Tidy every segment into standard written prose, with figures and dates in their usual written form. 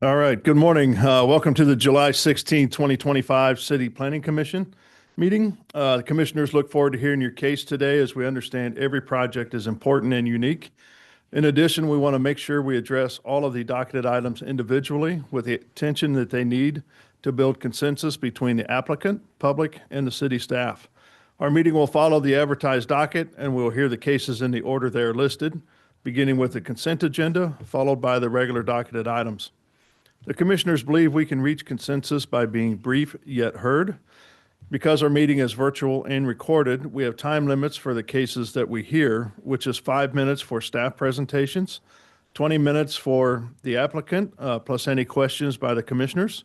All right. Good morning. Welcome to the July 16, 2025 City Planning Commission meeting. The commissioners look forward to hearing your case today as we understand every project is important and unique. In addition, we want to make sure we address all of the docketed items individually with the attention that they need to build consensus between the applicant, public, and the city staff. Our meeting will follow the advertised docket, and we'll hear the cases in the order they are listed, beginning with the consent agenda, followed by the regular docketed items. The commissioners believe we can reach consensus by being brief yet heard. Because our meeting is virtual and recorded, we have time limits for the cases that we hear, which is 5 minutes for staff presentations, 20 minutes for the applicant, plus any questions by the commissioners.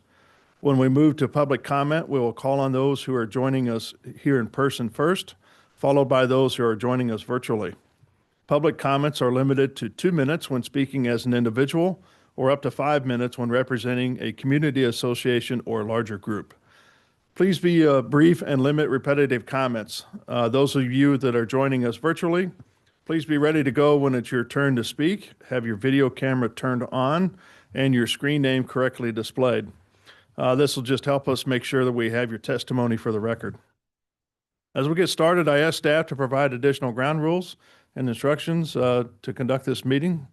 When we move to public comment, we will call on those who are joining us here in person first, followed by those who are joining us virtually. Public comments are limited to 2 minutes when speaking as an individual, or up to 5 minutes when representing a community association or larger group. Please be brief and limit repetitive comments. Those of you that are joining us virtually, please be ready to go when it's your turn to speak. Have your video camera turned on and your screen name correctly displayed. This will just help us make sure that we have your testimony for the record. As we get started, I ask staff to provide additional ground rules and instructions to conduct this meeting.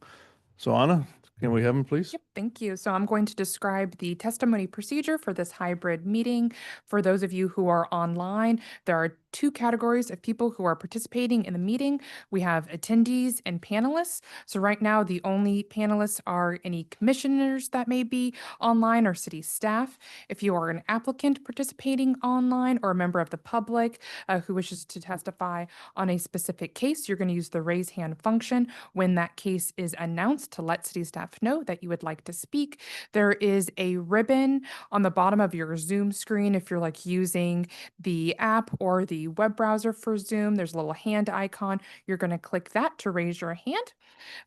So Anna, can we have them, please? Yep, thank you. So I'm going to describe the testimony procedure for this hybrid meeting. For those of you who are online, there are 2 categories of people who are participating in the meeting. We have attendees and panelists. So right now, the only panelists are any commissioners that may be online or city staff. If you are an applicant participating online or a member of the public who wishes to testify on a specific case, you're going to use the raise hand function when that case is announced to let city staff know that you would like to speak. There is a ribbon on the bottom of your Zoom screen if you're like using the app or the web browser for Zoom. There's a little hand icon. You're going to click that to raise your hand.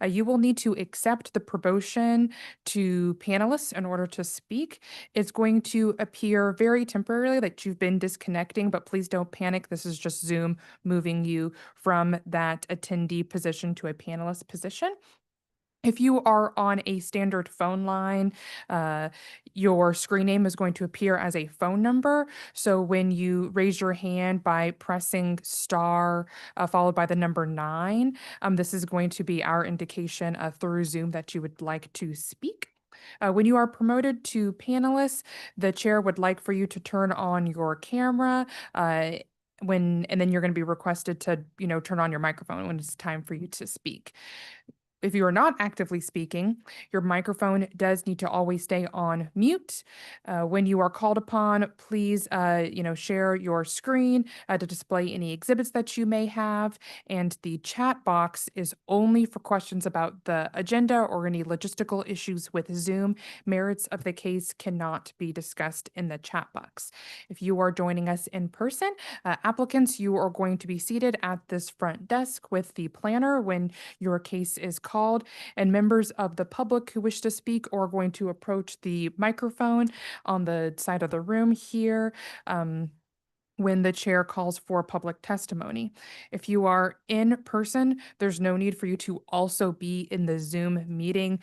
You will need to accept the promotion to panelists in order to speak. It's going to appear very temporarily that you've been disconnecting, but please don't panic. This is just Zoom moving you from that attendee position to a panelist position. If you are on a standard phone line, your screen name is going to appear as a phone number. So when you raise your hand by pressing star followed by the number 9, this is going to be our indication through Zoom that you would like to speak. When you are promoted to panelists, the chair would like for you to turn on your camera and then you're going to be requested to, turn on your microphone when it's time for you to speak. If you are not actively speaking, your microphone does need to always stay on mute. When you are called upon, please, share your screen to display any exhibits that you may have. And the chat box is only for questions about the agenda or any logistical issues with Zoom. Merits of the case cannot be discussed in the chat box. If you are joining us in person, applicants, you are going to be seated at this front desk with the planner when your case is called, and members of the public who wish to speak are going to approach the microphone on the side of the room here when the chair calls for public testimony. If you are in person, there's no need for you to also be in the Zoom meeting.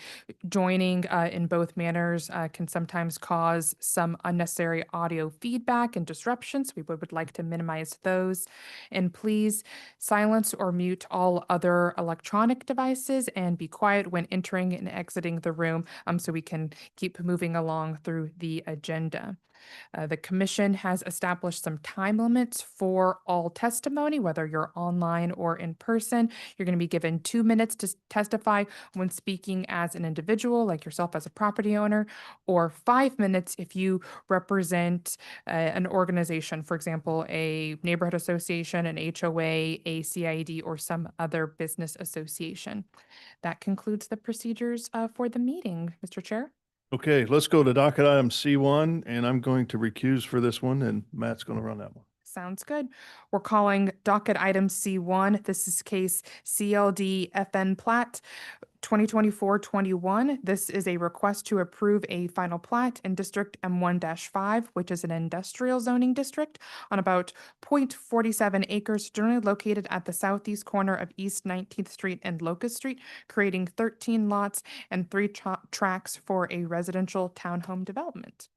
Joining in both manners can sometimes cause some unnecessary audio feedback and disruptions. We would like to minimize those. And please silence or mute all other electronic devices and be quiet when entering and exiting the room so we can keep moving along through the agenda. The commission has established some time limits for all testimony, whether you're online or in person. You're going to be given 2 minutes to testify when speaking as an individual, like yourself as a property owner, or 5 minutes if you represent an organization, for example, a neighborhood association, an HOA, a CID, or some other business association. That concludes the procedures for the meeting, Mr. Chair. Okay, let's go to docket item C1, and I'm going to recuse for this one, and Matt's going to run that one. Sounds good. We're calling docket item C1. This is case CLD FN Plat 2024-21. This is a request to approve a final plat in District M1-5, which is an industrial zoning district on about 0.47 acres, generally located at the southeast corner of East 19th Street and Locust Street, creating 13 lots and 3 tracks for a residential townhome development.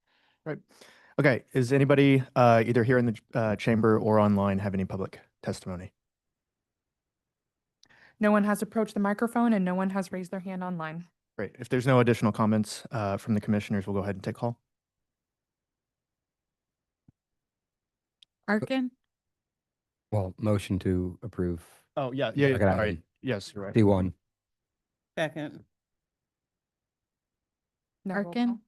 Right. Okay. Is anybody either here in the chamber or online have any public testimony? No one has approached the microphone and no one has raised their hand online. Great. If there's no additional comments from the commissioners, we'll go ahead and take call. Arkin, Well, motion to approve Oh, yeah. Yeah, Yeah. yeah, All right. item. Yes, you're right. C1. second. No roll Arkin, call.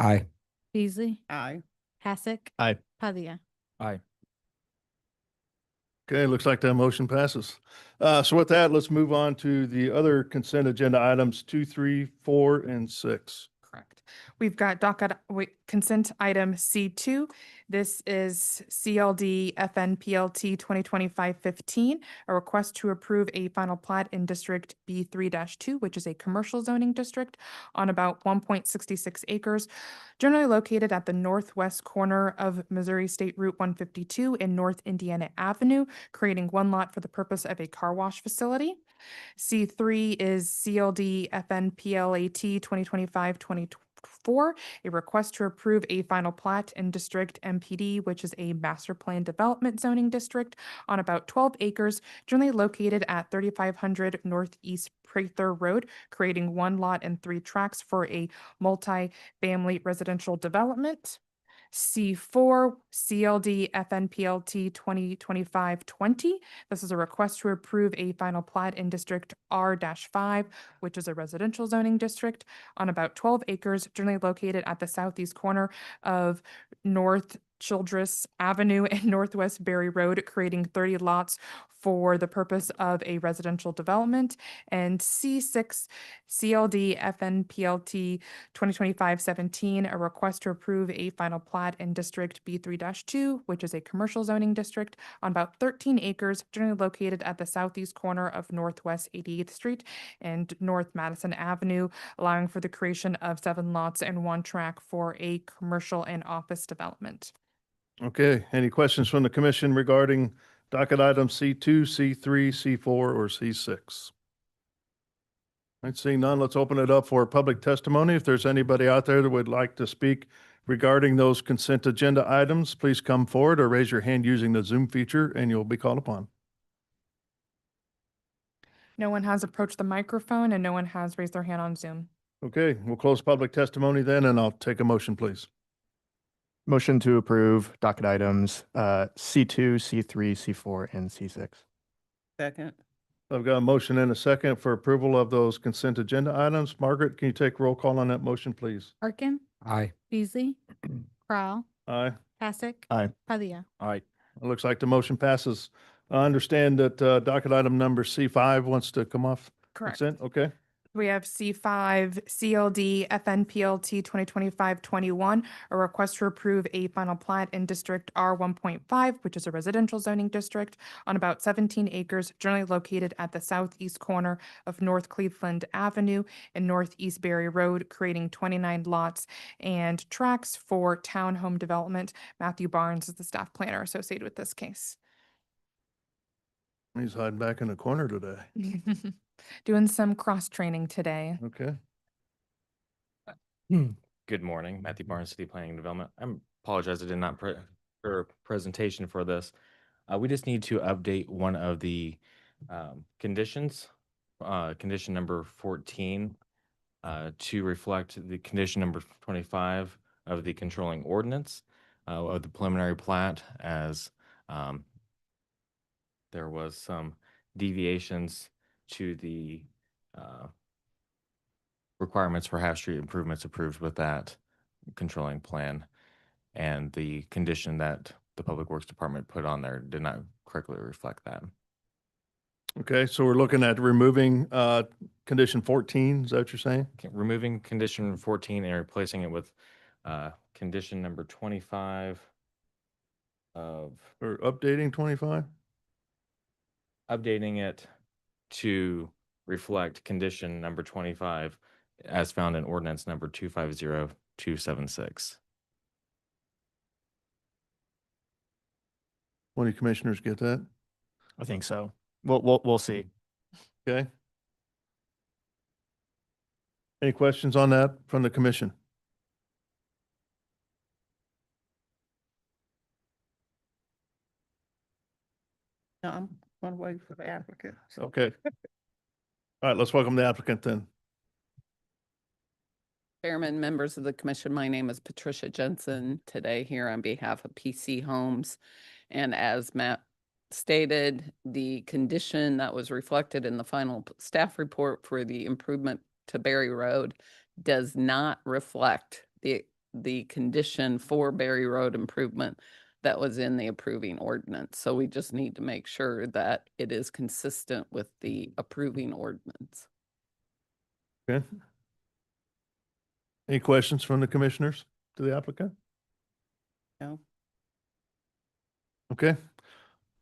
Aye. Beasley, Aye. Hassick. Aye. Padilla. Aye. Okay, looks like that motion passes. So with that, let's move on to the other consent agenda items 2, 3, 4, and 6. Correct. We've got consent item C2. This is CLD FNPLT 2025-15, a request to approve a final plat in District B3-2, which is a commercial zoning district on about 1.66 acres, generally located at the northwest corner of Missouri State Route 152 and North Indiana Avenue, creating 1 lot for the purpose of a car wash facility. C3 is CLD FNPLAT 2025-24, a request to approve a final plat in District MPD, which is a master plan development zoning district on about 12 acres, generally located at 3500 Northeast Prather Road, creating 1 lot and 3 tracks for a multi-family residential development. C4, CLD FNPLT 2025-20. This is a request to approve a final plat in District R-5, which is a residential zoning district on about 12 acres, generally located at the southeast corner of North Childress Avenue and Northwest Berry Road, creating 30 lots for the purpose of a residential development. And C6, CLD FNPLT 2025-17, a request to approve a final plat in District B3-2, which is a commercial zoning district on about 13 acres, generally located at the southeast corner of Northwest 88th Street and North Madison Avenue, allowing for the creation of 7 lots and 1 track for a commercial and office development. Okay, any questions from the commission regarding docket items C2, C3, C4, or C6? All right, seeing none, let's open it up for public testimony. If there's anybody out there that would like to speak regarding those consent agenda items, please come forward or raise your hand using the Zoom feature and you'll be called upon. No one has approached the microphone and no one has raised their hand on Zoom. Okay, we'll close public testimony then, and I'll take a motion, please. Motion to approve docket items C2, C3, C4, and C6. Second. I've got a motion and a second for approval of those consent agenda items. Margaret, can you take roll call on that motion, please? Arkin, Aye. Beasley, Crowell, Aye. Hassick. Aye. Padilla. Aye. It looks like the motion passes. I understand that docket item number C5 wants to come off Correct. consent. Okay. We have C5, CLD FNPLT 2025-21, a request to approve a final plat in District R1.5, which is a residential zoning district on about 17 acres, generally located at the southeast corner of North Cleveland Avenue and Northeast Berry Road, creating 29 lots and tracks for townhome development. Matthew Barnes is the staff planner associated with this case. He's hiding back in the corner today. Doing some cross-training today. Okay. Good morning, Matthew Barnes, City Planning and Development. I apologize, I did not prepare a presentation for this. We just need to update one of the conditions, condition number 14, to reflect the condition number 25 of the controlling ordinance of the preliminary plat, as there was some deviations to the requirements for half street improvements approved with that controlling plan, and the condition that the Public Works Department put on there did not correctly reflect that. Okay, so we're looking at removing condition 14. Is that what you're saying? Removing condition 14 and replacing it with condition number 25 of Or updating 25? updating it to reflect condition number 25 as found in ordinance number 250276. One of you commissioners get that? I think so. We'll see. Okay. Any questions on that from the commission? No, I'm gonna wait for the applicant. Okay. All right, let's welcome the applicant then. Chairman, members of the commission, my name is Patricia Jensen, today here on behalf of PC Homes. And as Matt stated, the condition that was reflected in the final staff report for the improvement to Berry Road does not reflect the condition for Berry Road improvement that was in the approving ordinance. So we just need to make sure that it is consistent with the approving ordinance. Okay. Any questions from the commissioners to the applicant? No? Okay,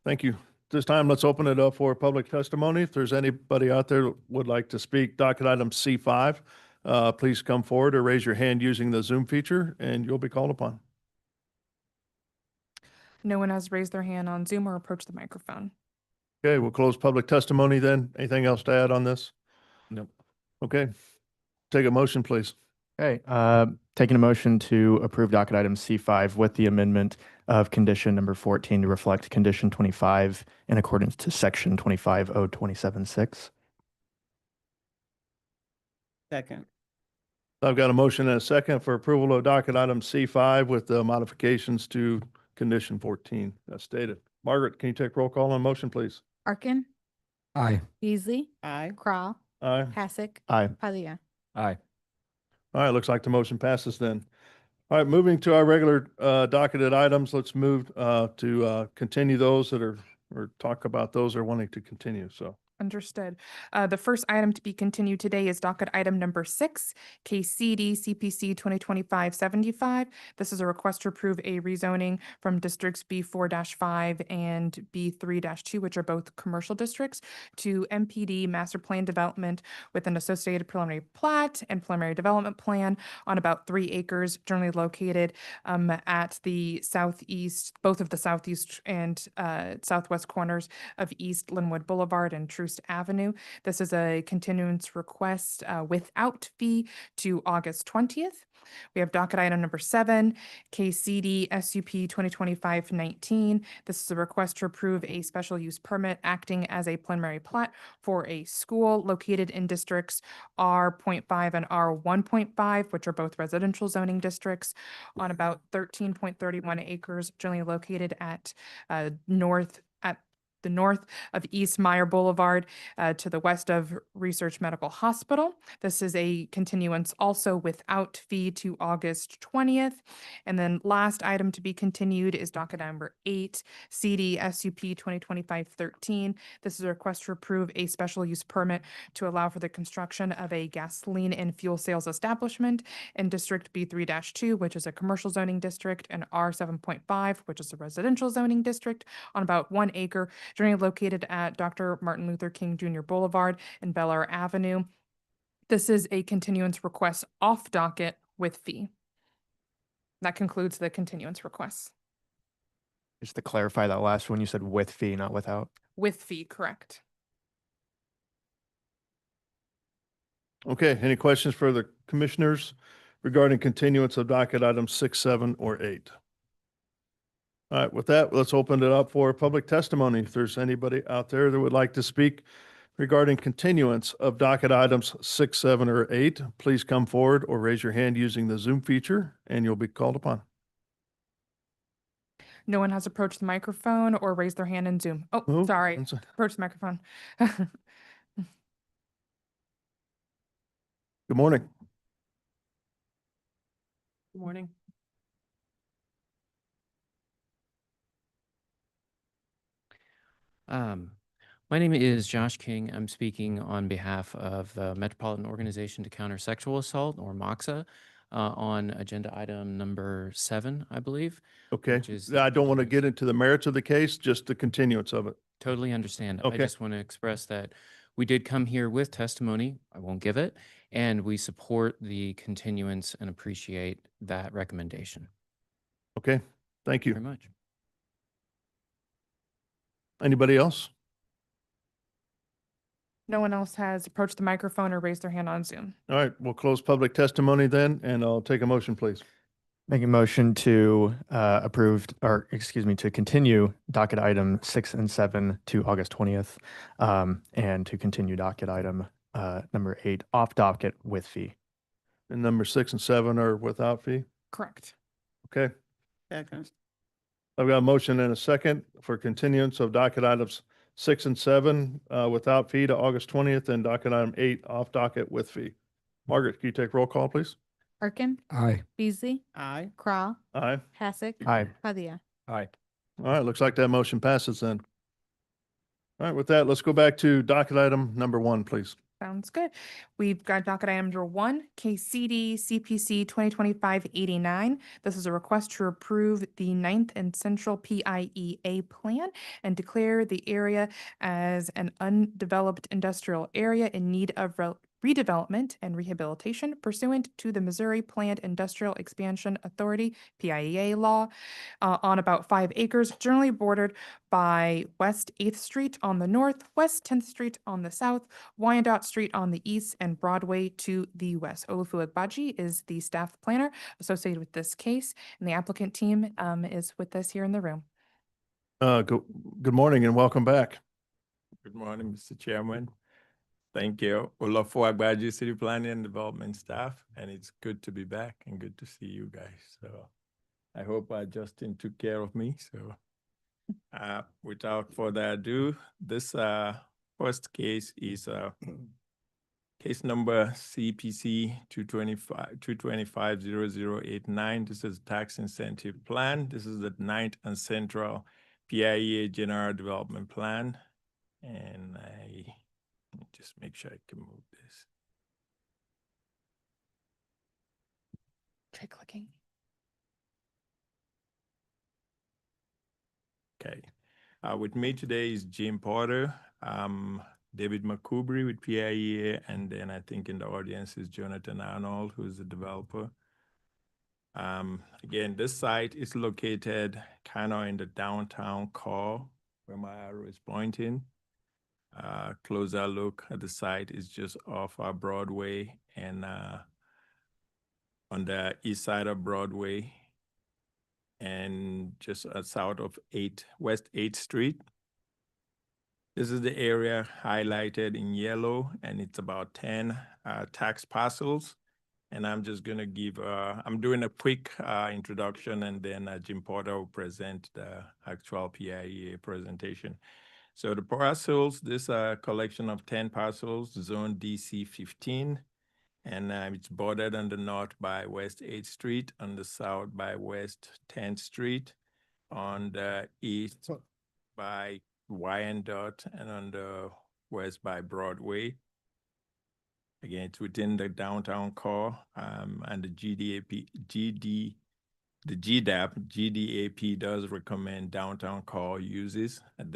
thank you. This time, let's open it up for public testimony. If there's anybody out there that would like to speak, docket item C5, please come forward or raise your hand using the Zoom feature and you'll be called upon. No one has raised their hand on Zoom or approached the microphone. Okay, we'll close public testimony then. Anything else to add on this? Nope. Okay, take a motion, please. Okay, taking a motion to approve docket item C5 with the amendment of condition number 14 to reflect condition 25 in accordance to section 250276. Second. I've got a motion and a second for approval of docket item C5 with the modifications to condition 14 as stated. Margaret, can you take roll call on motion, please? Arkin, Aye. Beasley, Aye. Crowell, Aye. Hassick, Aye. Padilla. Aye. All right, looks like the motion passes then. All right, moving to our regular docketed items, let's move to continue those that are, or talk about those that are wanting to continue, so. Understood. The first item to be continued today is docket item number 6, KCD CPC 2025-75. This is a request to approve a rezoning from districts B4-5 and B3-2, which are both commercial districts, to MPD Master Plan Development with an associated preliminary plat and preliminary development plan on about 3 acres, generally located at the southeast, both of the southeast and southwest corners of East Linwood Boulevard and Troost Avenue. This is a continuance request without fee to August 20th. We have docket item number 7, KCD SUP 2025-19. This is a request to approve a special use permit acting as a preliminary plat for a school located in districts R.5 and R1.5, which are both residential zoning districts, on about 13.31 acres, generally located at the north of East Meyer Boulevard to the west of Research Medical Hospital. This is a continuance also without fee to August 20th. And then last item to be continued is docket number 8, CD SUP 2025-13. This is a request to approve a special use permit to allow for the construction of a gasoline and fuel sales establishment in District B3-2, which is a commercial zoning district, and R7.5, which is a residential zoning district, on about 1 acre, generally located at Dr. Martin Luther King Jr. Boulevard and Bel Air Avenue. This is a continuance request off docket with fee. That concludes the continuance requests. Just to clarify that last one, you said with fee, not without. With fee, correct. Okay, any questions for the commissioners regarding continuance of docket items 6, 7, or 8? All right, with that, let's open it up for public testimony. If there's anybody out there that would like to speak regarding continuance of docket items 6, 7, or 8, please come forward or raise your hand using the Zoom feature and you'll be called upon. No one has approached the microphone or raised their hand in Zoom. Oh, Oh, sorry, I'm sorry. approach the microphone. Good morning. Good morning. My name is Josh King. I'm speaking on behalf of the Metropolitan Organization to Counter Sexual Assault, or MOXA, on agenda item number 7, I believe. Okay, Which is I don't want to continuance. get into the merits of the case, just the continuance of it. Totally understand. I Okay. just want to express that We did come here with testimony. I won't give it. And we support the continuance and appreciate that recommendation. Okay, thank Very you. much. Anybody else? No one else has approached the microphone or raised their hand on Zoom. All right, we'll close public testimony then, and I'll take a motion, please. Making motion to to continue docket item 6 and 7 to August 20th, and to continue docket item number 8 off docket with fee. And number 6 and 7 are without fee. Correct. Okay, Second. I've got a motion and a second for continuance of docket items 6 and 7 without fee to August 20th, and docket item 8 off docket with fee. Margaret, can you take roll call, please? Arkin, Aye. Beasley, Aye. Crowell, Aye. Hassick. Aye. Padilla. Aye. All right, looks like that motion passes then. All right, with that, let's go back to docket item number 1, please. Sounds good. We've got docket item number 1, KCD CPC 2025-89. This is a request to approve the 9th and Central PIEA plan and declare the area as an undeveloped industrial area in need of redevelopment and rehabilitation pursuant to the Missouri Planned Industrial Expansion Authority, PIEA law, on about 5 acres, generally bordered by West 8th Street on the north, West 10th Street on the south, Wyandotte Street on the east, and Broadway to the west. Olufu Agbaji is the staff planner associated with this case, and the applicant team is with us here in the room. Good morning and welcome back. Good morning, Mr. Chairman. Thank you. Olafo Agbaji, City Planning and Development staff, and it's good to be back and good to see you guys. So I hope Justin took care of me. So without further ado, this first case is case number CPC 225-0089. This is tax incentive plan. This is the 9th and Central PIEA General Development Plan. And let me just make sure I can move this. Try clicking. Okay. With me today is Jim Porter, David McCubry with PIEA, and then I think in the audience is Jonathan Arnold, who's the developer. Again, this site is located kind of in the downtown core where my arrow is pointing. Closer look at the site is just off our Broadway and on the east side of Broadway and just south of West 8th Street. This is the area highlighted in yellow, and it's about 10 tax parcels. And I'm just going to give, I'm doing a quick introduction, and then Jim Porter will present the actual PIEA presentation. So the parcels, this collection of 10 parcels, zone DC 15, and it's bordered on the north by West 8th Street, on the south by West 10th Street, on the east by Wyandotte, and on the west by Broadway. Again, it's within the downtown core, and the GDAP does recommend downtown core uses at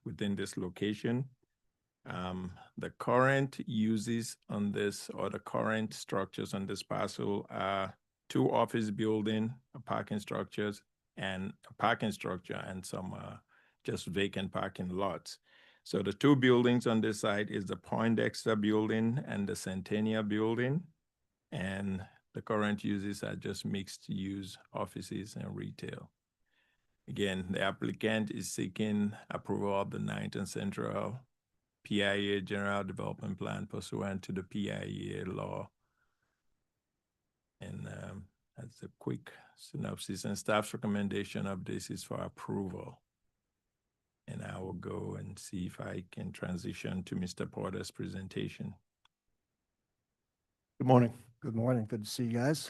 within this location. The current uses on this, or the current structures on this parcel, are 2 office building, parking structures, and a parking structure, and some just vacant parking lots. So the 2 buildings on this site is the Poindexter building and the Centennial building, and the current uses are just mixed use offices and retail. Again, the applicant is seeking approval of the 9th and Central PIEA General Development Plan pursuant to the PIEA law. And that's a quick synopsis, and staff's recommendation of this is for approval. And I will go and see if I can transition to Mr. Porter's presentation. Good morning. Good morning. Good to see you guys.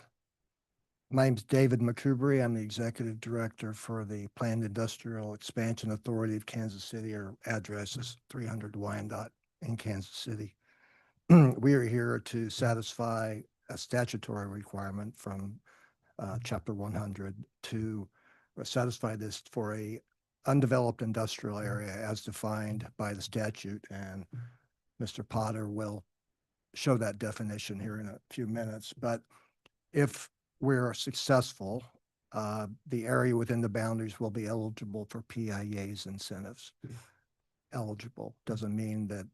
My name's David McCubry. I'm the Executive Director for the Planned Industrial Expansion Authority of Kansas City. Our address is 300 Wyandotte in Kansas City. We are here to satisfy a statutory requirement from Chapter 100 to satisfy this for a undeveloped industrial area as defined by the statute. And Mr. Potter will show that definition here in a few minutes. But if we're successful, the area within the boundaries will be eligible for PIA's incentives. Eligible doesn't mean that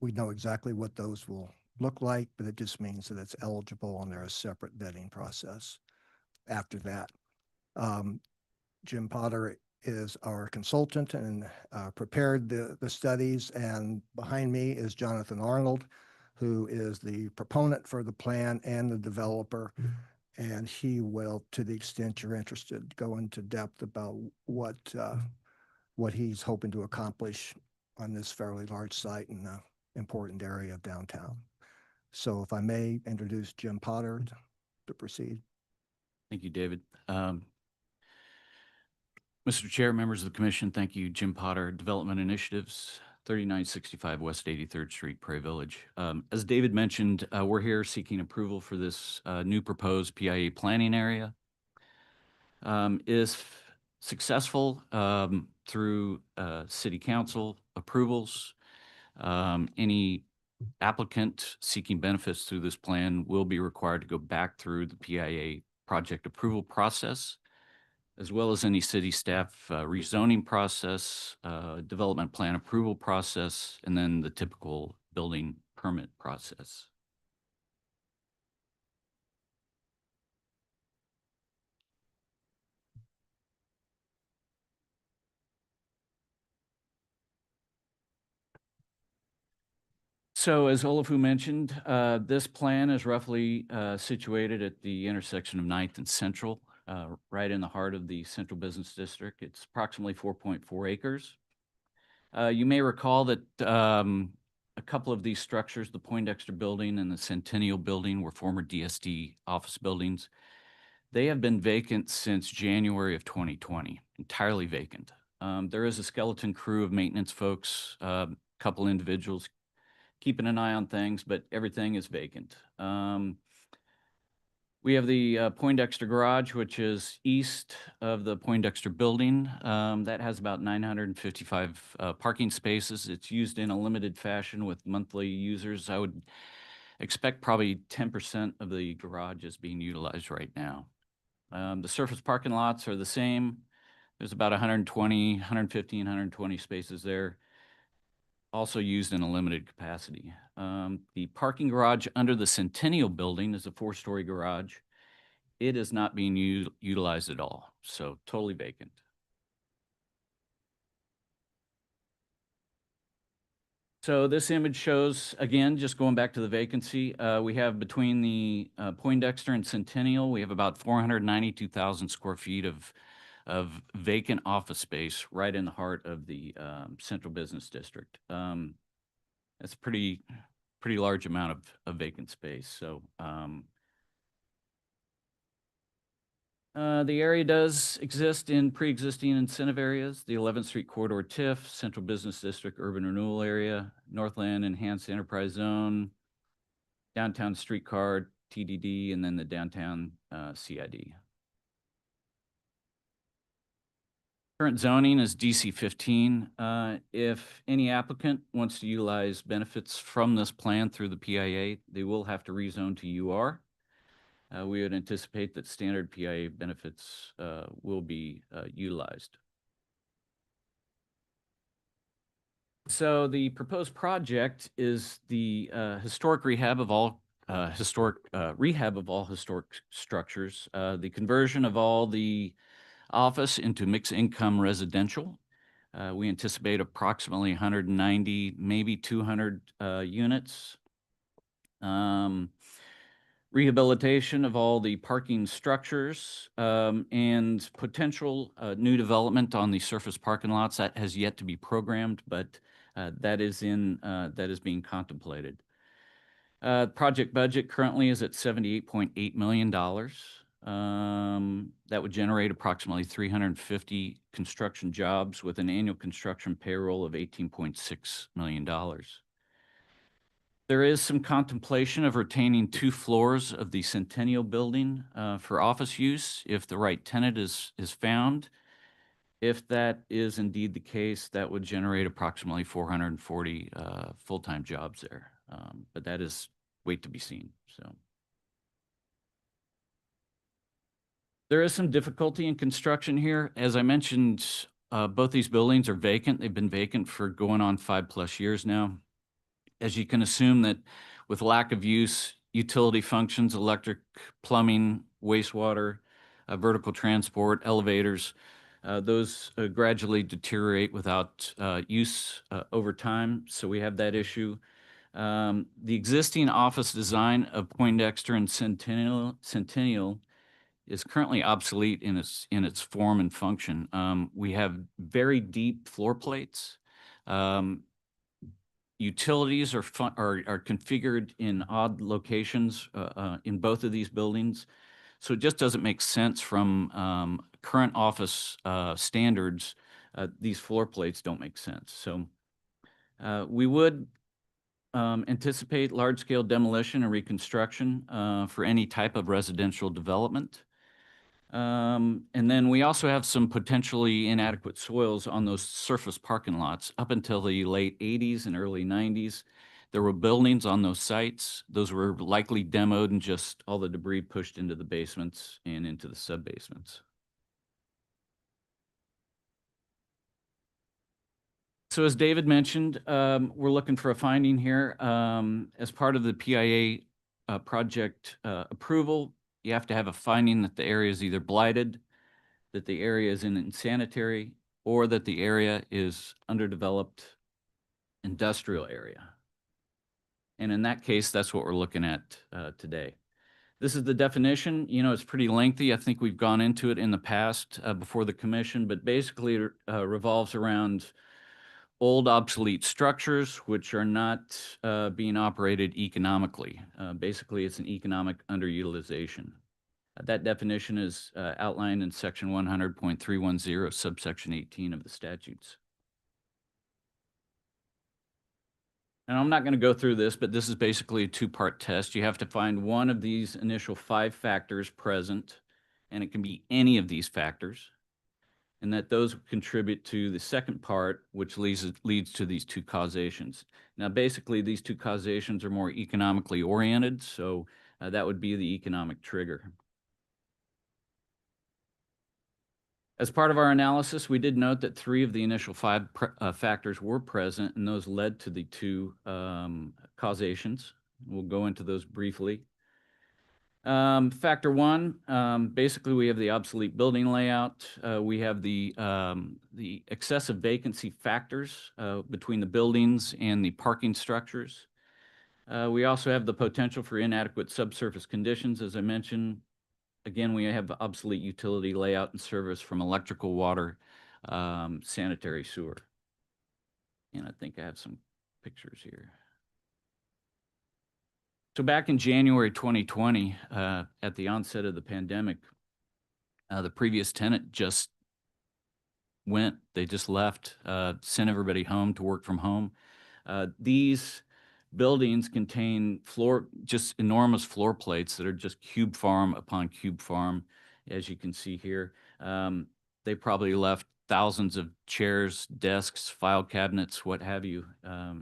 we know exactly what those will look like, but it just means that it's eligible and there's a separate vetting process after that. Jim Potter is our consultant and prepared the studies, and behind me is Jonathan Arnold, who is the proponent for the plan and the developer. And he will, to the extent you're interested, go into depth about what he's hoping to accomplish on this fairly large site in an important area of downtown. So if I may introduce Jim Potter to proceed. Thank you, David. Mr. Chair, members of the commission, thank you, Jim Potter, Development Initiatives, 3965 West 83rd Street, Prairie Village. As David mentioned, we're here seeking approval for this new proposed PIA planning area. If successful through city council approvals, any applicant seeking benefits through this plan will be required to go back through the PIA project approval process, as well as any city staff rezoning process, development plan approval process, and then the typical building permit process. So as Olafu mentioned, this plan is roughly situated at the intersection of 9th and Central, right in the heart of the Central Business District. It's approximately 4.4 acres. You may recall that a couple of these structures, the Poindexter Building and the Centennial Building, were former DSD office buildings. They have been vacant since January of 2020, entirely vacant. There is a skeleton crew of maintenance folks, a couple individuals keeping an eye on things, but everything is vacant. We have the Poindexter Garage, which is east of the Poindexter Building. That has about 955 parking spaces. It's used in a limited fashion with monthly users. I would expect probably 10% of the garage is being utilized right now. The surface parking lots are the same. There's about 120, 150, and 120 spaces there, also used in a limited capacity. The parking garage under the Centennial Building is a 4-story garage. It is not being utilized at all, so totally vacant. So this image shows, again, just going back to the vacancy, we have between the Poindexter and Centennial, we have about 492,000 square feet of vacant office space right in the heart of the Central Business District. That's a pretty large amount of vacant space. So the area does exist in pre-existing incentive areas: the 11th Street Corridor TIF, Central Business District Urban Renewal Area, Northland Enhanced Enterprise Zone, Downtown Streetcar TDD, and then the Downtown CID. Current zoning is DC 15. If any applicant wants to utilize benefits from this plan through the PIA, they will have to rezone to UR. We would anticipate that standard PIA benefits will be utilized. So the proposed project is the historic rehab of all historic structures, the conversion of all the office into mixed income residential. We anticipate approximately 190, maybe 200 units. Rehabilitation of all the parking structures, and potential new development on the surface parking lots. That has yet to be programmed, but that is being contemplated. Project budget currently is at $78.8 million. That would generate approximately 350 construction jobs with an annual construction payroll of $18.6 million. There is some contemplation of retaining 2 floors of the Centennial Building for office use if the right tenant is found. If that is indeed the case, that would generate approximately 440 full-time jobs there. But that is wait to be seen. So there is some difficulty in construction here. As I mentioned, both these buildings are vacant. They've been vacant for going on 5+ years now. As you can assume that with lack of use, utility functions, electric, plumbing, wastewater, vertical transport, elevators, those gradually deteriorate without use over time. So we have that issue. The existing office design of Poindexter and Centennial is currently obsolete in its form and function. We have very deep floor plates. Utilities are configured in odd locations in both of these buildings. So it just doesn't make sense from current office standards. These floor plates don't make sense. So we would anticipate large-scale demolition and reconstruction for any type of residential development. And then we also have some potentially inadequate soils on those surface parking lots. Up until the late 80s and early 90s, there were buildings on those sites. Those were likely demoed and just all the debris pushed into the basements and into the sub-basements. So as David mentioned, we're looking for a finding here. As part of the PIA project approval, you have to have a finding that the area is either blighted, that the area is in insanitary, or that the area is underdeveloped industrial area. And in that case, that's what we're looking at today. This is the definition. You know, it's pretty lengthy. I think we've gone into it in the past before the commission, but basically it revolves around old obsolete structures which are not being operated economically. Basically, it's an economic underutilization. That definition is outlined in section 100.310, subsection 18 of the statutes. And I'm not going to go through this, but this is basically a two-part test. You have to find one of these initial 5 factors present, and it can be any of these factors, and that those contribute to the second part, which leads to these 2 causations. Now, basically, these 2 causations are more economically oriented, so that would be the economic trigger. As part of our analysis, we did note that 3 of the initial 5 factors were present, and those led to the 2 causations. We'll go into those briefly. Factor 1, basically we have the obsolete building layout. We have the excessive vacancy factors between the buildings and the parking structures. We also have the potential for inadequate subsurface conditions, as I mentioned. Again, we have obsolete utility layout and service from electrical, water, sanitary, sewer. And I think I have some pictures here. So back in January 2020, at the onset of the pandemic, the previous tenant just went. They just left, sent everybody home to work from home. These buildings contain just enormous floor plates that are just cube farm upon cube farm, as you can see here. They probably left thousands of chairs, desks, file cabinets, what have you.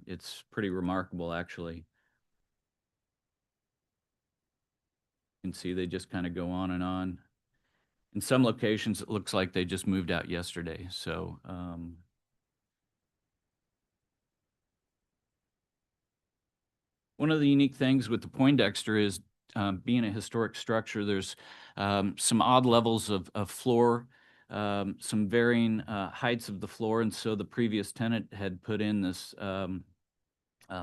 It's pretty remarkable, actually. You can see they just kind of go on and on. In some locations, it looks like they just moved out yesterday. So one of the unique things with the Poindexter is being a historic structure, there's some odd levels of floor, some varying heights of the floor. And so the previous tenant had put in this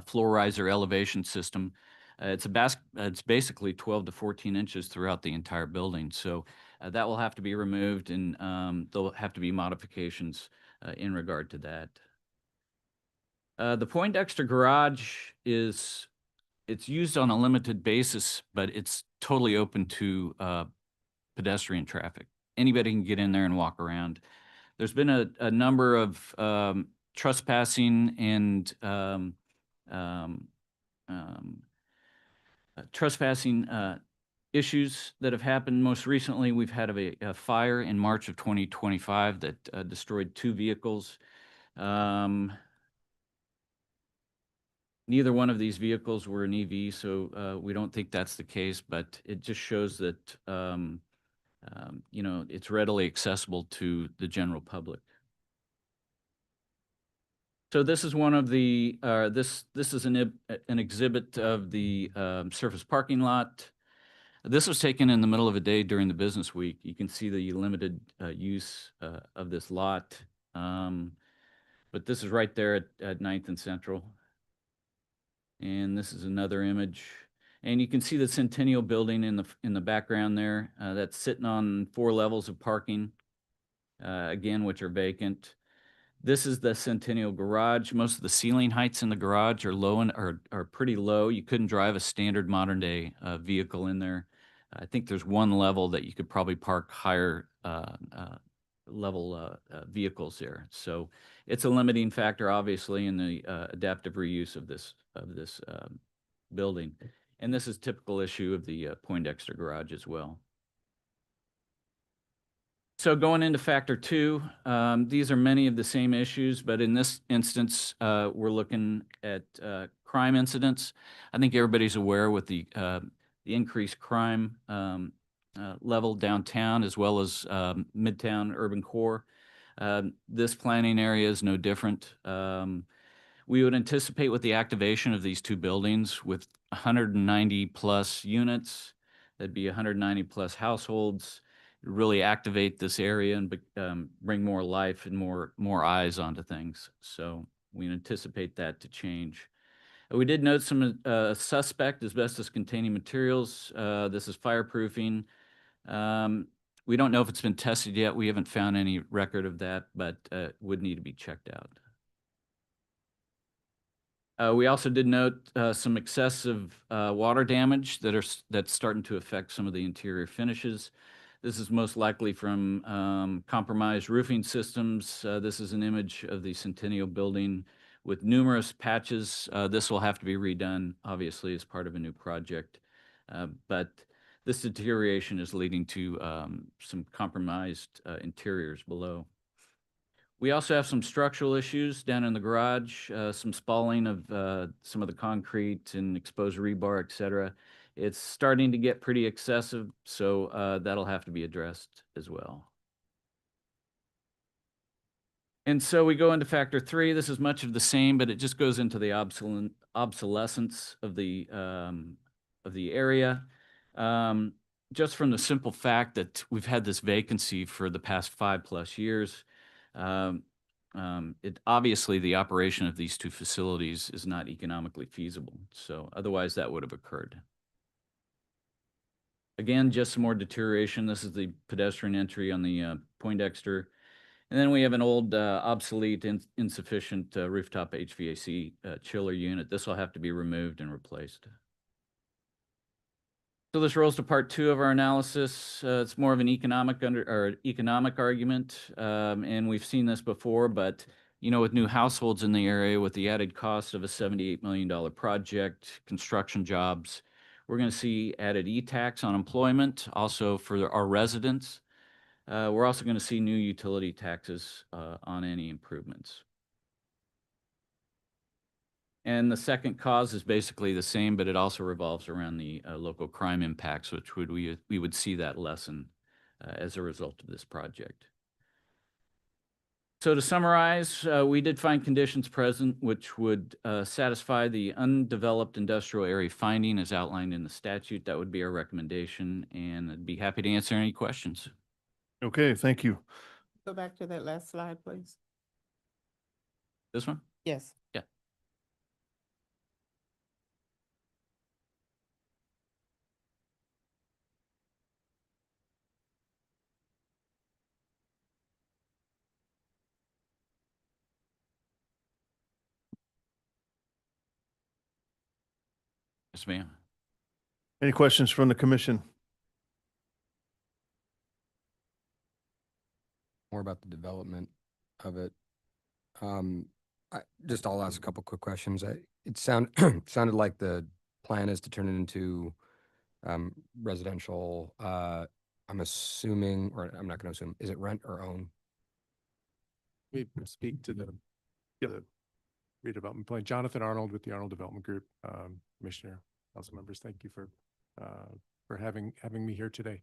floor riser elevation system. It's basically 12 to 14 inches throughout the entire building. So that will have to be removed, and there'll have to be modifications in regard to that. The Poindexter garage it's used on a limited basis, but it's totally open to pedestrian traffic. Anybody can get in there and walk around. There's been a number of trespassing and issues that have happened. Most recently, we've had a fire in March of 2025 that destroyed 2 vehicles. Neither one of these vehicles were an EV, so we don't think that's the case, but it just shows that, you know, it's readily accessible to the general public. So this is one of the, this is an exhibit of the surface parking lot. This was taken in the middle of a day during the business week. You can see the limited use of this lot. But this is right there at 9th and Central. And this is another image. And you can see the Centennial Building in the background there. That's sitting on 4 levels of parking, again, which are vacant. This is the Centennial Garage. Most of the ceiling heights in the garage are low and are pretty low. You couldn't drive a standard modern day vehicle in there. I think there's one level that you could probably park higher level vehicles there. So it's a limiting factor, obviously, in the adaptive reuse of this building. And this is typical issue of the Poindexter Garage as well. So going into factor 2, these are many of the same issues, but in this instance, we're looking at crime incidents. I think everybody's aware with the increased crime level downtown as well as Midtown urban core. This planning area is no different. We would anticipate with the activation of these 2 buildings with 190 plus units, that'd be 190 plus households, really activate this area and bring more life and more eyes onto things. So we anticipate that to change. We did note some suspect asbestos containing materials. This is fireproofing. We don't know if it's been tested yet. We haven't found any record of that, but would need to be checked out. We also did note some excessive water damage that's starting to affect some of the interior finishes. This is most likely from compromised roofing systems. This is an image of the Centennial Building with numerous patches. This will have to be redone, obviously, as part of a new project. But this deterioration is leading to some compromised interiors below. We also have some structural issues down in the garage, some spalling of some of the concrete and exposed rebar, et cetera. It's starting to get pretty excessive, so that'll have to be addressed as well. And so we go into factor 3. This is much of the same, but it just goes into the obsolescence of the area. Just from the simple fact that we've had this vacancy for the past 5+ years, obviously the operation of these 2 facilities is not economically feasible. So otherwise that would have occurred. Again, just some more deterioration. This is the pedestrian entry on the Poindexter. And then we have an old, obsolete, insufficient rooftop HVAC chiller unit. This will have to be removed and replaced. So this rolls to part 2 of our analysis. It's more of an economic argument, and we've seen this before. But you know, with new households in the area, with the added cost of a $78 million project, construction jobs, we're going to see added e-tax on employment, also for our residents. We're also going to see new utility taxes on any improvements. And the second cause is basically the same, but it also revolves around the local crime impacts, which we would see that lessen as a result of this project. So to summarize, we did find conditions present which would satisfy the undeveloped industrial area finding as outlined in the statute. That would be our recommendation, and I'd be happy to answer any questions. Okay, thank you. Go back to that last slide, please. This one? Yes. Yeah. Yes, ma'am. Any questions from the commission? More about the development of it. I'll ask a couple quick questions. It sounded like the plan is to turn it into Residential, I'm assuming, or I'm not going to assume, is it rent or own? We speak to the redevelopment plan. Jonathan Arnold with the Arnold Development Group. Commissioner, council members, thank you for having me here today.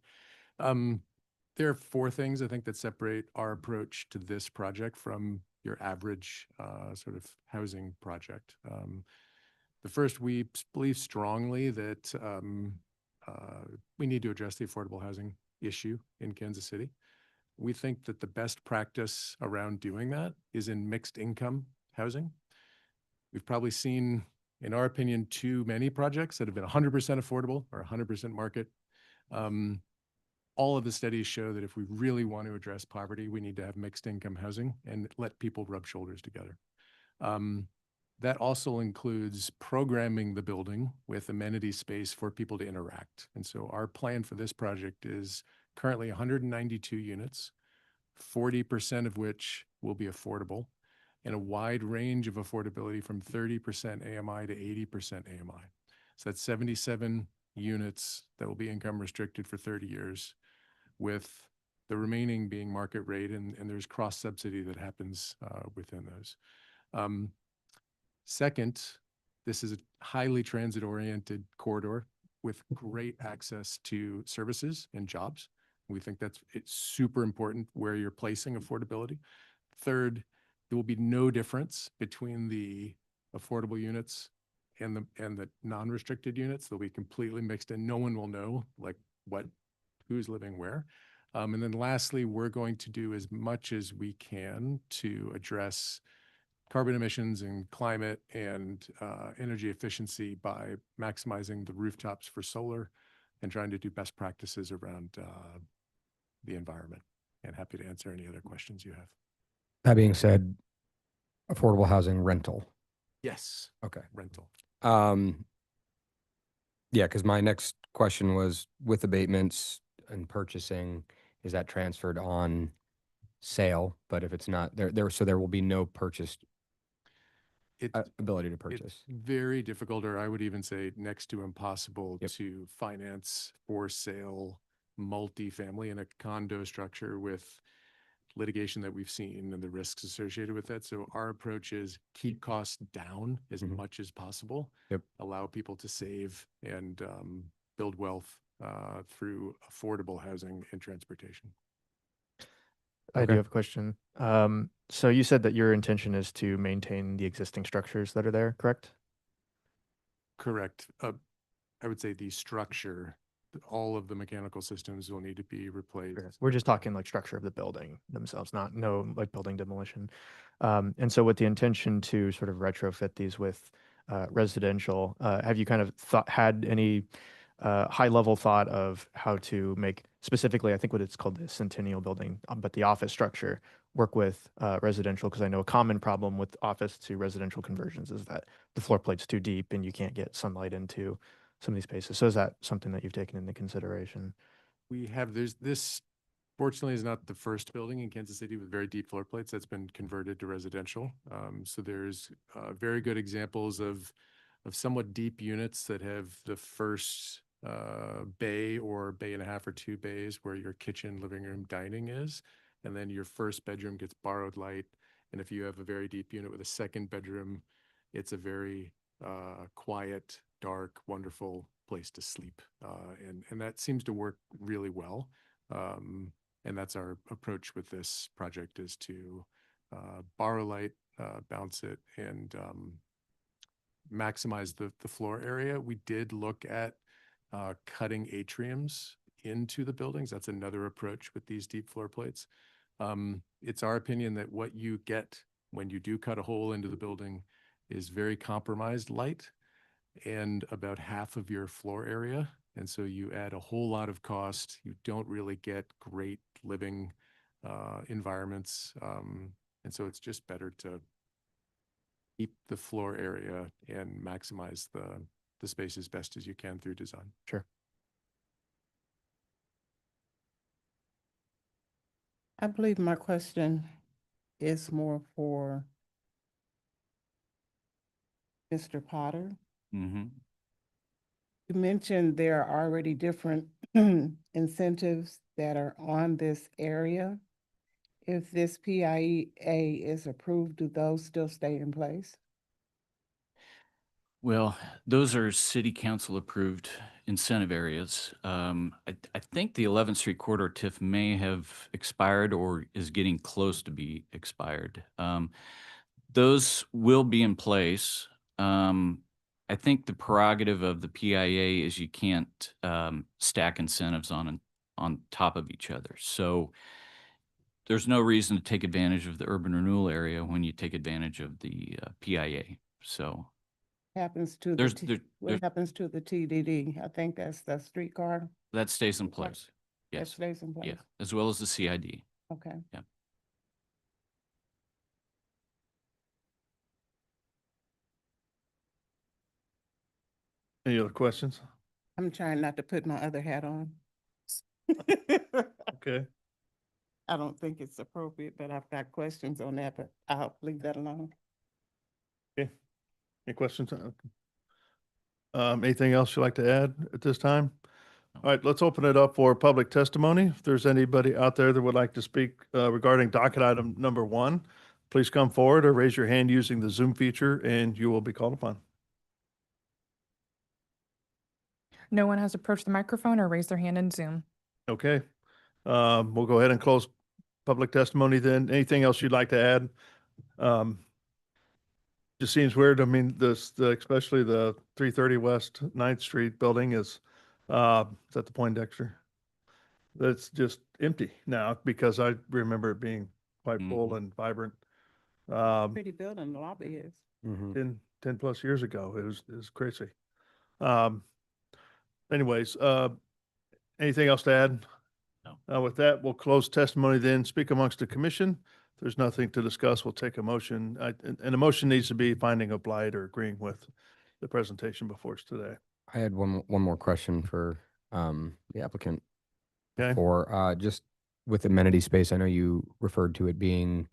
There are four things I think that separate our approach to this project from your average sort of housing project. The first, we believe strongly that we need to address the affordable housing issue in Kansas City. We think that the best practice around doing that is in mixed income housing. We've probably seen, in our opinion, too many projects that have been 100% affordable or 100% market. All of the studies show that if we really want to address poverty, we need to have mixed income housing and let people rub shoulders together. That also includes programming the building with amenity space for people to interact. And so our plan for this project is currently 192 units, 40% of which will be affordable, and a wide range of affordability from 30% AMI to 80% AMI. So that's 77 units that will be income restricted for 30 years, with the remaining being market rate, and there's cross subsidy that happens within those. Second, this is a highly transit-oriented corridor with great access to services and jobs. We think it's super important where you're placing affordability. Third, there will be no difference between the affordable units and the non-restricted units. They'll be completely mixed in. No one will know like who's living where. And then lastly, we're going to do as much as we can to address carbon emissions and climate and energy efficiency by maximizing the rooftops for solar and trying to do best practices around the environment. And happy to answer any other questions you have. That being said, affordable housing rental. Yes. Okay. Rental. Yeah, because my next question was with abatements and purchasing, is that transferred on sale? But if it's not, so there will be no purchased ability to purchase. It's very difficult, or I would even say next to impossible Yep. to finance for sale multifamily in a condo structure with litigation that we've seen and the risks associated with that. So our approach is keep costs down as much as possible. Yep. Allow people to save and build wealth through affordable housing and transportation. I do Okay. have a question. So you said that your intention is to maintain the existing structures that are there, correct? Correct. I would say the structure, all of the mechanical systems will need to be replaced. Sure. We're just talking like structure of the building themselves, no like building demolition. And so with the intention to sort of retrofit these with residential, have you kind of had any high level thought of how to make specifically, I think what it's called the Centennial Building, but the office structure work with residential? Because I know a common problem with office to residential conversions is that the floor plate's too deep and you can't get sunlight into some of these spaces. So is that something that you've taken into consideration? We have, this fortunately is not the first building in Kansas City with very deep floor plates that's been converted to residential. So there's very good examples of somewhat deep units that have the first bay or bay and a half or two bays where your kitchen, living room, dining is. And then your first bedroom gets borrowed light. And if you have a very deep unit with a second bedroom, it's a very quiet, dark, wonderful place to sleep. And that seems to work really well. And that's our approach with this project, is to borrow light, bounce it, and maximize the floor area. We did look at cutting atriums into the buildings. That's another approach with these deep floor plates. It's our opinion that what you get when you do cut a hole into the building is very compromised light and about half of your floor area. And so you add a whole lot of cost. You don't really get great living environments. And so it's just better to keep the floor area and maximize the space as best as you can through design. Sure. I believe my question is more for Mr. Potter. Mm-hmm. You mentioned there are already different incentives that are on this area. If this PIA is approved, do those still stay in place? Well, those are city council approved incentive areas. I think the 11th Street corridor TIF may have expired or is getting close to be expired. Those will be in place. I think the prerogative of the PIA is you can't stack incentives on top of each other. So there's no reason to take advantage of the urban renewal area when you take advantage of the PIA. So Happens to the, There's- T- there- what there's- happens to the TDD? I think that's the streetcar. that stays in Okay. place. That Yes. stays in place. Yeah, as well as the CID. Okay. Any other questions? I'm trying not to put my other hat on. Okay. I don't think it's appropriate, but I've got questions on that, but I'll leave that alone. Any questions? Anything else you'd like to add at this time? All right, let's open it up for public testimony. If there's anybody out there that would like to speak regarding docket item number 1, please come forward or raise your hand using the Zoom feature and you will be called upon. No one has approached the microphone or raised their hand in Zoom. Okay. We'll go ahead and close public testimony then. Anything else you'd like to add? Just seems weird. I mean, especially the 330 West 9th Street building is at the Poindexter. That's just empty now because I remember it being quite full and vibrant. Pretty building, the lobby is. 10 plus years ago. It was crazy. Anyways, anything else to add? No. With that, we'll close testimony then, speak amongst the commission. If there's nothing to discuss, we'll take a motion. And a motion needs to be finding of blight or agreeing with the presentation before us today. I had one more question for the applicant. Okay. For just with amenity space, I know you referred to it being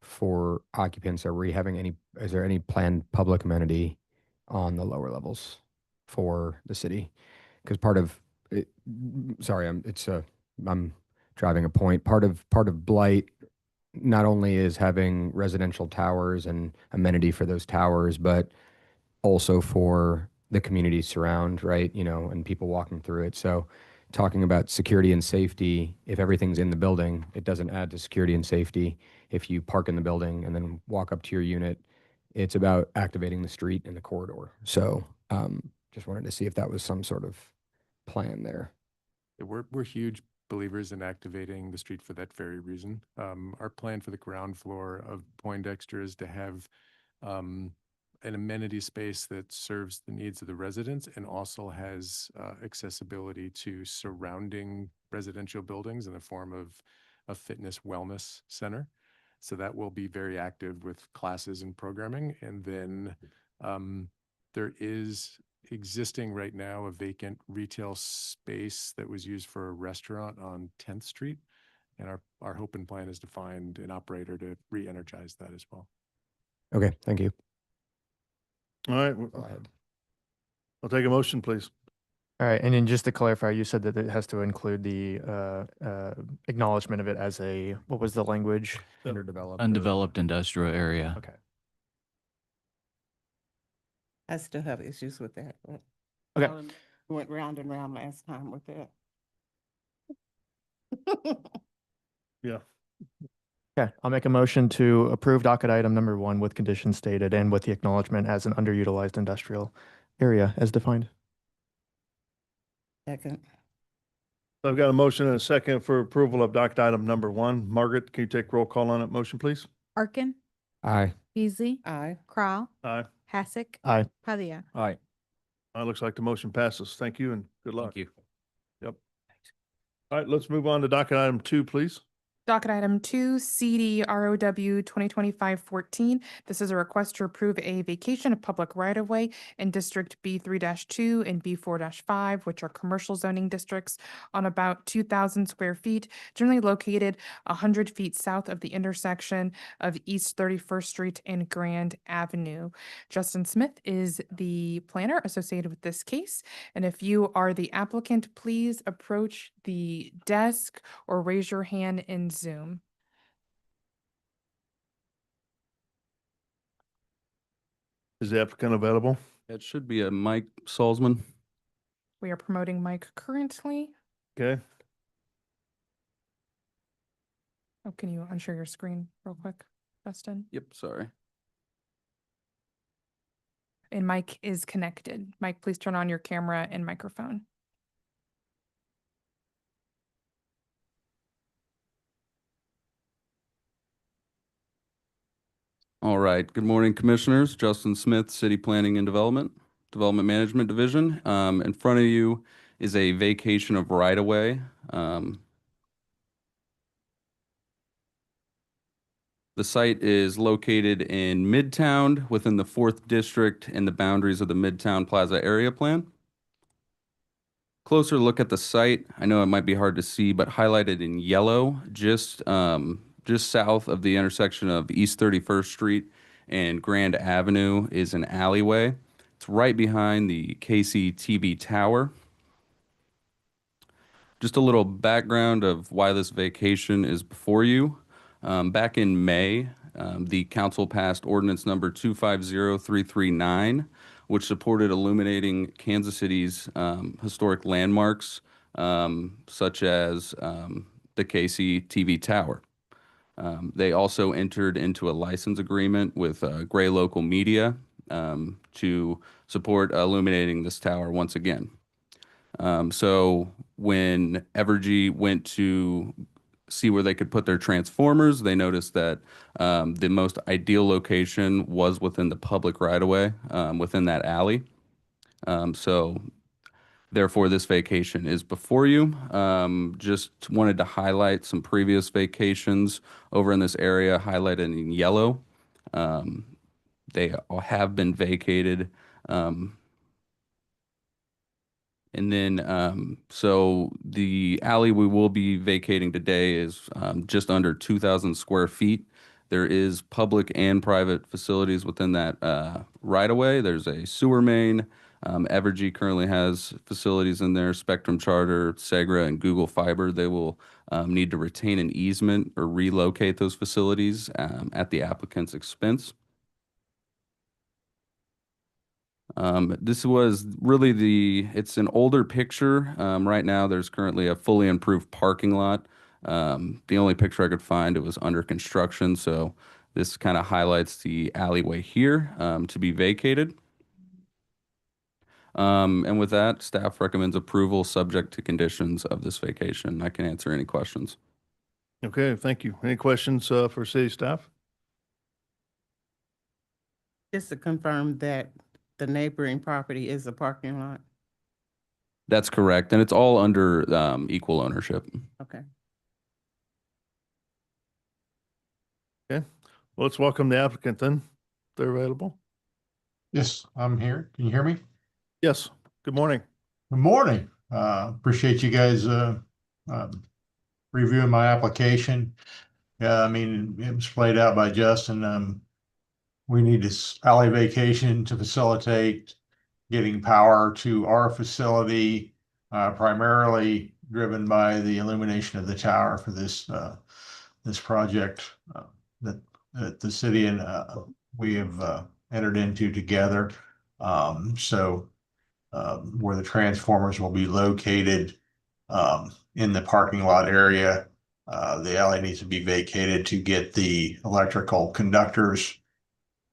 for occupants. Is there any planned public amenity on the lower levels for the city? Because part of it, sorry, I'm driving a point. Part of blight not only is having residential towers and amenity for those towers, but also for the community surround, right? And people walking through it. So talking about security and safety, if everything's in the building, it doesn't add to security and safety. If you park in the building and then walk up to your unit, it's about activating the street and the corridor. So just wanted to see if that was some sort of plan there. We're huge believers in activating the street for that very reason. Our plan for the ground floor of Poindexter is to have an amenity space that serves the needs of the residents and also has accessibility to surrounding residential buildings in the form of a fitness wellness center. So that will be very active with classes and programming. And then there is existing right now a vacant retail space that was used for a restaurant on 10th Street. And our hope and plan is to find an operator to re-energize that as well. Okay, thank you. All right. Go ahead. I'll take a motion, please. All right, and then just to clarify, you said that it has to include the acknowledgement of it as what was the language? Underdeveloped. Undeveloped industrial area. Okay. I still have issues with that. But Okay. we went round and round last time with that. Yeah. Okay, I'll make a motion to approve docket item number 1 with conditions stated and with the acknowledgement as an underutilized industrial area as defined. Second. I've got a motion and a second for approval of docket item number 1. Margaret, can you take roll call on that motion, please? Arkin, Aye. Beasley, Aye. Crowell, Aye. Hassick, Aye. Padilla. Aye. Looks like the motion passes. Thank you and good luck. Thank you. Yep. All right, let's move on to docket item 2, please. Docket item 2, CD ROW 2025-14. This is a request to approve a vacation of public right-of-way in District B3-2 and B4-5, which are commercial zoning districts on about 2,000 square feet, generally located 100 feet south of the intersection of East 31st Street and Grand Avenue. Justin Smith is the planner associated with this case. And if you are the applicant, please approach the desk or raise your hand in Zoom. Is the applicant available? It should be a Mike Salzman. We are promoting Mike currently. Okay. Oh, can you unshare your screen real quick, Justin? Yep, sorry. And Mike is connected. Mike, please turn on your camera and microphone. All right. Good morning, Commissioners. Justin Smith, City Planning and Development Management Division. In front of you is a vacation of right-of-way. The site is located in Midtown within the 4th District in the boundaries of the Midtown Plaza Area Plan. Closer look at the site. I know it might be hard to see, but highlighted in yellow, just south of the intersection of East 31st Street and Grand Avenue is an alleyway. It's right behind the KCTV tower. Just a little background of why this vacation is before you. Back in May, the council passed ordinance number 250339, which supported illuminating Kansas City's historic landmarks, such as the KCTV tower. They also entered into a license agreement with Gray Local Media to support illuminating this tower once again. So when Evergy went to see where they could put their transformers, they noticed that the most ideal location was within the public right-of-way, within that alley. So therefore, this vacation is before you. Just wanted to highlight some previous vacations over in this area, highlighted in yellow. They have been vacated. And then, so the alley we will be vacating today is just under 2,000 square feet. There is public and private facilities within that right-of-way. There's a sewer main. Evergy currently has facilities in there, Spectrum Charter, Segra, and Google Fiber. They will need to retain an easement or relocate those facilities at the applicant's expense. This was really it's an older picture. Right now, there's currently a fully improved parking lot. The only picture I could find, it was under construction. So this kind of highlights the alleyway here to be vacated. And with that, staff recommends approval subject to conditions of this vacation. I can answer any questions. Okay, thank you. Any questions for city staff? Just to confirm that the neighboring property is a parking lot. That's correct. And it's all under equal ownership. Okay. Okay, well, let's welcome the applicant then, if they're available. Yes, I'm here. Can you hear me? Yes, good morning. Good morning. Appreciate you guys reviewing my application. I mean, it was played out by Justin. We need this alley vacation to facilitate getting power to our facility, primarily driven by the illumination of the tower for this project that the city and we have entered into together. So where the transformers will be located in the parking lot area, the alley needs to be vacated to get the electrical conductors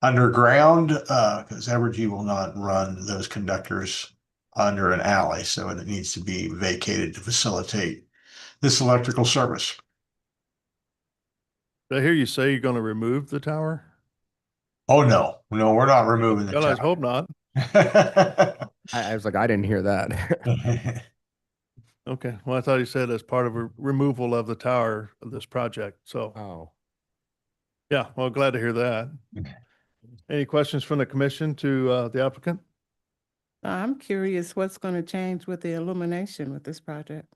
underground, because Evergy will not run those conductors under an alley, so it needs to be vacated to facilitate this electrical service. Did I hear you say you're going to remove the tower? Oh, no, we're not removing the God, tower. I hope not. I was like, I didn't hear that. Okay, well, I thought you said as part of a removal of the tower of this project, so, Oh, yeah, well, glad to hear that. Any questions from the commission to the applicant? I'm curious what's going to change with the illumination with this project.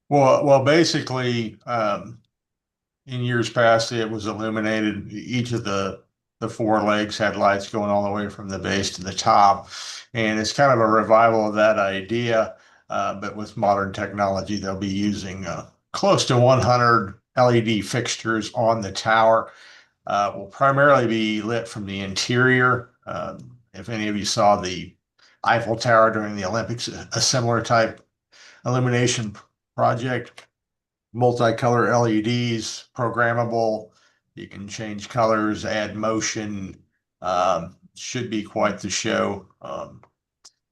Well, basically, in years past, it was illuminated. Each of the four legs had lights going all the way from the base to the top. And it's kind of a revival of that idea. But with modern technology, they'll be using close to 100 LED fixtures on the tower. Will primarily be lit from the interior. If any of you saw the Eiffel Tower during the Olympics, a similar type illumination project, multicolor LEDs, programmable. You can change colors, add motion. Should be quite the show.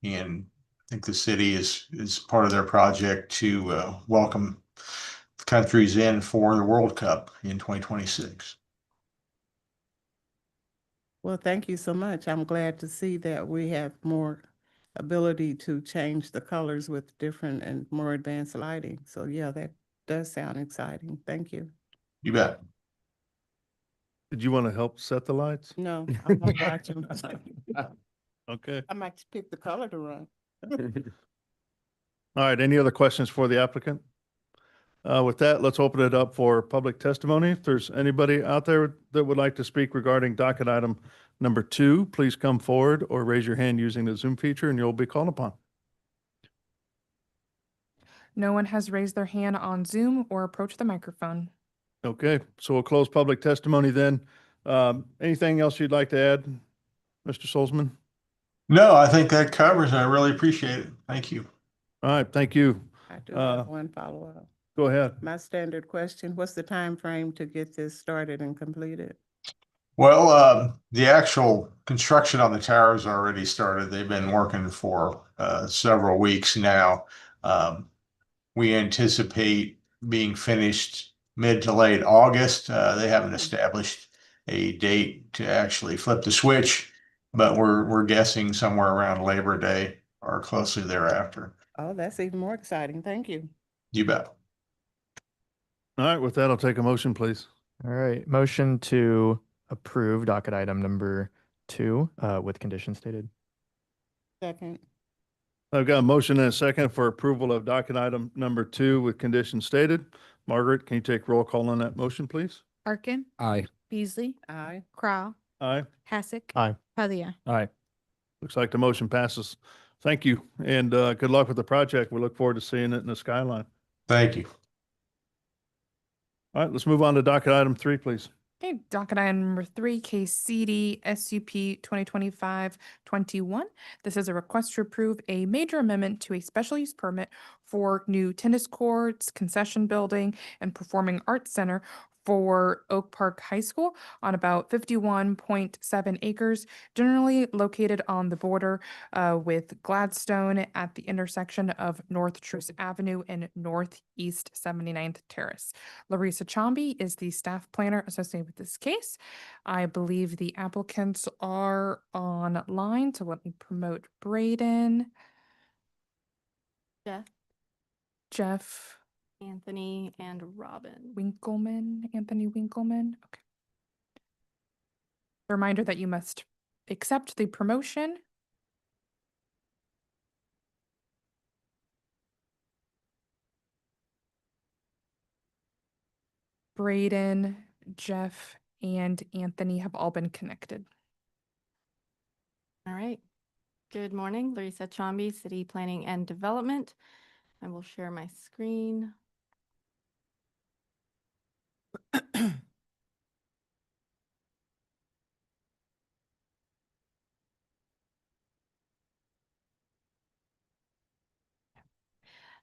And I think the city is part of their project to welcome countries in for the World Cup in 2026. Well, thank you so much. I'm glad to see that we have more ability to change the colors with different and more advanced lighting. So yeah, that does sound exciting. Thank you. You bet. Did you want to help set the lights? No, I'm gonna watch them. Okay. I might pick the color to run. All right, any other questions for the applicant? With that, let's open it up for public testimony. If there's anybody out there that would like to speak regarding docket item number 2, please come forward or raise your hand using the Zoom feature and you'll be called upon. No one has raised their hand on Zoom or approached the microphone. Okay, so we'll close public testimony then. Anything else you'd like to add, Mr. Solzman? No, I think that covers. I really appreciate it. Thank you. All right, thank you. I do have one follow-up. Go ahead. My standard question, what's the time frame to get this started and completed? Well, the actual construction on the towers already started. They've been working for several weeks now. We anticipate being finished mid to late August. They haven't established a date to actually flip the switch, but we're guessing somewhere around Labor Day or closely thereafter. Oh, that's even more exciting. Thank you. You bet. All right, with that, I'll take a motion, please. All right, motion to approve docket item number 2 with conditions stated. Second. I've got a motion and a second for approval of docket item number 2 with conditions stated. Margaret, can you take roll call on that motion, please? Arkin, aye. Beasley, Aye. Crowell, Aye. Hassick. Aye. Padilla. Aye. Looks like the motion passes. Thank you, and good luck with the project. We look forward to seeing it in the skyline. Thank you. All right, let's move on to docket item 3, please. Okay, docket item number 3, case CD SUP 2025-21. This is a request to approve a major amendment to a special use permit for new tennis courts, concession building, and performing arts center for Oak Park High School on about 51.7 acres, generally located on the border with Gladstone at the intersection of North Truce Avenue and Northeast 79th Terrace. Larissa Chomby is the staff planner associated with this case. I believe the applicants are online, so let me promote Braden, Jeff Anthony and Robin. Winkleman, Anthony Winkleman. Okay. A reminder that you must accept the promotion. Braden, Jeff, and Anthony have all been connected. All right. Good morning, Larissa Chomby, City Planning and Development. I will share my screen.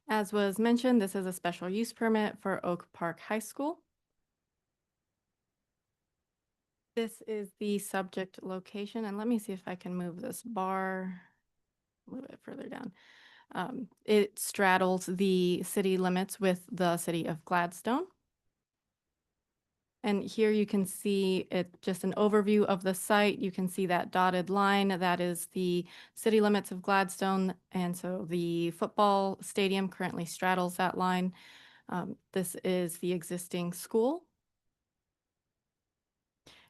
As was mentioned, this is a special use permit for Oak Park High School. This is the subject location, and let me see if I can move this bar a little bit further down. It straddles the city limits with the city of Gladstone. And here you can see it, just an overview of the site. You can see that dotted line, that is the city limits of Gladstone. And so the football stadium currently straddles that line. This is the existing school.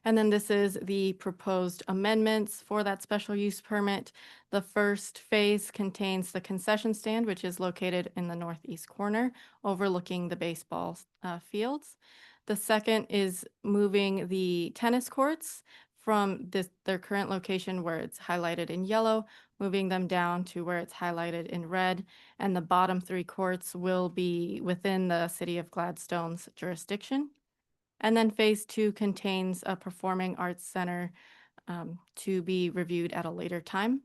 And then this is the proposed amendments for that special use permit. The first phase contains the concession stand, which is located in the northeast corner, overlooking the baseball fields. The second is moving the tennis courts from their current location where it's highlighted in yellow, moving them down to where it's highlighted in red. And the bottom 3 courts will be within the city of Gladstone's jurisdiction. And then phase 2 contains a performing arts center to be reviewed at a later time.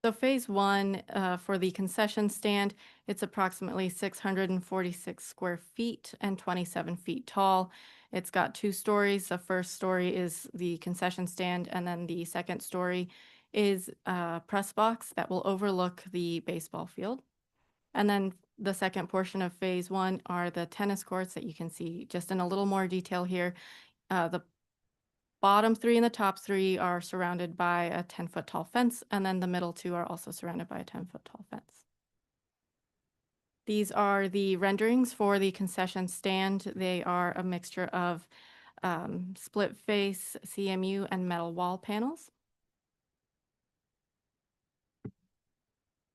So phase 1 for the concession stand, it's approximately 646 square feet and 27 feet tall. It's got 2 stories. The first story is the concession stand, and then the second story is a press box that will overlook the baseball field. And then the second portion of phase 1 are the tennis courts that you can see just in a little more detail here. The bottom 3 and the top 3 are surrounded by a 10-foot tall fence, and then the middle 2 are also surrounded by a 10-foot tall fence. These are the renderings for the concession stand. They are a mixture of split face, CMU, and metal wall panels.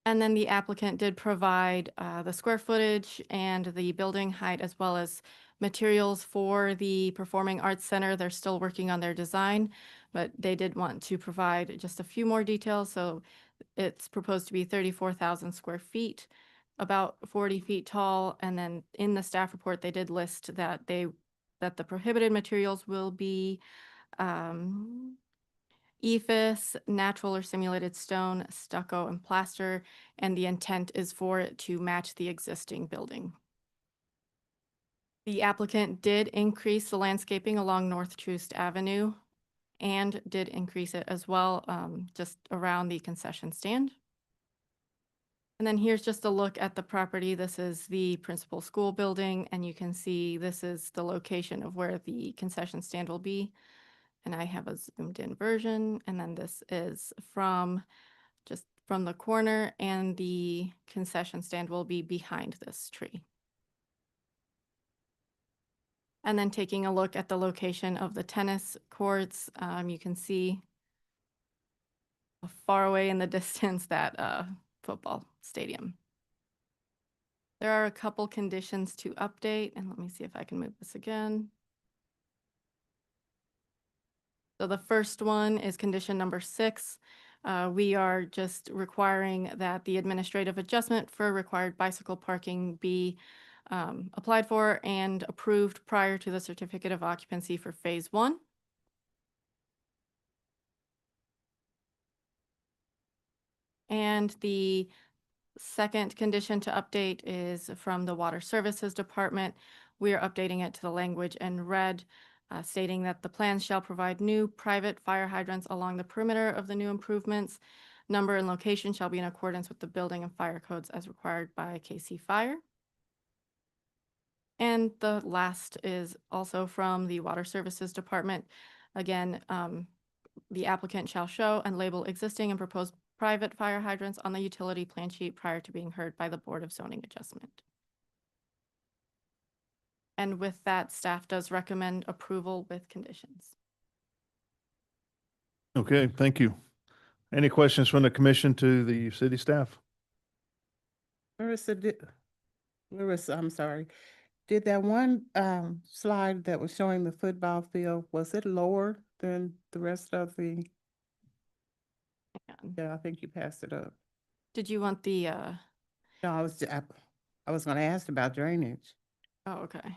And then the applicant did provide the square footage and the building height, as well as materials for the Performing Arts Center. They're still working on their design, but they did want to provide just a few more details. So it's proposed to be 34,000 square feet, about 40 feet tall. And then in the staff report, they did list that the prohibited materials will be EIFS, natural or simulated stone, stucco, and plaster, and the intent is for it to match the existing building. The applicant did increase the landscaping along North Troost Avenue and did increase it as well, just around the concession stand. And then here's just a look at the property. This is the principal school building, and you can see this is the location of where the concession stand will be. And I have a zoomed in version, and then this is just from the corner, and the concession stand will be behind this tree. And then taking a look at the location of the tennis courts, you can see far away in the distance that football stadium. There are a couple conditions to update, and let me see if I can move this again. So the first one is condition number 6. We are just requiring that the administrative adjustment for required bicycle parking be applied for and approved prior to the certificate of occupancy for phase 1. And the second condition to update is from the Water Services Department. We are updating it to the language in red, stating that the plans shall provide new private fire hydrants along the perimeter of the new improvements. Number and location shall be in accordance with the building and fire codes as required by KC Fire. And the last is also from the Water Services Department. Again, the applicant shall show and label existing and proposed private fire hydrants on the utility plan sheet prior to being heard by the Board of Zoning Adjustment. And with that, staff does recommend approval with conditions. Okay, thank you. Any questions from the commission to the city staff? Larissa, I'm sorry. Did that one slide that was showing the football field, was it lower than the rest of the? Yeah, I think you passed it up. Did you want the? No, I was going to ask about drainage. Oh, okay.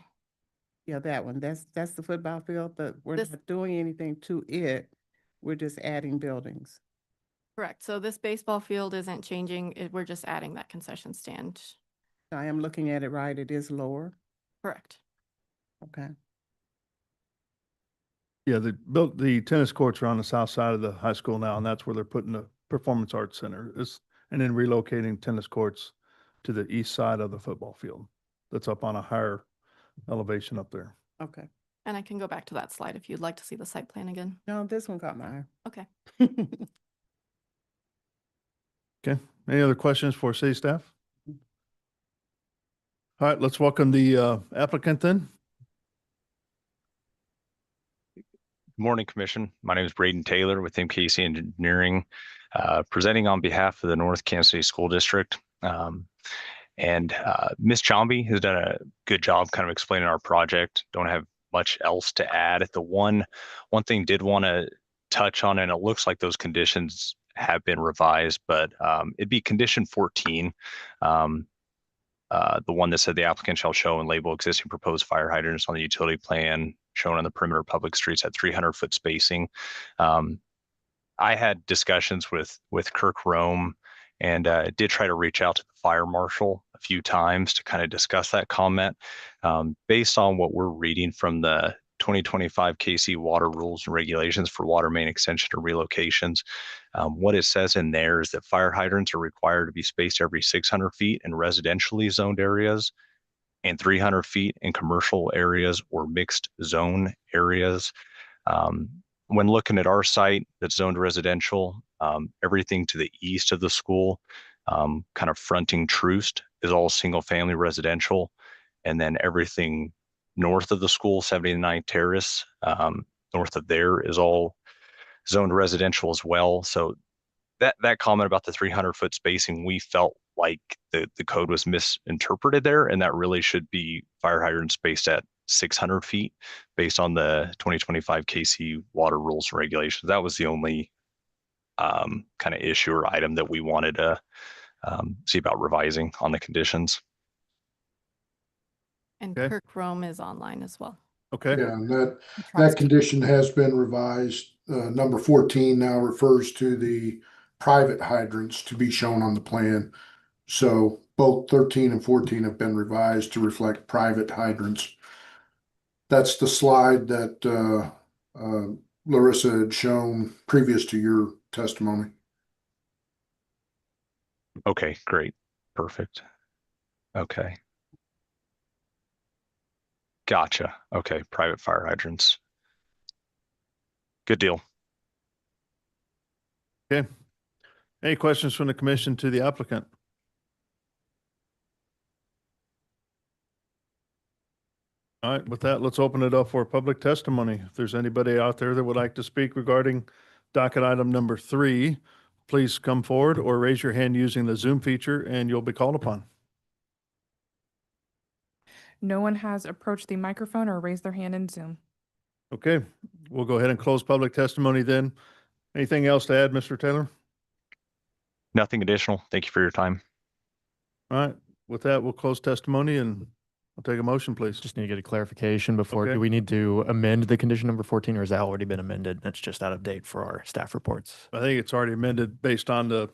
Yeah, that one. That's the football field, but we're not doing anything to it. We're just adding buildings. Correct. So this baseball field isn't changing. We're just adding that concession stand. I am looking at it right. It is lower. Correct. Okay. Yeah, the tennis courts are on the south side of the high school now, and that's where they're putting the Performance Arts Center and then relocating tennis courts to the east side of the football field. That's up on a higher elevation up there. Okay. And I can go back to that slide if you'd like to see the site plan again. No, this one caught my eye. Okay. Okay. Any other questions for city staff? All right, let's welcome the applicant then. Morning, Commission. My name is Braden Taylor with MKC Engineering, presenting on behalf of the North Kansas City School District. Ms. Chomby has done a good job kind of explaining our project. Don't have much else to add. The one thing did want to touch on, and it looks like those conditions have been revised, but it'd be condition 14. The one that said the applicant shall show and label existing proposed fire hydrants on the utility plan shown on the perimeter of public streets at 300-foot spacing. I had discussions with Kirk Rome and did try to reach out to the fire marshal a few times to kind of discuss that comment. Based on what we're reading from the 2025 KC water rules and regulations for water main extension or relocations, what it says in there is that fire hydrants are required to be spaced every 600 feet in residentially zoned areas and 300 feet in commercial areas or mixed zone areas. When looking at our site that's zoned residential, everything to the east of the school, kind of fronting Troost, is all single family residential. And then everything north of the school, 79th Terrace, north of there is all zoned residential as well. So that comment about the 300-foot spacing, we felt like the code was misinterpreted there, and that really should be fire hydrant spaced at 600 feet based on the 2025 KC water rules and regulations. That was the only kind of issue or item that we wanted to see about revising on the conditions. And Okay. Kirk Rome is online as well. Okay. Yeah, and that Trust- condition has been revised. Number 14 now refers to the private hydrants to be shown on the plan. So both 13 and 14 have been revised to reflect private hydrants. That's the slide that Larissa had shown previous to your testimony. Okay, great. Perfect. Okay. Gotcha. Okay, private fire hydrants. Good deal. Okay. Any questions from the commission to the applicant? All right, with that, let's open it up for public testimony. If there's anybody out there that would like to speak regarding docket item number 3, please come forward or raise your hand using the Zoom feature and you'll be called upon. No one has approached the microphone or raised their hand in Zoom. Okay, we'll go ahead and close public testimony then. Anything else to add, Mr. Taylor? Nothing additional. Thank you for your time. All right, with that, we'll close testimony and I'll take a motion, please. Just need to get a clarification before, Okay. do we need to amend the condition number 14 or has that already been amended? It's just out of date for our staff reports. I think it's already amended based on the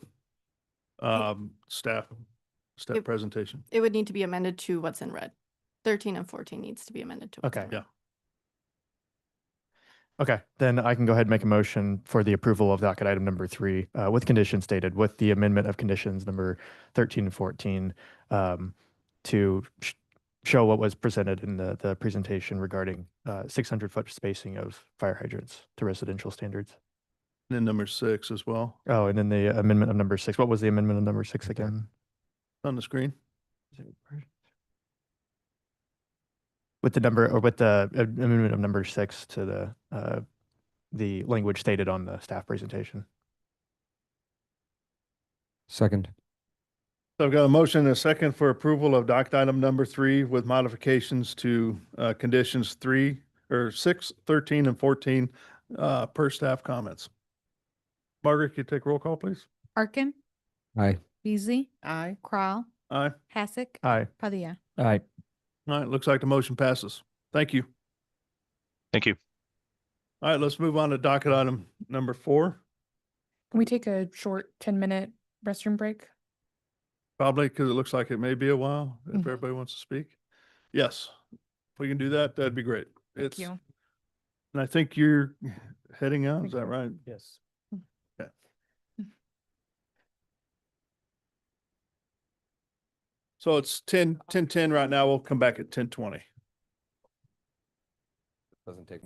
staff It- presentation. It would need to be amended to what's in red. 13 and 14 needs to be amended to what's in Okay. red. Yeah. Okay, then I can go ahead and make a motion for the approval of docket item number 3 with conditions stated, with the amendment of conditions number 13 and 14 to show what was presented in the presentation regarding 600-foot spacing of fire hydrants to residential standards. And then number 6 as well Oh, and then the amendment of number 6. What was the amendment of number 6 again? on the screen. With the number, or with the amendment of number 6 to the language stated on the staff presentation. Second. So I've got a motion and a second for approval of docket item number 3 with modifications to conditions 6, 13, and 14 per staff comments. Margaret, can you take roll call, please? Arkin, Aye. Beasley, Aye. Crowell, Aye. Hassick, Aye. Padilla. Aye. All right, looks like the motion passes. Thank you. Thank you. All right, let's move on to docket item number 4. Can we take a short 10-minute restroom break? Probably because it looks like it may be a while if Mhm. everybody wants to speak. Yes, if we can do that, that'd be great. Thank you. And I think you're heading out, is that right? Yes. Okay. So it's 10:10 right now. We'll come back at 10:20. Doesn't take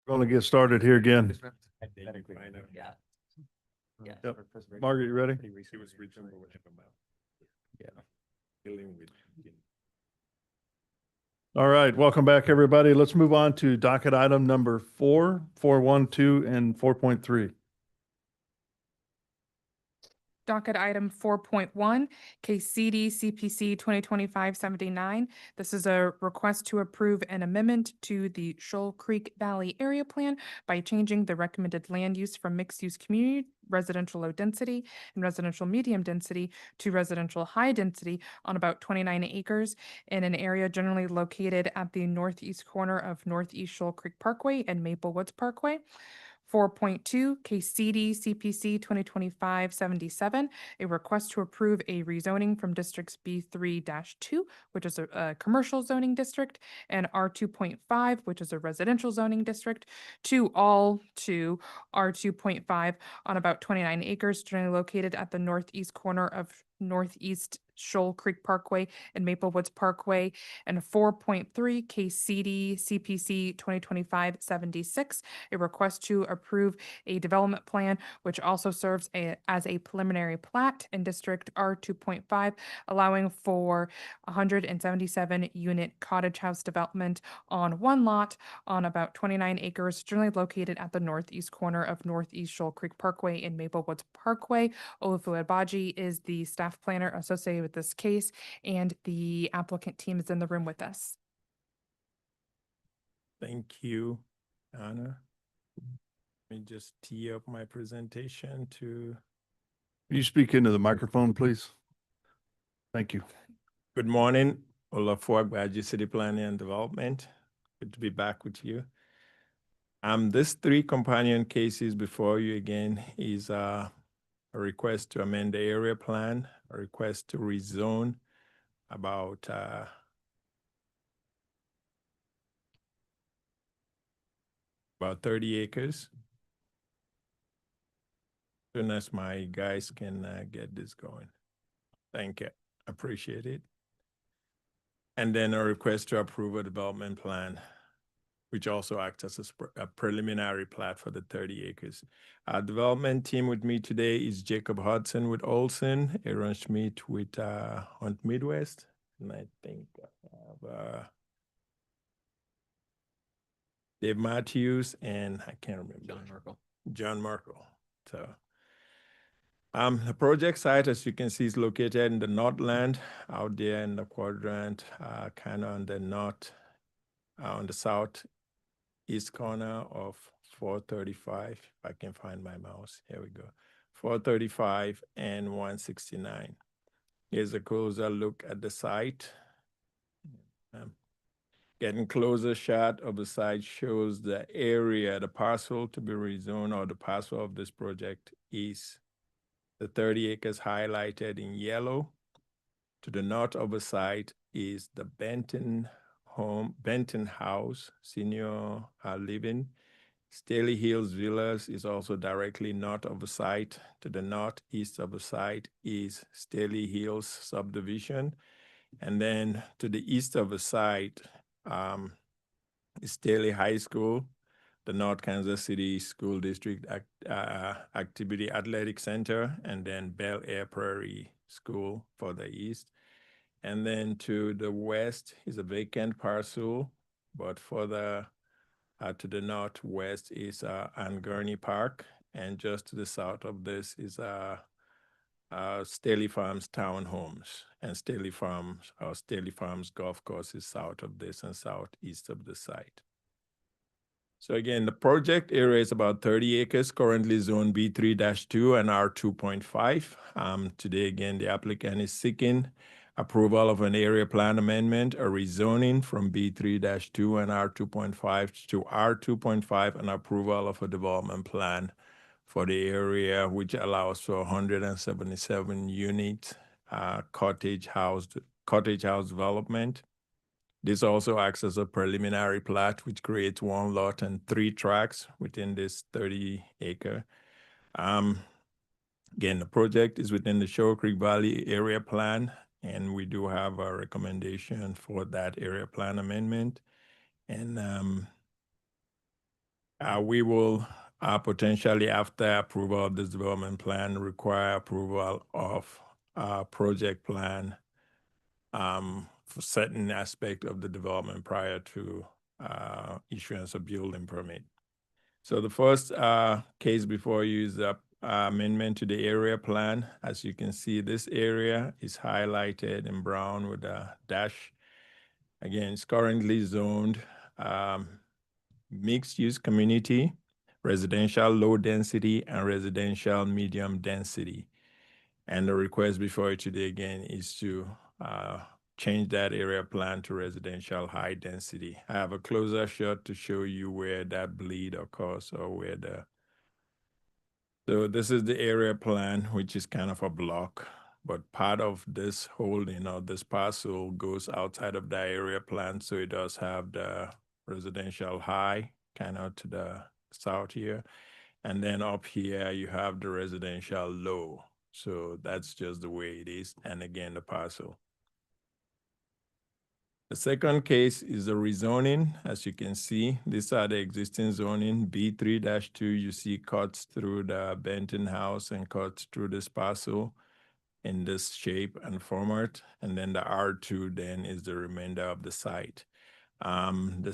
Going to get started here again. Yeah. Yep. Margaret, you ready? All right, welcome back, everybody. Let's move on to docket item number 4, 4.12, and 4.3. Docket item 4.1, case CD CPC 2025-79. This is a request to approve an amendment to the Shoal Creek Valley Area Plan by changing the recommended land use from mixed-use community, residential low density, and residential medium density to residential high density on about 29 acres in an area generally located at the northeast corner of Northeast Shoal Creek Parkway and Maple Woods Parkway. 4.2, case CD CPC 2025-77, a request to approve a rezoning from districts B3-2, which is a commercial zoning district, and R2.5, which is a residential zoning district, to R2.5 on about 29 acres, generally located at the northeast corner of Northeast Shoal Creek Parkway and Maple Woods Parkway. And 4.3, case CD CPC 2025-76, a request to approve a development plan, which also serves as a preliminary plat in District R2.5, allowing for 177 unit cottage house development on one lot on about 29 acres, generally located at the northeast corner of Northeast Shoal Creek Parkway and Maple Woods Parkway. Olufu Abaji is the staff planner associated with this case, and the applicant team is in the room with us. Thank you, Anna. Let me just tee up my presentation to. Can you speak into the microphone, please? Thank you. Good morning, Olufu Abaji, City Planning and Development. Good to be back with you. This 3 companion cases before you again is a request to amend the area plan, a request to rezone about 30 acres. Soon as my guys can get this going. Thank you. Appreciate it. And then a request to approve a development plan, which also acts as a preliminary plat for the 30 acres. Our development team with me today is Jacob Hudson with Olson, Aaron Schmidt with Hunt Midwest, and I think I have Dave Matthews, and I can't remember. John Merkel. So the project site, as you can see, is located in the Northland, out there in the quadrant, kind of on the north, on the southeast corner of 435. If I can find my mouse, here we go. 435 and 169. Here's a closer look at the site. Getting closer shot of the site shows the area, the parcel to be rezoned, or the parcel of this project is the 30 acres highlighted in yellow. To the north of the site is the Benton House, senior living. Staley Hills Villas is also directly north of the site. To the northeast of the site is Staley Hills subdivision. And then to the east of the site is Staley High School, the North Kansas City School District Activity Athletic Center, and then Bel Air Prairie School for the east. And then to the west is a vacant parcel, but further to the northwest is Ann Gurney Park, and just to the south of this is Staley Farms Townhomes, and Staley Farms Golf Course is south of this and southeast of the site. So again, the project area is about 30 acres, currently zone B3-2 and R2.5. Today, again, the applicant is seeking approval of an area plan amendment, a rezoning from B3-2 and R2.5 to R2.5, and approval of a development plan for the area, which allows for 177 unit cottage house development. This also acts as a preliminary plat, which creates 1 lot and 3 tracts within this 30 acre. Again, the project is within the Shoal Creek Valley area plan, and we do have a recommendation for that area plan amendment. And We will potentially, after approval of this development plan, require approval of project plan for certain aspect of the development prior to issuance of building permit. So the first case before you is the amendment to the area plan. As you can see, this area is highlighted in brown with a dash. Again, it's currently zoned mixed-use community, residential low density, and residential medium density. And the request before you today again is to change that area plan to residential high density. I have a closer shot to show you where that bleed occurs or where so this is the area plan, which is kind of a block, but part of this holding or this parcel goes outside of that area plan. So it does have the residential high kind of to the south here. And then up here, you have the residential low. So that's just the way it is. And again, the parcel. The second case is the rezoning. As you can see, these are the existing zoning. B3-2, you see cuts through the Benton house and cuts through this parcel in this shape and format. And then the R2 then is the remainder of the site. The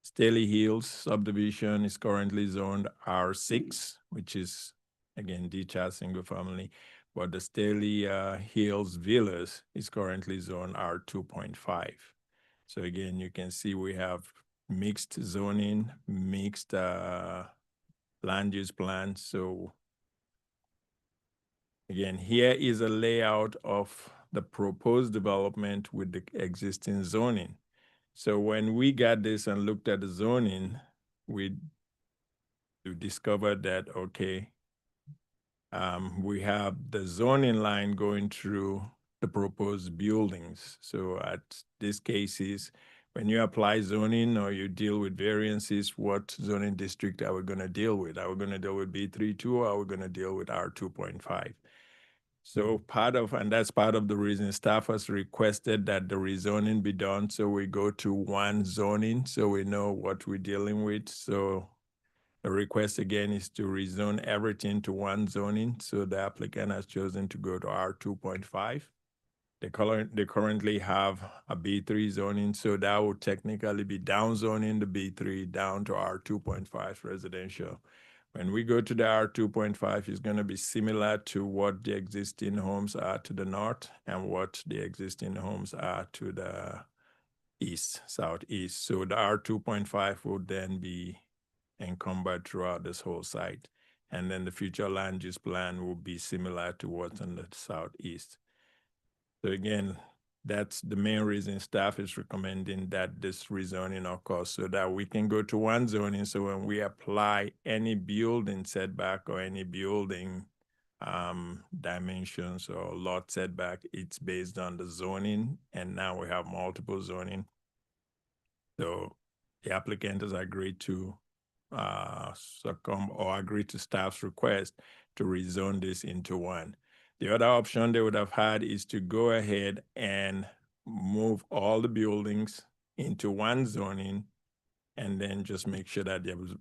Staley Hills subdivision is currently zoned R6, which is, again, detached single family. But the Staley Hills Villas is currently zoned R2.5. So again, you can see we have mixed zoning, mixed land use plans. So again, here is a layout of the proposed development with the existing zoning. So when we got this and looked at the zoning, we discovered that, okay, we have the zoning line going through the proposed buildings. So at these cases, when you apply zoning or you deal with variances, what zoning district are we going to deal with? Are we going to deal with B32 or are we going to deal with R2.5? So and that's part of the reason staff has requested that the rezoning be done. So we go to one zoning so we know what we're dealing with. So the request again is to rezone everything to one zoning. So the applicant has chosen to go to R2.5. They currently have a B3 zoning. So that would technically be down zoning the B3 down to R2.5 residential. When we go to the R2.5, it's going to be similar to what the existing homes are to the north and what the existing homes are to the east, southeast. So the R2.5 would then be encumbered throughout this whole site. And then the future land use plan will be similar to what's in the southeast. So again, that's the main reason staff is recommending that this rezoning occurs so that we can go to one zoning. So when we apply any building setback or any building dimensions or lot setback, it's based on the zoning. And now we have multiple zoning. So the applicant has agreed to succumb or agree to staff's request to rezone this into one. The other option they would have had is to go ahead and move all the buildings into one zoning and then just make sure that the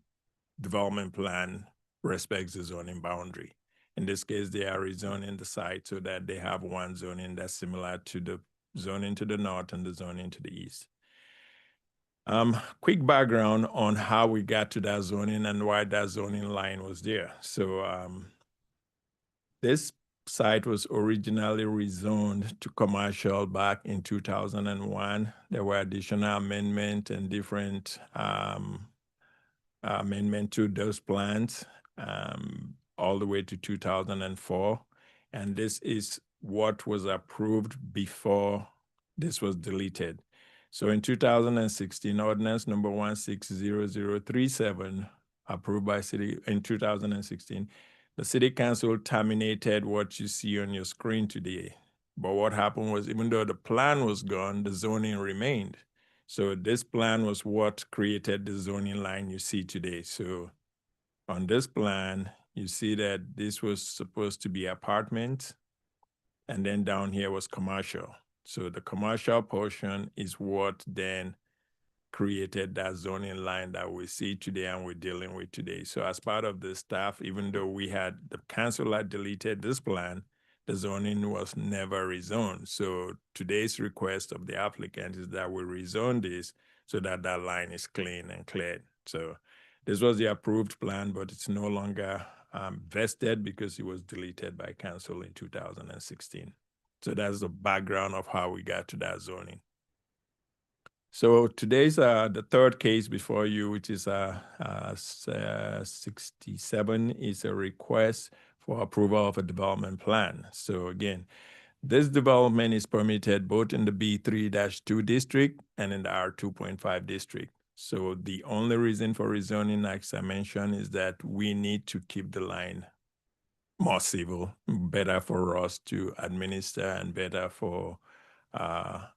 development plan respects the zoning boundary. In this case, they are rezoning the site so that they have one zoning that's similar to the zoning to the north and the zoning to the east. Quick background on how we got to that zoning and why that zoning line was there. So this site was originally rezoned to commercial back in 2001. There were additional amendments and different amendment to those plans all the way to 2004. And this is what was approved before this was deleted. So in 2016, ordinance number 160037 approved by city in 2016, the city council terminated what you see on your screen today. But what happened was, even though the plan was gone, the zoning remained. So this plan was what created the zoning line you see today. So on this plan, you see that this was supposed to be apartment, and then down here was commercial. So the commercial portion is what then created that zoning line that we see today and we're dealing with today. So as part of the staff, even though the council had deleted this plan, the zoning was never rezoned. So today's request of the applicant is that we rezone this so that that line is clean and cleared. So this was the approved plan, but it's no longer vested because it was deleted by council in 2016. So that's the background of how we got to that zoning. So today's the third case before you, which is 67, is a request for approval of a development plan. So again, this development is permitted both in the B3-2 district and in the R2.5 district. So the only reason for rezoning, as I mentioned, is that we need to keep the line more civil, better for us to administer and better for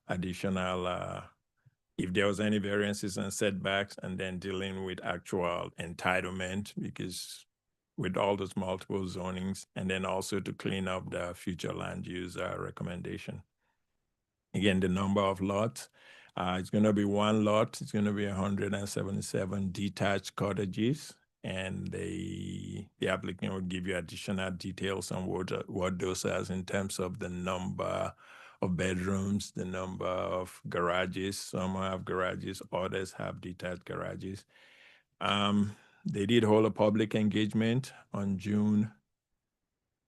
additional, if there was any variances and setbacks, and then dealing with actual entitlement, because with all those multiple zonings, and then also to clean up the future land use recommendation. Again, the number of lots, it's going to be one lot. It's going to be 177 detached cottages, and the applicant will give you additional details on what those are in terms of the number of bedrooms, the number of garages. Some have garages, others have detached garages. They did hold a public engagement on June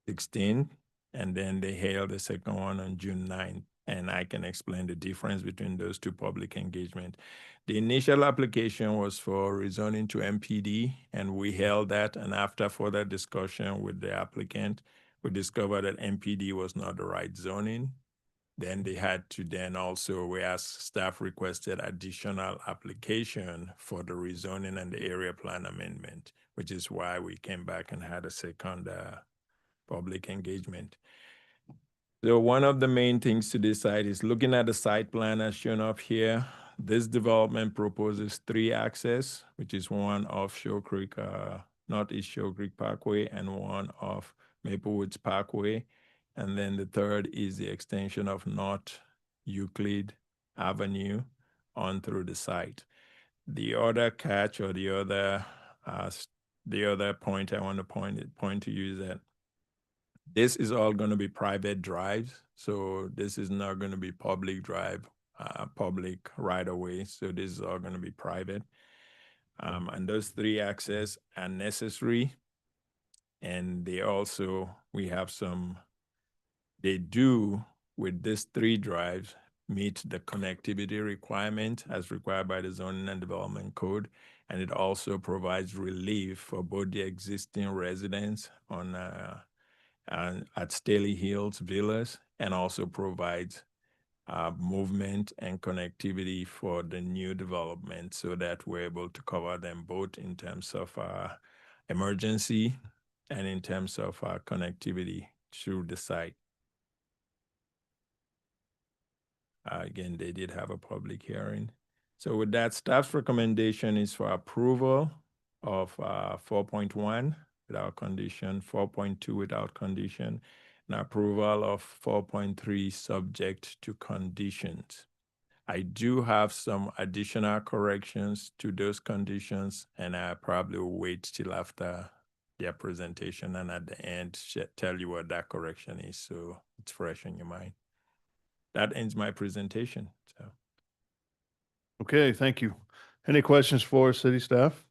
16th, and then they held a second one on June 9th. And I can explain the difference between those two public engagements. The initial application was for rezoning to MPD, and we held that. And after further discussion with the applicant, we discovered that MPD was not the right zoning. Then they had to whereas staff requested additional application for the rezoning and the area plan amendment, which is why we came back and had a second public engagement. So one of the main things to decide is looking at the site plan as shown up here. This development proposes 3 access, which is one off Show Creek, Northeast Show Creek Parkway, and one off Maple Woods Parkway. And then the third is the extension of North Euclid Avenue on through the site. The other catch, or the other point I want to point to you is that this is all going to be private drives. So this is not going to be public drive, public right away. So this is all going to be private. And those 3 access are necessary. And they do with these 3 drives meet the connectivity requirement as required by the Zoning and Development Code. And it also provides relief for both the existing residents on at Staley Hills Villas, and also provides movement and connectivity for the new development, so that we're able to cover them both in terms of emergency and in terms of connectivity through the site. Again, they did have a public hearing. So with that, staff's recommendation is for approval of 4.1 without condition, 4.2 without condition, and approval of 4.3 subject to conditions. I do have some additional corrections to those conditions, and I probably will wait till after their presentation and at the end tell you what that correction is, so it's fresh in your mind. That ends my presentation. So. Okay, thank you. Any questions for city staff?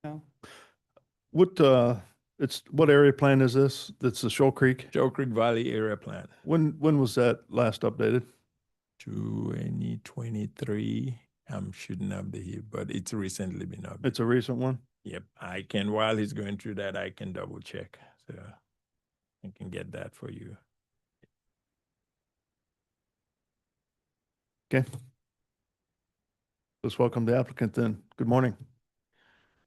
No. What area plan is this? That's the Shoal Creek? Shoal Creek Valley area plan. When was that last updated? 2023. I'm shooting up the hip, but it's recently been updated. It's a recent one? Yep. While he's going through that, I can double check. So I can get that for you. Okay. Let's welcome the applicant then. Good morning.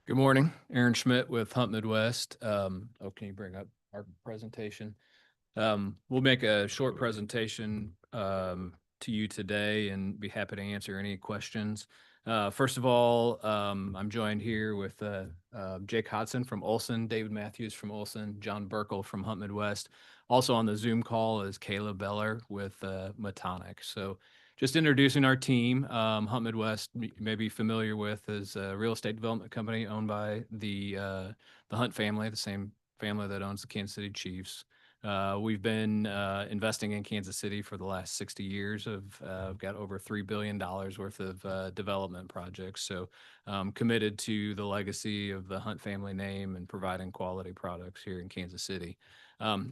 Good morning, Aaron Schmidt with Hunt Midwest. Can you bring up our presentation? We'll make a short presentation to you today and be happy to answer any questions. First of all, I'm joined here with Jake Hodson from Olson, David Matthews from Olson, John Burkle from Hunt Midwest. Also on the Zoom call is Kayla Beller with Metonic. So just introducing our team. Hunt Midwest, you may be familiar with, is a real estate development company owned by the Hunt family, the same family that owns the Kansas City Chiefs. We've been investing in Kansas City for the last 60 years. We've got over $3 billion worth of development projects. So committed to the legacy of the Hunt family name and providing quality products here in Kansas City.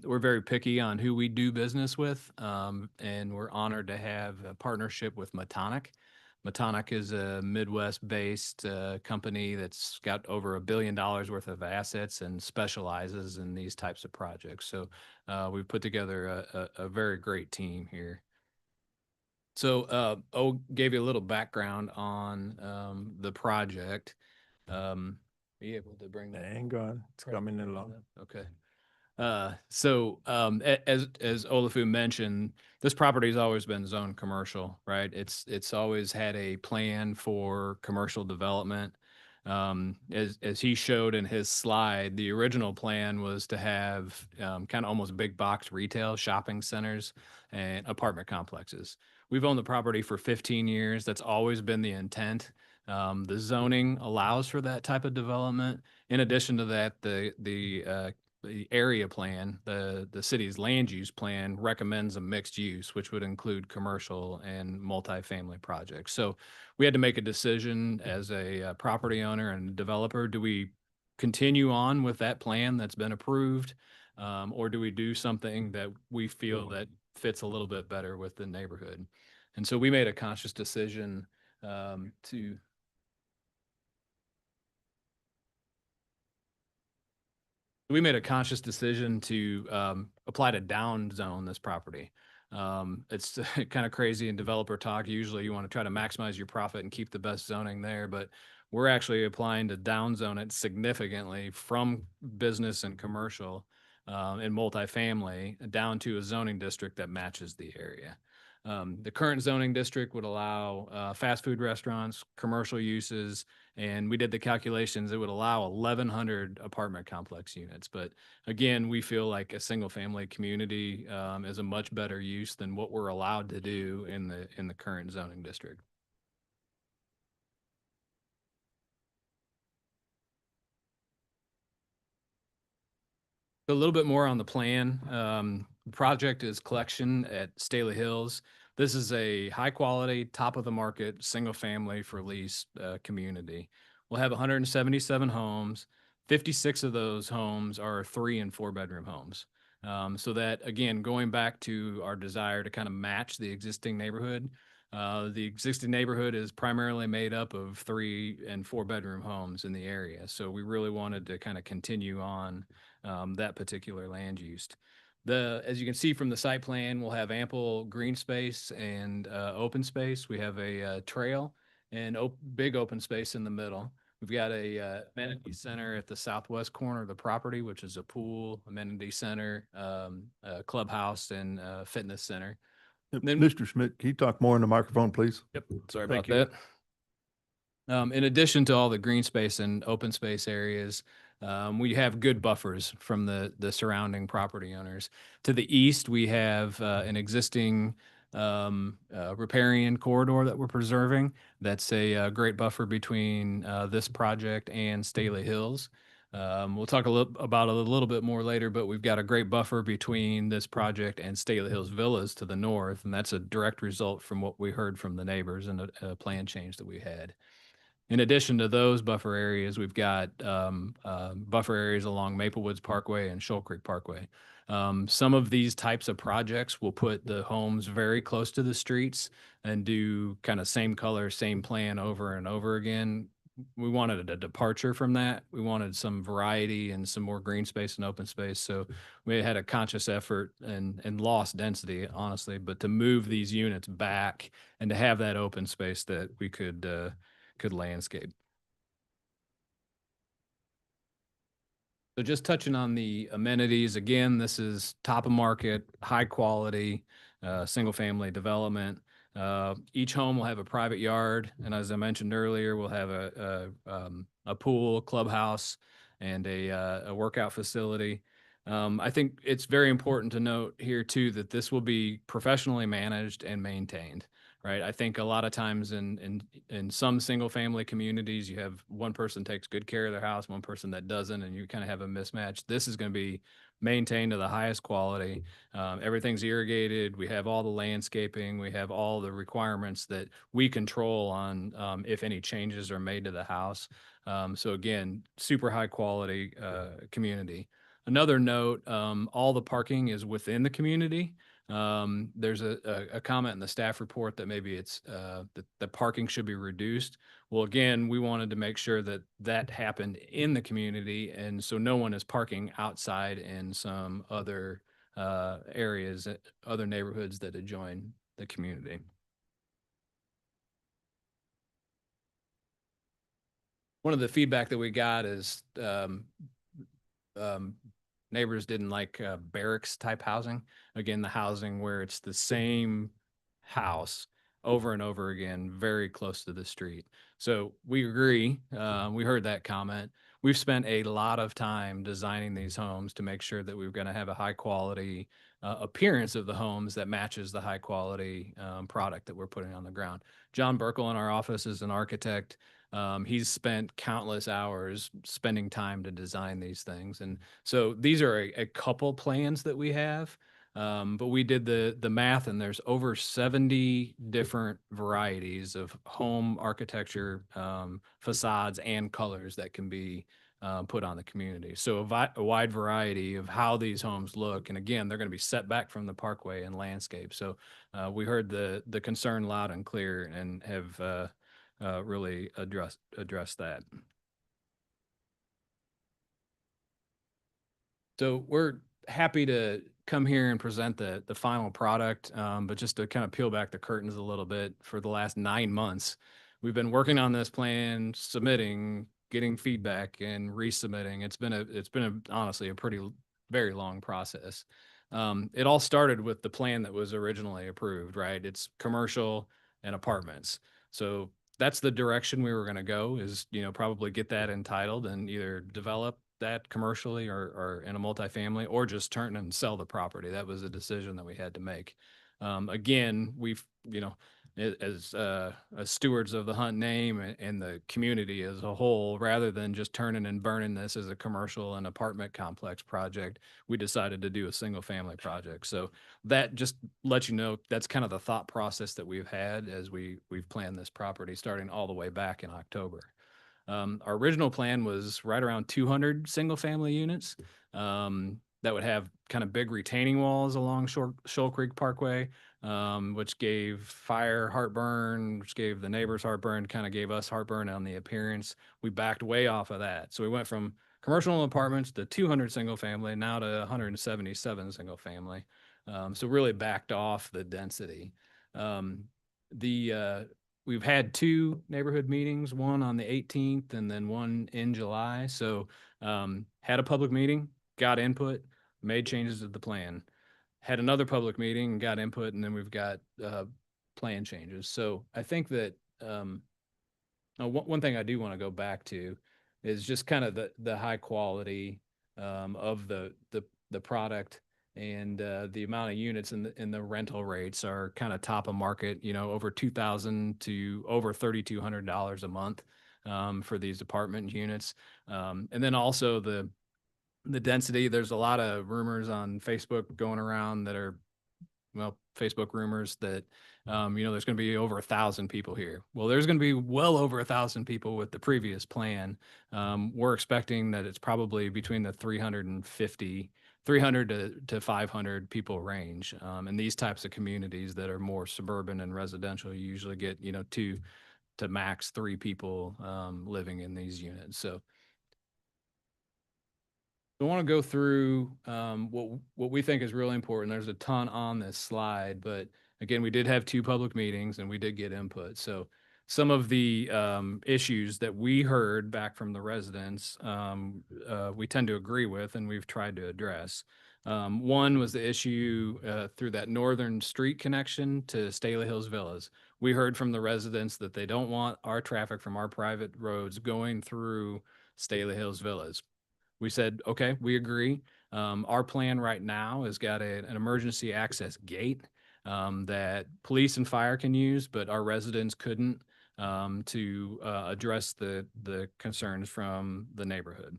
We're very picky on who we do business with, and we're honored to have a partnership with Matonic. Matonic is a Midwest-based company that's got over $1 billion worth of assets and specializes in these types of projects. So we've put together a very great team here. So gave you a little background on the project. Are you able to bring that? Hang on, it's coming along. Okay. As Olafu mentioned, this property has always been zoned commercial, right? It's always had a plan for commercial development. As he showed in his slide, the original plan was to have kind of almost big box retail shopping centers and apartment complexes. We've owned the property for 15 years. That's always been the intent. The zoning allows for that type of development. In addition to that, the area plan, the city's land use plan recommends a mixed use, which would include commercial and multifamily projects. So we had to make a decision as a property owner and developer. Do we continue on with that plan that's been approved? Or do we do something that we feel that fits a little bit better with the neighborhood? And so we made a conscious decision to apply to down zone this property. It's kind of crazy in developer talk. Usually you want to try to maximize your profit and keep the best zoning there, but we're actually applying to down zone it significantly from business and commercial and multifamily down to a zoning district that matches the area. The current zoning district would allow fast food restaurants, commercial uses, and we did the calculations. It would allow 1,100 apartment complex units. But again, we feel like a single family community is a much better use than what we're allowed to do in the current zoning district. A little bit more on the plan. The project is Collection at Staley Hills. This is a high quality, top of the market, single family for lease community. We'll have 177 homes. 56 of those homes are 3 and 4 bedroom homes. So that, again, going back to our desire to kind of match the existing neighborhood, the existing neighborhood is primarily made up of 3 and 4 bedroom homes in the area. So we really wanted to kind of continue on that particular land use. As you can see from the site plan, we'll have ample green space and open space. We have a trail and big open space in the middle. We've got a amenity center at the southwest corner of the property, which is a pool, amenity center, a clubhouse, and fitness center. Then, Mr. Schmidt, can you talk more in the microphone, please? Yep, sorry Thank about you. that. In addition to all the green space and open space areas, we have good buffers from the surrounding property owners. To the east, we have an existing riparian corridor that we're preserving. That's a great buffer between this project and Staley Hills. We'll talk about it a little bit more later, but we've got a great buffer between this project and Staley Hills Villas to the north, and that's a direct result from what we heard from the neighbors and a plan change that we had. In addition to those buffer areas, we've got buffer areas along Maple Woods Parkway and Shoal Creek Parkway. Some of these types of projects will put the homes very close to the streets and do kind of same color, same plan over and over again. We wanted a departure from that. We wanted some variety and some more green space and open space. So we had a conscious effort and lost density, honestly, but to move these units back and to have that open space that we could landscape. So just touching on the amenities, again, this is top of market, high quality, single family development. Each home will have a private yard, and as I mentioned earlier, we'll have a pool, clubhouse, and a workout facility. I think it's very important to note here too that this will be professionally managed and maintained. right? I think a lot of times in some single family communities, you have one person takes good care of their house, one person that doesn't, and you kind of have a mismatch. This is going to be maintained to the highest quality. Everything's irrigated. We have all the landscaping. We have all the requirements that we control on if any changes are made to the house. So again, super high quality community. Another note, all the parking is within the community. There's a comment in the staff report that maybe it's that the parking should be reduced. Well, again, we wanted to make sure that that happened in the community, and so no one is parking outside in some other areas, other neighborhoods that adjoin the community. One of the feedback that we got is neighbors didn't like barracks type housing. Again, the housing where it's the same house over and over again, very close to the street. So we agree. We heard that comment. We've spent a lot of time designing these homes to make sure that we're going to have a high quality appearance of the homes that matches the high quality product that we're putting on the ground. John Burkle in our office is an architect. He's spent countless hours spending time to design these things. And so these are a couple plans that we have. But we did the math, and there's over 70 different varieties of home architecture, facades, and colors that can be put on the community. So a wide variety of how these homes look. And again, they're going to be set back from the parkway and landscape. So we heard the concern loud and clear and have really address that. So we're happy to come here and present the final product, but just to kind of peel back the curtains a little bit, for the last 9 months, we've been working on this plan, submitting, getting feedback, and resubmitting. It's been honestly a very long process. It all started with the plan that was originally approved, right? It's commercial and apartments. So that's the direction we were going to go, is, probably get that entitled and either develop that commercially or in a multifamily, or just turn and sell the property. That was a decision that we had to make. Again, we've, as stewards of the Hunt name and the community as a whole, rather than just turning and burning this as a commercial and apartment complex project, we decided to do a single family project. So that just lets you know that's kind of the thought process that we've had as we've planned this property, starting all the way back in October. Our original plan was right around 200 single family units that would have kind of big retaining walls along Shoal Creek Parkway, which gave fire heartburn, which gave the neighbors heartburn, kind of gave us heartburn on the appearance. We backed way off of that. So we went from commercial apartments to 200 single family, now to 177 single family. So really backed off the density. We've had 2 neighborhood meetings, one on the 18th and then one in July. So had a public meeting, got input, made changes to the plan. Had another public meeting, got input, and then we've got plan changes. So I think that one thing I do want to go back to is just kind of the high quality of the product, and the amount of units in the rental rates are kind of top of market, over $2,000 to over $3,200 a month for these apartment units. And then also the density. There's a lot of rumors on Facebook going around that are, Facebook rumors that, there's going to be over 1,000 people here. Well, there's going to be well over 1,000 people with the previous plan. We're expecting that it's probably between the 300 to 500 people range. And these types of communities that are more suburban and residential, you usually get, 2 to max 3 people living in these units. So I want to go through what we think is really important. There's a ton on this slide, but again, we did have 2 public meetings and we did get input. So some of the issues that we heard back from the residents, we tend to agree with, and we've tried to address. One was the issue through that northern street connection to Staley Hills Villas. We heard from the residents that they don't want our traffic from our private roads going through Staley Hills Villas. We said, okay, we agree. Our plan right now has got an emergency access gate that police and fire can use, but our residents couldn't, to address the concerns from the neighborhood.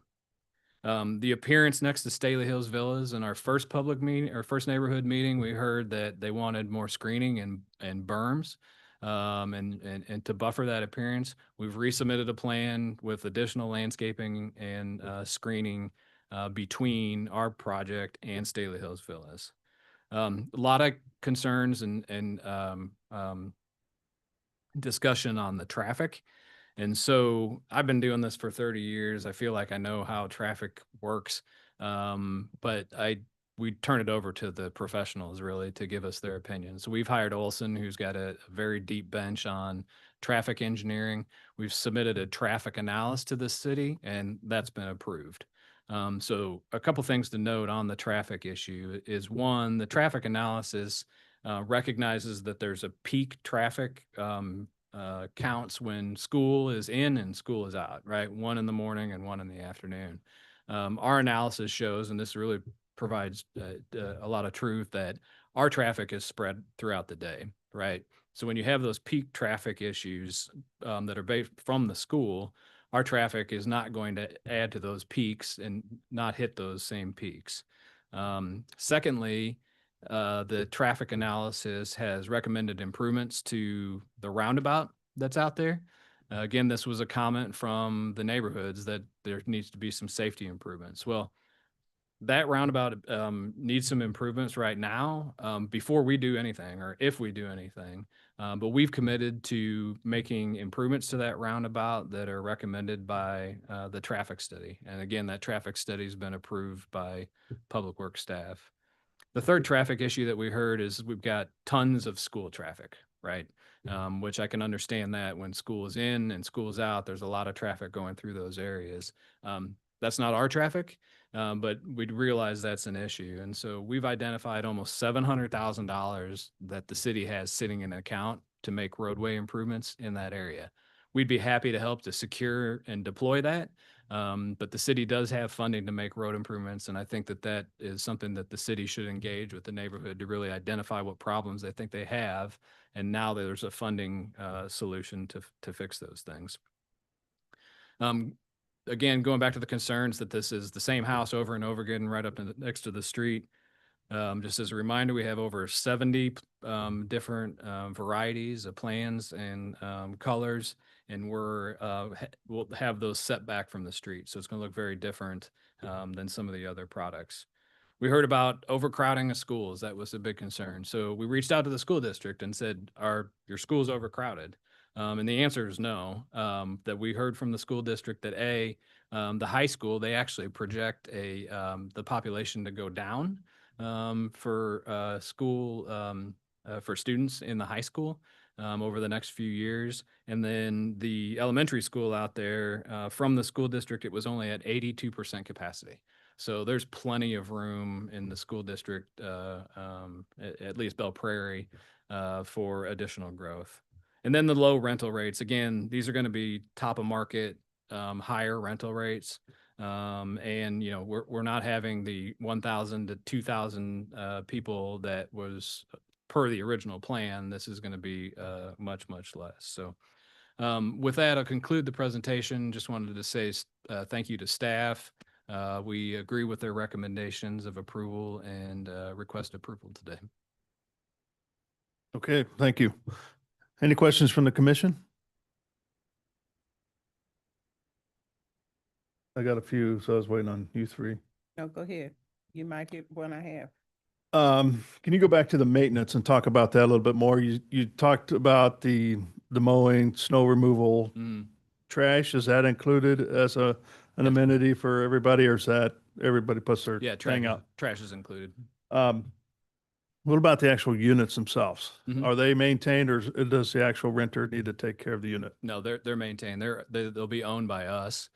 The appearance next to Staley Hills Villas in our first public meeting, our first neighborhood meeting, we heard that they wanted more screening and berms, and to buffer that appearance. We've resubmitted a plan with additional landscaping and screening between our project and Staley Hills Villas. A lot of concerns and discussion on the traffic. And so I've been doing this for 30 years. I feel like I know how traffic works. But we turn it over to the professionals really to give us their opinions. So we've hired Olson, who's got a very deep bench on traffic engineering. We've submitted a traffic analysis to the city, and that's been approved. So a couple things to note on the traffic issue is, one, the traffic analysis recognizes that there's a peak traffic counts when school is in and school is out, right? 1 in the morning and 1 in the afternoon. Our analysis shows, and this really provides a lot of truth, that our traffic is spread throughout the day, right? So when you have those peak traffic issues that are based from the school, our traffic is not going to add to those peaks and not hit those same peaks. Secondly, the traffic analysis has recommended improvements to the roundabout that's out there. Again, this was a comment from the neighborhoods that there needs to be some safety improvements. Well, that roundabout needs some improvements right now before we do anything, or if we do anything. But we've committed to making improvements to that roundabout that are recommended by the traffic study. And again, that traffic study has been approved by Public Works staff. The third traffic issue that we heard is we've got tons of school traffic, right? Which I can understand that when school is in and school is out, there's a lot of traffic going through those areas. That's not our traffic, but we'd realize that's an issue. And so we've identified almost $700,000 that the city has sitting in an account to make roadway improvements in that area. We'd be happy to help to secure and deploy that. But the city does have funding to make road improvements. And I think that that is something that the city should engage with the neighborhood to really identify what problems they think they have. And now there's a funding solution to fix those things. Again, going back to the concerns that this is the same house over and over again, right up next to the street. Just as a reminder, we have over 70 different varieties of plans and colors, and we'll have those set back from the street. So it's going to look very different than some of the other products. We heard about overcrowding of schools. That was a big concern. So we reached out to the school district and said, are your schools overcrowded? And the answer is no. That we heard from the school district that the high school, they actually project the population to go down for school for students in the high school over the next few years. And then the elementary school out there, from the school district, it was only at 82% capacity. So there's plenty of room in the school district, at least Belle Prairie, for additional growth. And then the low rental rates, again, these are going to be top of market, higher rental rates. And you know, we're not having the 1,000 to 2,000 people that was per the original plan. This is going to be much less. So with that, I'll conclude the presentation. Just wanted to say thank you to staff. We agree with their recommendations of approval and request approval today. Okay, thank you. Any questions from the commission? I got a few, so I was waiting on you three. No, go ahead. You might get one I have. Can you go back to the maintenance and talk about that a little bit more? You talked about the mowing, snow removal, trash. Is that included as an amenity for everybody, or is that everybody puts their thing out? Trash is included. What about the actual units themselves? Are they maintained, or does the actual renter need to take care of the unit? No, they're maintained. They'll be owned by us.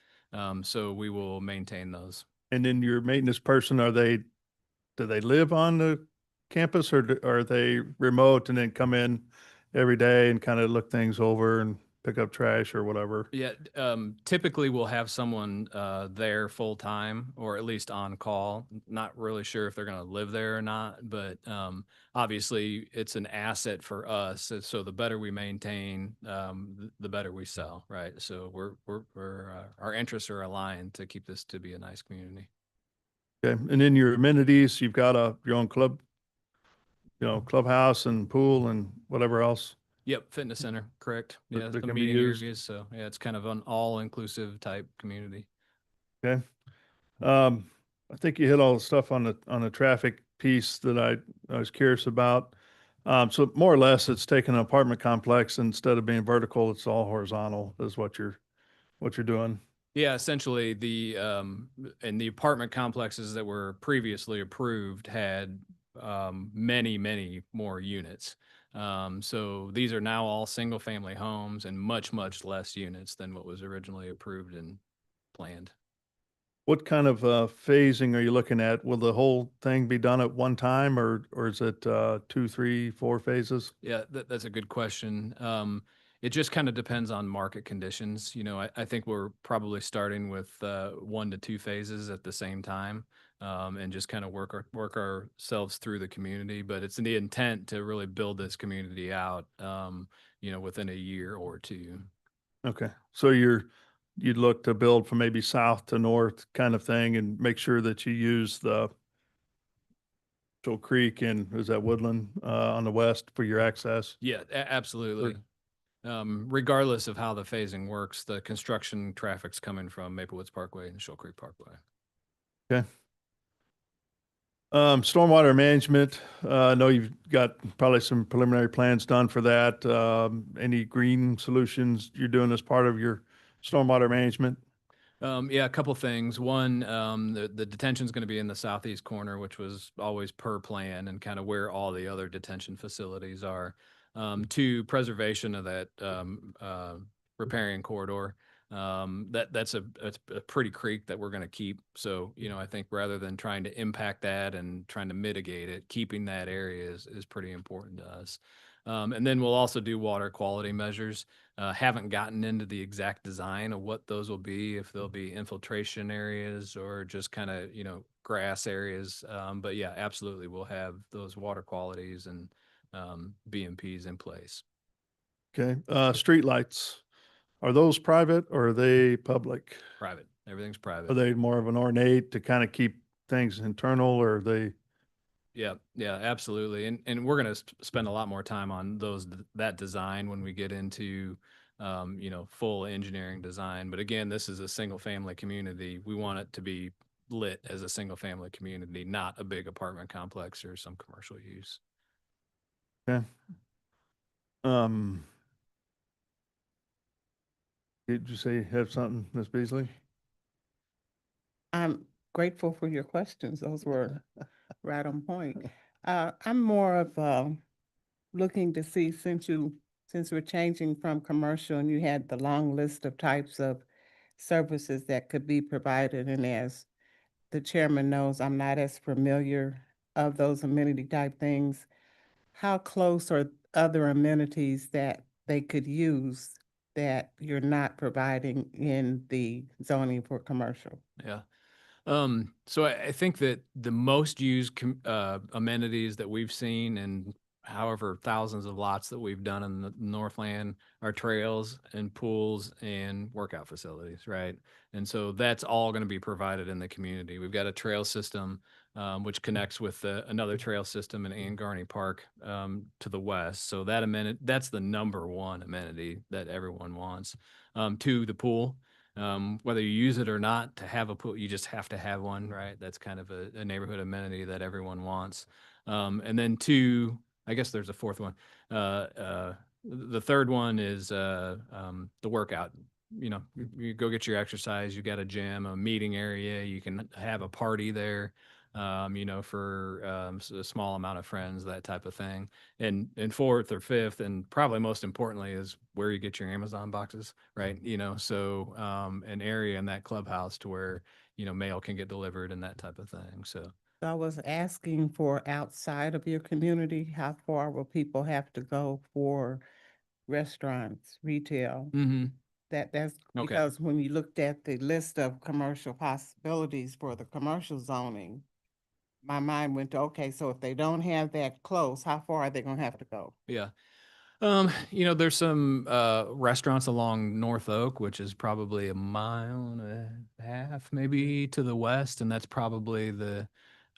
So we will maintain those. And then your maintenance person, do they live on the campus, or are they remote and then come in every day and kind of look things over? And pick up trash or whatever. Yeah, typically we'll have someone there full time or at least on call. Not really sure if they're going to live there or not, but obviously it's an asset for us. So the better we maintain, the better we sell, right? So our interests are aligned to keep this to be a nice community. Okay, and then your amenities, you've got your own club, clubhouse and pool and whatever else. Yep, fitness center, correct. Yeah, that some can be meeting used. areas. So yeah, it's kind of an all-inclusive type community. Okay. I think you hit all the stuff on the traffic piece that I was curious about. So more or less, it's taking an apartment complex, instead of being vertical, it's all horizontal. Is what you're doing. Yeah, essentially and the apartment complexes that were previously approved had many, many more units. So these are now all single family homes and much, much less units than what was originally approved and planned. What kind of phasing are you looking at? Will the whole thing be done at one time, or is it 2, 3, 4 phases? Yeah, that's a good question. It just kind of depends on market conditions. I think we're probably starting with 1 to 2 phases at the same time, and just kind of work ourselves through the community. But it's the intent to really build this community out, within a year or two. Okay, so you'd look to build from maybe south to north kind of thing, and make sure that you use the Shoal Creek and is that Woodland on the west for your access? Yeah, absolutely. Regardless of how the phasing works, the construction traffic's coming from Maple Woods Parkway and Shoal Creek Parkway. Okay. Stormwater management, I know you've got probably some preliminary plans done for that. Any green solutions you're doing as part of your stormwater management? Yeah, a couple things. One, the detention's going to be in the southeast corner, which was always per plan and kind of where all the other detention facilities are. Two, preservation of that riparian corridor. That's a pretty creek that we're going to keep. So, I think rather than trying to impact that and trying to mitigate it, keeping that area is pretty important to us. And then we'll also do water quality measures. Haven't gotten into the exact design of what those will be, if they'll be infiltration areas or just kind of, grass areas. But yeah, absolutely, we'll have those water qualities and BMPs in place. Okay. Streetlights, are those private or are they public? Private. Everything's private. Are they more of an ornate to kind of keep things internal, or are they? Yeah, absolutely. And we're going to spend a lot more time on that design when we get into, full engineering design. But again, this is a single family community. We want it to be lit as a single family community, not a big apartment complex or some commercial use. Okay. Did you say you have something, Ms. Beasley? I'm grateful for your questions. Those were right on point. I'm more of looking to see, since we're changing from commercial and you had the long list of types of services that could be provided, and as the chairman knows, I'm not as familiar of those amenity type things. How close are other amenities that they could use that you're not providing in the zoning for commercial? Yeah. So I think that the most used amenities that we've seen and however thousands of lots that we've done in the Northland are trails and pools and workout facilities, right? And so that's all going to be provided in the community. We've got a trail system which connects with another trail system in Ann Garney Park to the west. So that's the number one amenity that everyone wants. Two, the pool. Whether you use it or not, to have a pool, you just have to have one, right? That's kind of a neighborhood amenity that everyone wants. And then two, I guess there's a fourth one. The third one is the workout. You go get your exercise. You got a gym, a meeting area. You can have a party there. For a small amount of friends, that type of thing. And fourth or fifth, and probably most importantly, is where you get your Amazon boxes, right? So an area in that clubhouse to where, mail can get delivered and that type of thing. So I was asking for outside of your community, how far will people have to go for restaurants, retail. Mm-hmm. That's Okay. because when you looked at the list of commercial possibilities for the commercial zoning, my mind went to, okay, so if they don't have that close, how far are they gonna have to go? Yeah. There's some restaurants along North Oak, which is probably a mile and a half maybe to the west, and that's probably the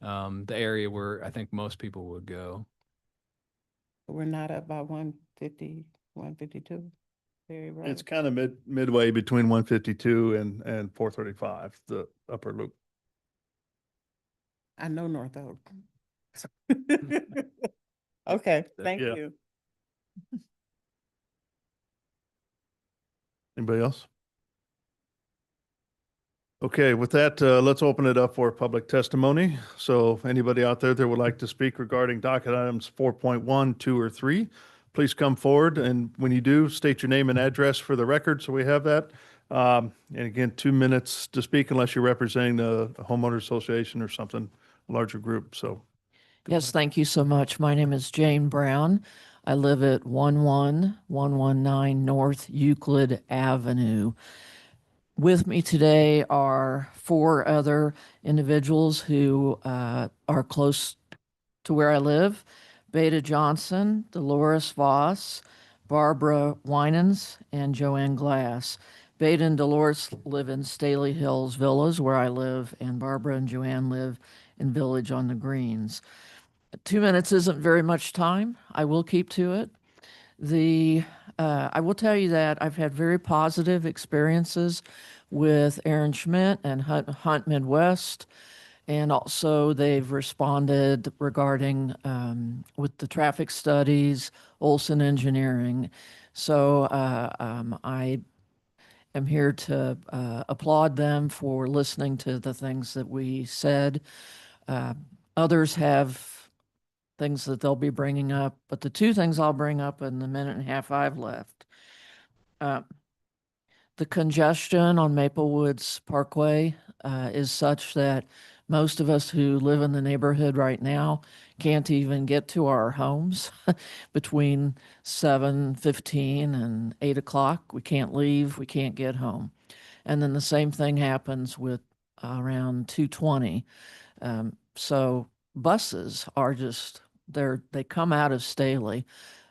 area where I think most people would go. We're not up by 150, 152. Very right. It's kind of midway between 152 and 435, the upper loop. I know North Oak. Okay, thank Yeah. you. Anybody else? Okay, with that, let's open it up for public testimony. So if anybody out there that would like to speak regarding docket items 4.1, 2, or 3, please come forward. And when you do, state your name and address for the record so we have that. And again, 2 minutes to speak unless you're representing the homeowner association or something, larger group. So Yes, thank you so much. My name is Jane Brown. I live at 11119 North Euclid Avenue. With me today are 4 other individuals who are close to where I live: Beta Johnson, Dolores Voss, Barbara Winans, and Joanne Glass. Beta and Dolores live in Staley Hills Villas, where I live, and Barbara and Joanne live in Village on the Greens. 2 minutes isn't very much time. I will keep to it. I will tell you that I've had very positive experiences with Aaron Schmidt and Hunt Midwest, and also they've responded regarding with the traffic studies, Olson Engineering. So I am here to applaud them for listening to the things that we said. Others have things that they'll be bringing up, but the 2 things I'll bring up in the minute and a half I've left. The congestion on Maple Woods Parkway is such that most of us who live in the neighborhood right now can't even get to our homes between 7:15 and 8 o'clock. We can't leave, we can't get home. And then the same thing happens with around 2:20. So buses are just, they come out of Staley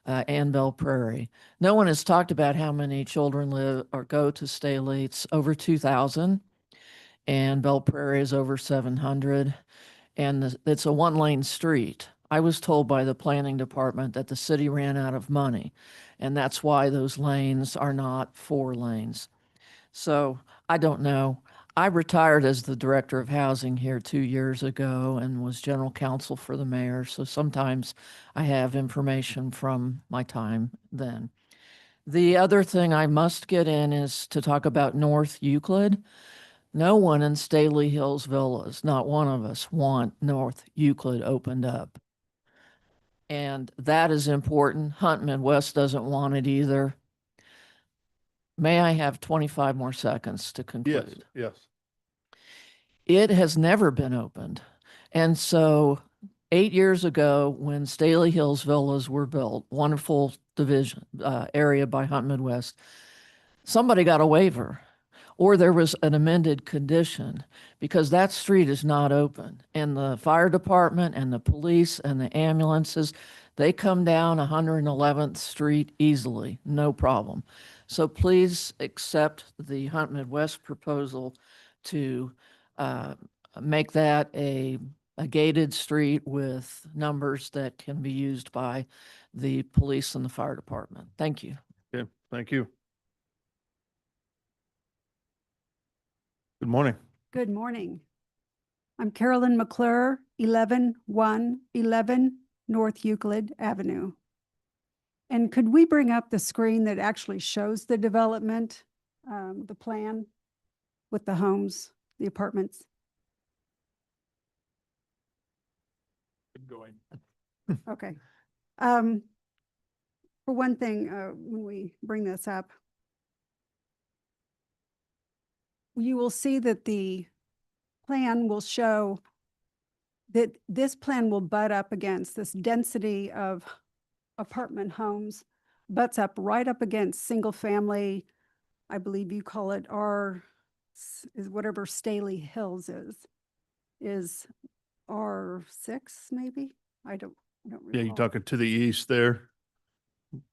and Belle Prairie. No one has talked about how many children live or go to Staley. It's over 2,000, and Belle Prairie is over 700, and it's a 1-lane street. I was told by the planning department that the city ran out of money, and that's why those lanes are not 4 lanes. So I don't know. I retired as the director of housing here 2 years ago and was general counsel for the mayor. So sometimes I have information from my time then. The other thing I must get in is to talk about North Euclid. No one in Staley Hills Villas, not one of us, want North Euclid opened up. And that is important. Hunt Midwest doesn't want it either. May I have 25 more seconds to conclude? yes. It has never been opened. And so 8 years ago, when Staley Hills Villas were built, wonderful division area by Hunt Midwest, somebody got a waiver, or there was an amended condition, because that street is not open. And the fire department and the police and the ambulances, they come down 111th Street easily, no problem. So please accept the Hunt Midwest proposal to make that a gated street with numbers that can be used by the police and the fire department. Thank you. Okay, thank you. Good morning. Good morning. I'm Carolyn McClure, 11111 North Euclid Avenue. And could we bring up the screen that actually shows the development, the plan with the homes, the apartments? Keep going. Okay. For one thing, when we bring this up, you will see that the plan will show that this plan will butt up against this density of apartment homes butts up right up against single family. I believe you call it is whatever Staley Hills is R6 maybe? I don't Yeah, recall. you're talking to the east there. I'm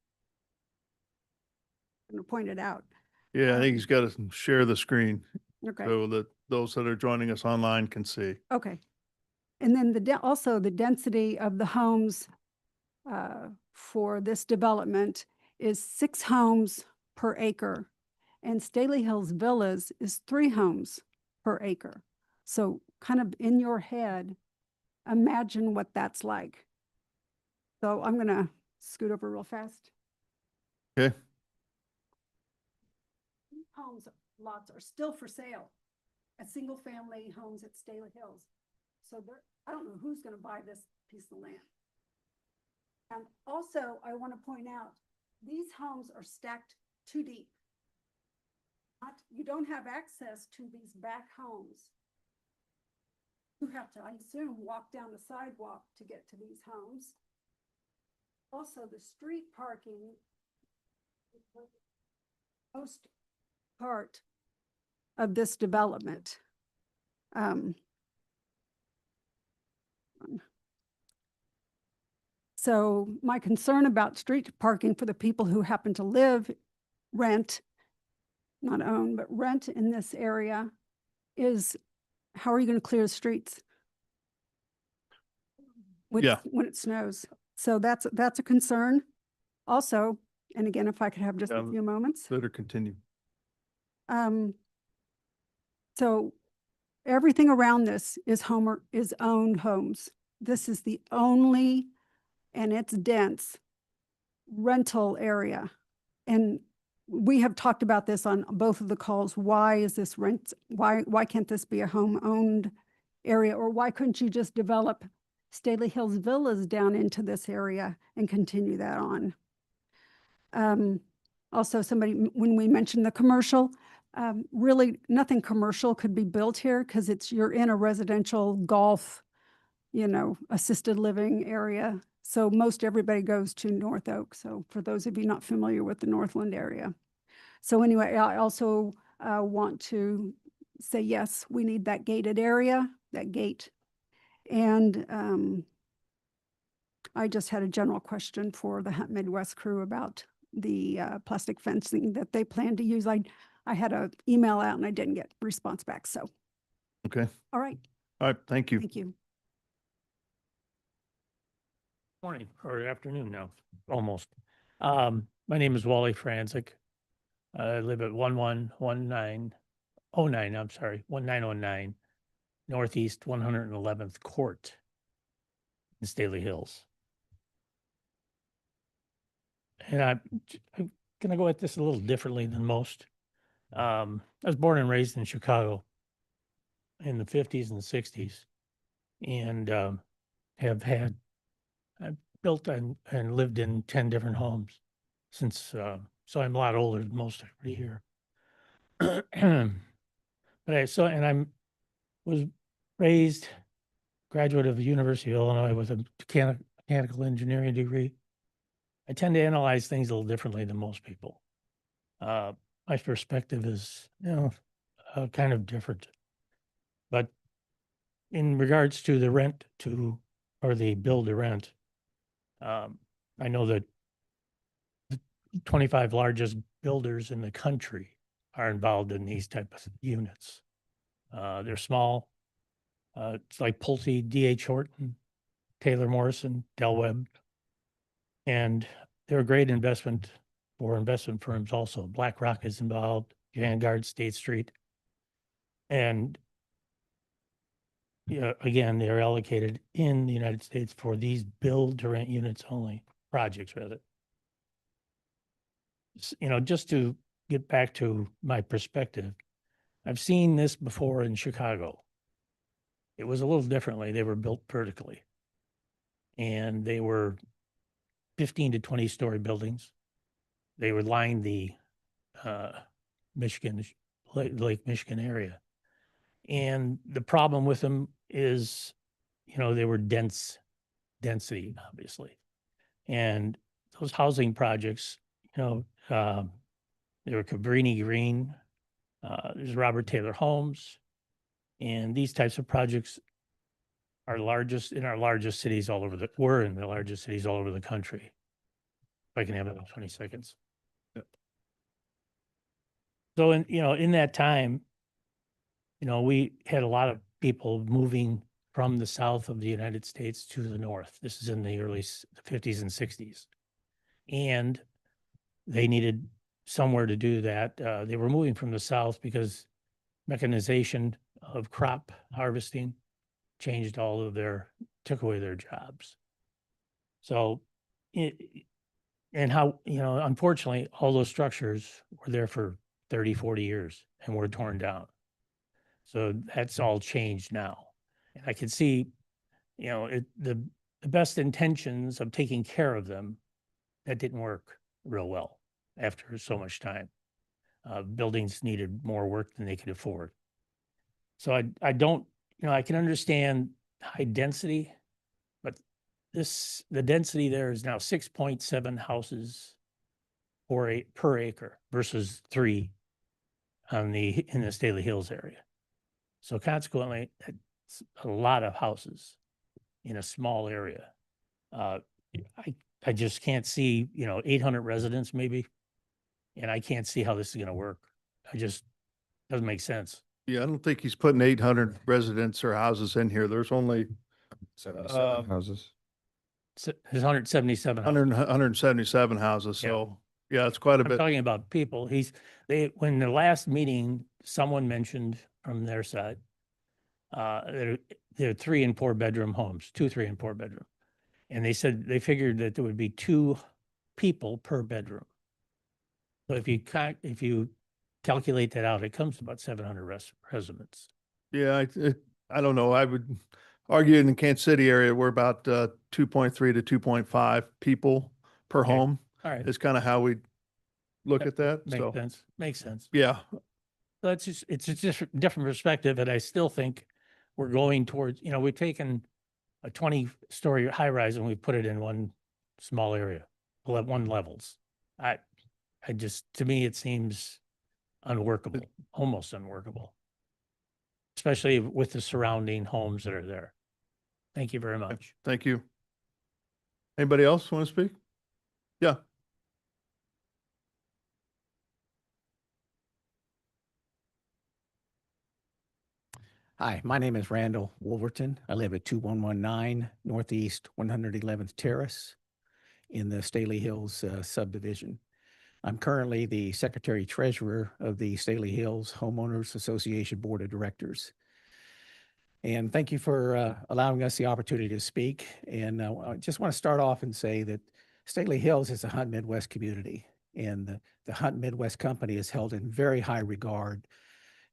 gonna point it out. Yeah, I think he's got to share the screen Okay. so that those that are joining us online can see. Okay. And then also the density of the homes for this development is 6 homes per acre. And Staley Hills Villas is 3 homes per acre. So kind of in your head, imagine what that's like. So I'm gonna scoot over real fast. Okay. Homes lots are still for sale as single family homes at Staley Hills. So I don't know who's gonna buy this piece of land. And also, I want to point out, these homes are stacked too deep. You don't have access to these back homes. You have to, I assume, walk down the sidewalk to get to these homes. Also, the street parking, most part of this development. So my concern about street parking for the people who happen to live, rent, not own, but rent in this area is, how are you going to clear the streets? When it snows. So that's a concern. Also, and again, if I could have just a few moments. Better continue. So everything around this is owned homes. This is the only, and it's dense, rental area. And we have talked about this on both of the calls. Why is this why can't this be a home owned area? Or why couldn't you just develop Staley Hills Villas down into this area and continue that on? Also, when we mentioned the commercial, really nothing commercial could be built here because you're in a residential golf, assisted living area. So most everybody goes to North Oak. So for those of you not familiar with the Northland area. So anyway, I also want to say, yes, we need that gated area, that gate. And I just had a general question for the Hunt Midwest crew about the plastic fencing that they plan to use. I had an email out and I didn't get a response back. So. Okay. All right. All right. Thank you. Thank you. Morning or afternoon now, almost. My name is Wally Franzik. I live at 1909, I'm sorry, 1909 Northeast 111th Court in Staley Hills. And I'm going to go at this a little differently than most. I was born and raised in Chicago in the 50s and 60s and I've built and lived in 10 different homes since, so I'm a lot older than most everybody here. But was raised, graduate of the University of Illinois with a mechanical engineering degree. I tend to analyze things a little differently than most people. My perspective is, kind of different. But in regards to the or the build to rent, I know that the 25 largest builders in the country are involved in these type of units. They're small. It's like Pulte, D.H. Horton, Taylor Morrison, Del Webb. And they're a great investment for investment firms also. BlackRock is involved, Vanguard, State Street. And again, they're allocated in the United States for these build to rent units only, projects rather. Just to get back to my perspective, I've seen this before in Chicago. It was a little differently. They were built vertically. And they were 15 to 20 story buildings. They would line the Lake Michigan area. And the problem with them is, they were density, obviously. And those housing projects, there were Cabrini Green, there's Robert Taylor Homes, and these types of projects are largest in our largest cities all over were in the largest cities all over the country. If I can have about 20 seconds. Yep. So in that time, we had a lot of people moving from the south of the United States to the north. This is in the early 50s and 60s. And they needed somewhere to do that. They were moving from the south because mechanization of crop harvesting took away their jobs. So, unfortunately, all those structures were there for 30, 40 years and were torn down. So that's all changed now. And I can see, the best intentions of taking care of them, that didn't work real well after so much time. Buildings needed more work than they could afford. So I don't, I can understand high density, but the density there is now 6.7 houses per acre versus 3 in the Staley Hills area. So consequently, it's a lot of houses in a small area. I just can't see, 800 residents maybe, and I can't see how this is going to work. Doesn't make sense. Yeah, I don't think he's putting 800 residents or houses in here. There's only 77 houses. There's 177 houses. 177 houses. So yeah, it's quite a I'm bit. talking about people. When the last meeting, someone mentioned from their side, there are 3 and 4 bedroom homes, 2, 3 and 4 bedroom. And they said they figured that there would be 2 people per bedroom. So if you calculate that out, it comes to about 700 residents. Yeah, I don't know. I would argue in the Kansas City area, we're about 2.3 to 2.5 people per Okay. home. All right. Is kind of how we look at that. Makes sense. Makes sense. Yeah. So it's just different perspective, and I still think we're going towards, we've taken a 20-story high rise and we put it in one small area, 1 levels. To me, it seems unworkable, almost unworkable, especially with the surrounding homes that are there. Thank you very much. Thank you. Anybody else want to speak? Yeah. Hi, my name is Randall Wolverton. I live at 2119 Northeast 111th Terrace in the Staley Hills subdivision. I'm currently the Secretary Treasurer of the Staley Hills Homeowners Association Board of Directors. And thank you for allowing us the opportunity to speak. And I just want to start off and say that Staley Hills is a Hunt Midwest community, and the Hunt Midwest Company is held in very high regard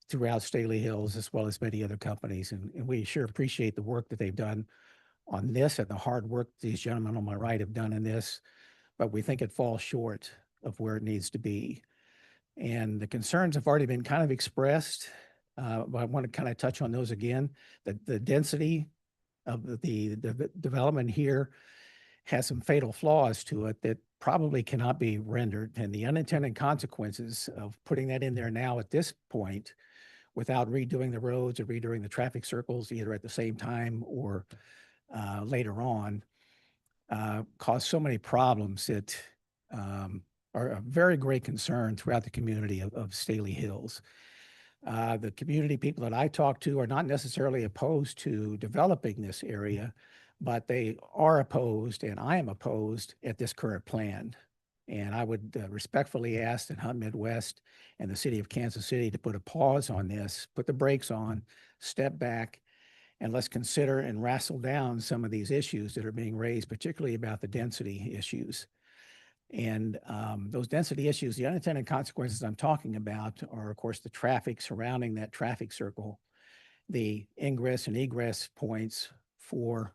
throughout Staley Hills, as well as many other companies. And we sure appreciate the work that they've done on this and the hard work these gentlemen on my right have done in this, but we think it falls short of where it needs to be. And the concerns have already been kind of expressed, but I want to kind of touch on those again. The density of the development here has some fatal flaws to it that probably cannot be rendered, and the unintended consequences of putting that in there now at this point without redoing the roads or redoing the traffic circles either at the same time or later on cause so many problems that are a very great concern throughout the community of Staley Hills. The community people that I talk to are not necessarily opposed to developing this area, but they are opposed, and I am opposed at this current plan. And I would respectfully ask that Hunt Midwest and the city of Kansas City to put a pause on this, put the brakes on, step back, and let's consider and wrestle down some of these issues that are being raised, particularly about the density issues. And those density issues, the unintended consequences I'm talking about are, of course, the traffic surrounding that traffic circle, the ingress and egress points for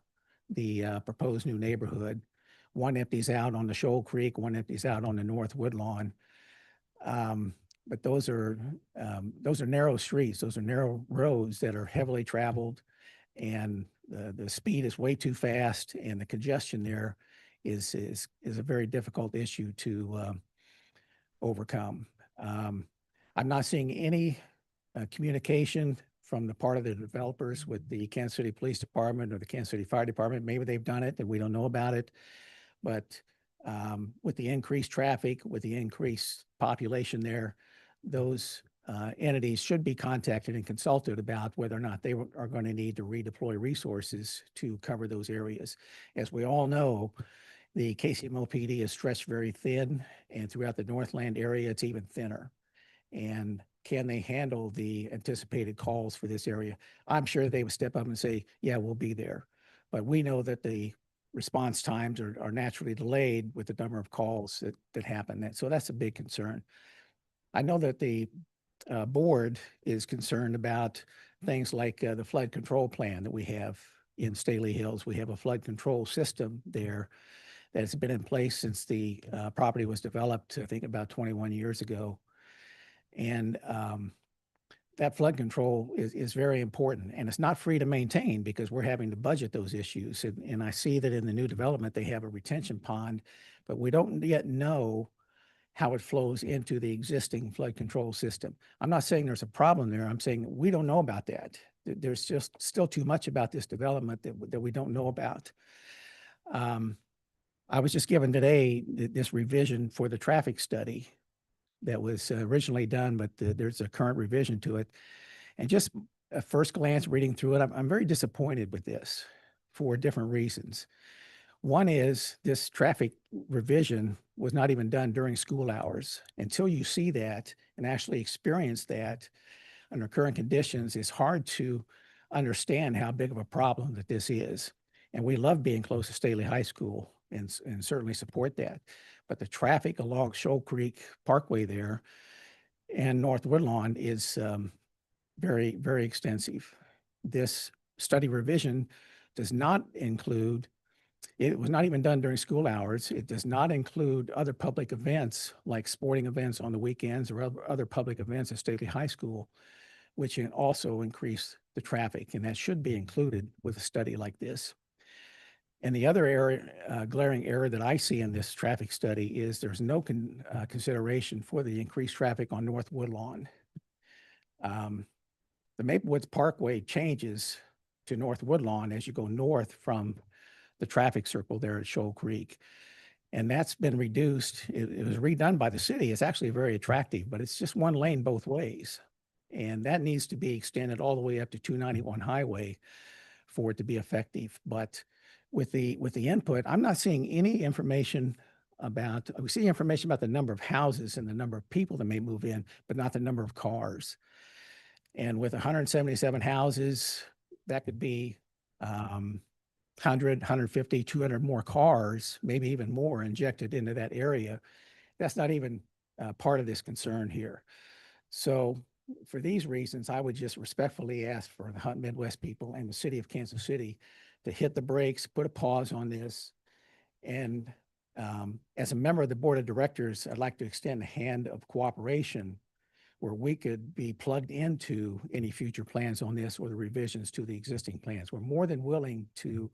the proposed new neighborhood. One empties out on the Shoal Creek, one empties out on the North Woodlawn. But those are narrow streets. Those are narrow roads that are heavily traveled, and the speed is way too fast, and the congestion there is a very difficult issue to overcome. I'm not seeing any communication from the part of the developers with the Kansas City Police Department or the Kansas City Fire Department. Maybe they've done it and we don't know about it. But with the increased traffic, with the increased population there, those entities should be contacted and consulted about whether or not they are going to need to redeploy resources to cover those areas. As we all know, the KCMO PD is stretched very thin, and throughout the Northland area, it's even thinner. And can they handle the anticipated calls for this area? I'm sure they would step up and say, yeah, we'll be there. But we know that the response times are naturally delayed with the number of calls that happen. So that's a big concern. I know that the board is concerned about things like the flood control plan that we have in Staley Hills. We have a flood control system there that's been in place since the property was developed, I think about 21 years ago. And that flood control is very important, and it's not free to maintain because we're having to budget those issues. And I see that in the new development, they have a retention pond, but we don't yet know how it flows into the existing flood control system. I'm not saying there's a problem there. I'm saying we don't know about that. There's just still too much about this development that we don't know about. I was just given today this revision for the traffic study that was originally done, but there's a current revision to it. And just a first glance reading through it, I'm very disappointed with this for different reasons. One is this traffic revision was not even done during school hours. Until you see that and actually experience that under current conditions, it's hard to understand how big of a problem that this is. And we love being close to Staley High School and certainly support that. But the traffic along Shoal Creek Parkway there and North Woodlawn is very, very extensive. This study revision does not include, it was not even done during school hours. It does not include other public events like sporting events on the weekends or other public events at Staley High School, which can also increase the traffic. And that should be included with a study like this. And the other area, glaring error that I see in this traffic study is there's no consideration for the increased traffic on North Woodlawn. The Maple Woods Parkway changes to North Woodlawn as you go north from the traffic circle there at Shoal Creek. And that's been reduced. It was redone by the city. It's actually very attractive, but it's just one lane both ways. And that needs to be extended all the way up to 291 Highway for it to be effective. But with the input, I'm not seeing any information about, we see information about the number of houses and the number of people that may move in, but not the number of cars. And with 177 houses, that could be 100, 150, 200 more cars, maybe even more injected into that area. That's not even part of this concern here. So for these reasons, I would just respectfully ask for the Hunt Midwest people and the city of Kansas City to hit the brakes, put a pause on this. And as a member of the board of directors, I'd like to extend a hand of cooperation where we could be plugged into any future plans on this or the revisions to the existing plans. We're more than willing to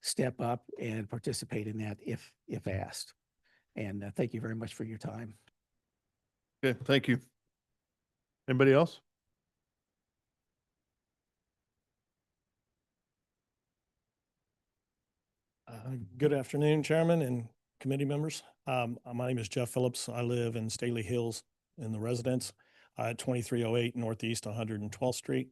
step up and participate in that if asked. And thank you very much for your time. Okay, thank you. Anybody else? Good afternoon, Chairman and committee members. My name is Jeff Phillips. I live in Staley Hills in the residence at 2308 Northeast 112th Street.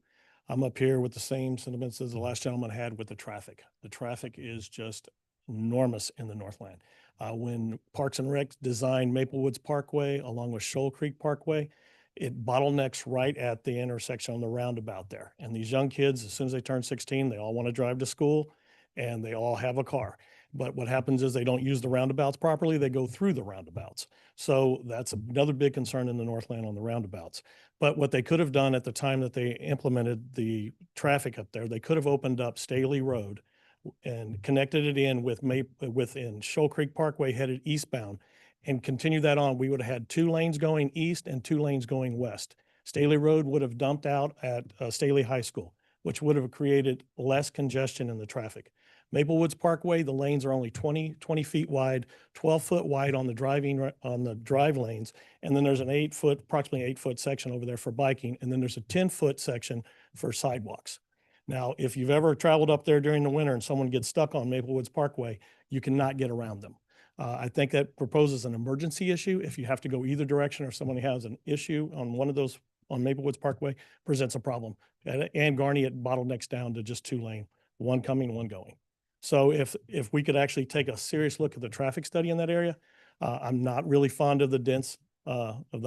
I'm up here with the same sentiments as the last gentleman had with the traffic. The traffic is just enormous in the Northland. When Parks and Rec designed Maple Woods Parkway along with Shoal Creek Parkway, it bottlenecks right at the intersection on the roundabout there. And these young kids, as soon as they turn 16, they all want to drive to school and they all have a car. But what happens is they don't use the roundabouts properly. They go through the roundabouts. So that's another big concern in the Northland on the roundabouts. But what they could have done at the time that they implemented the traffic up there, they could have opened up Staley Road and connected it in within Shoal Creek Parkway headed eastbound and continue that on. We would have had 2 lanes going east and 2 lanes going west. Staley Road would have dumped out at Staley High School, which would have created less congestion in the traffic. Maple Woods Parkway, the lanes are only 20 feet wide, 12-foot wide on the drive lanes. And then there's an approximately 8-foot section over there for biking. And then there's a 10-foot section for sidewalks. Now, if you've ever traveled up there during the winter and someone gets stuck on Maple Woods Parkway, you cannot get around them. I think that proposes an emergency issue. If you have to go either direction or someone has an issue on one of those on Maple Woods Parkway, presents a problem. And Garney, it bottlenecks down to just 2-lane, one coming, one going. So if we could actually take a serious look at the traffic study in that area, I'm not really fond of the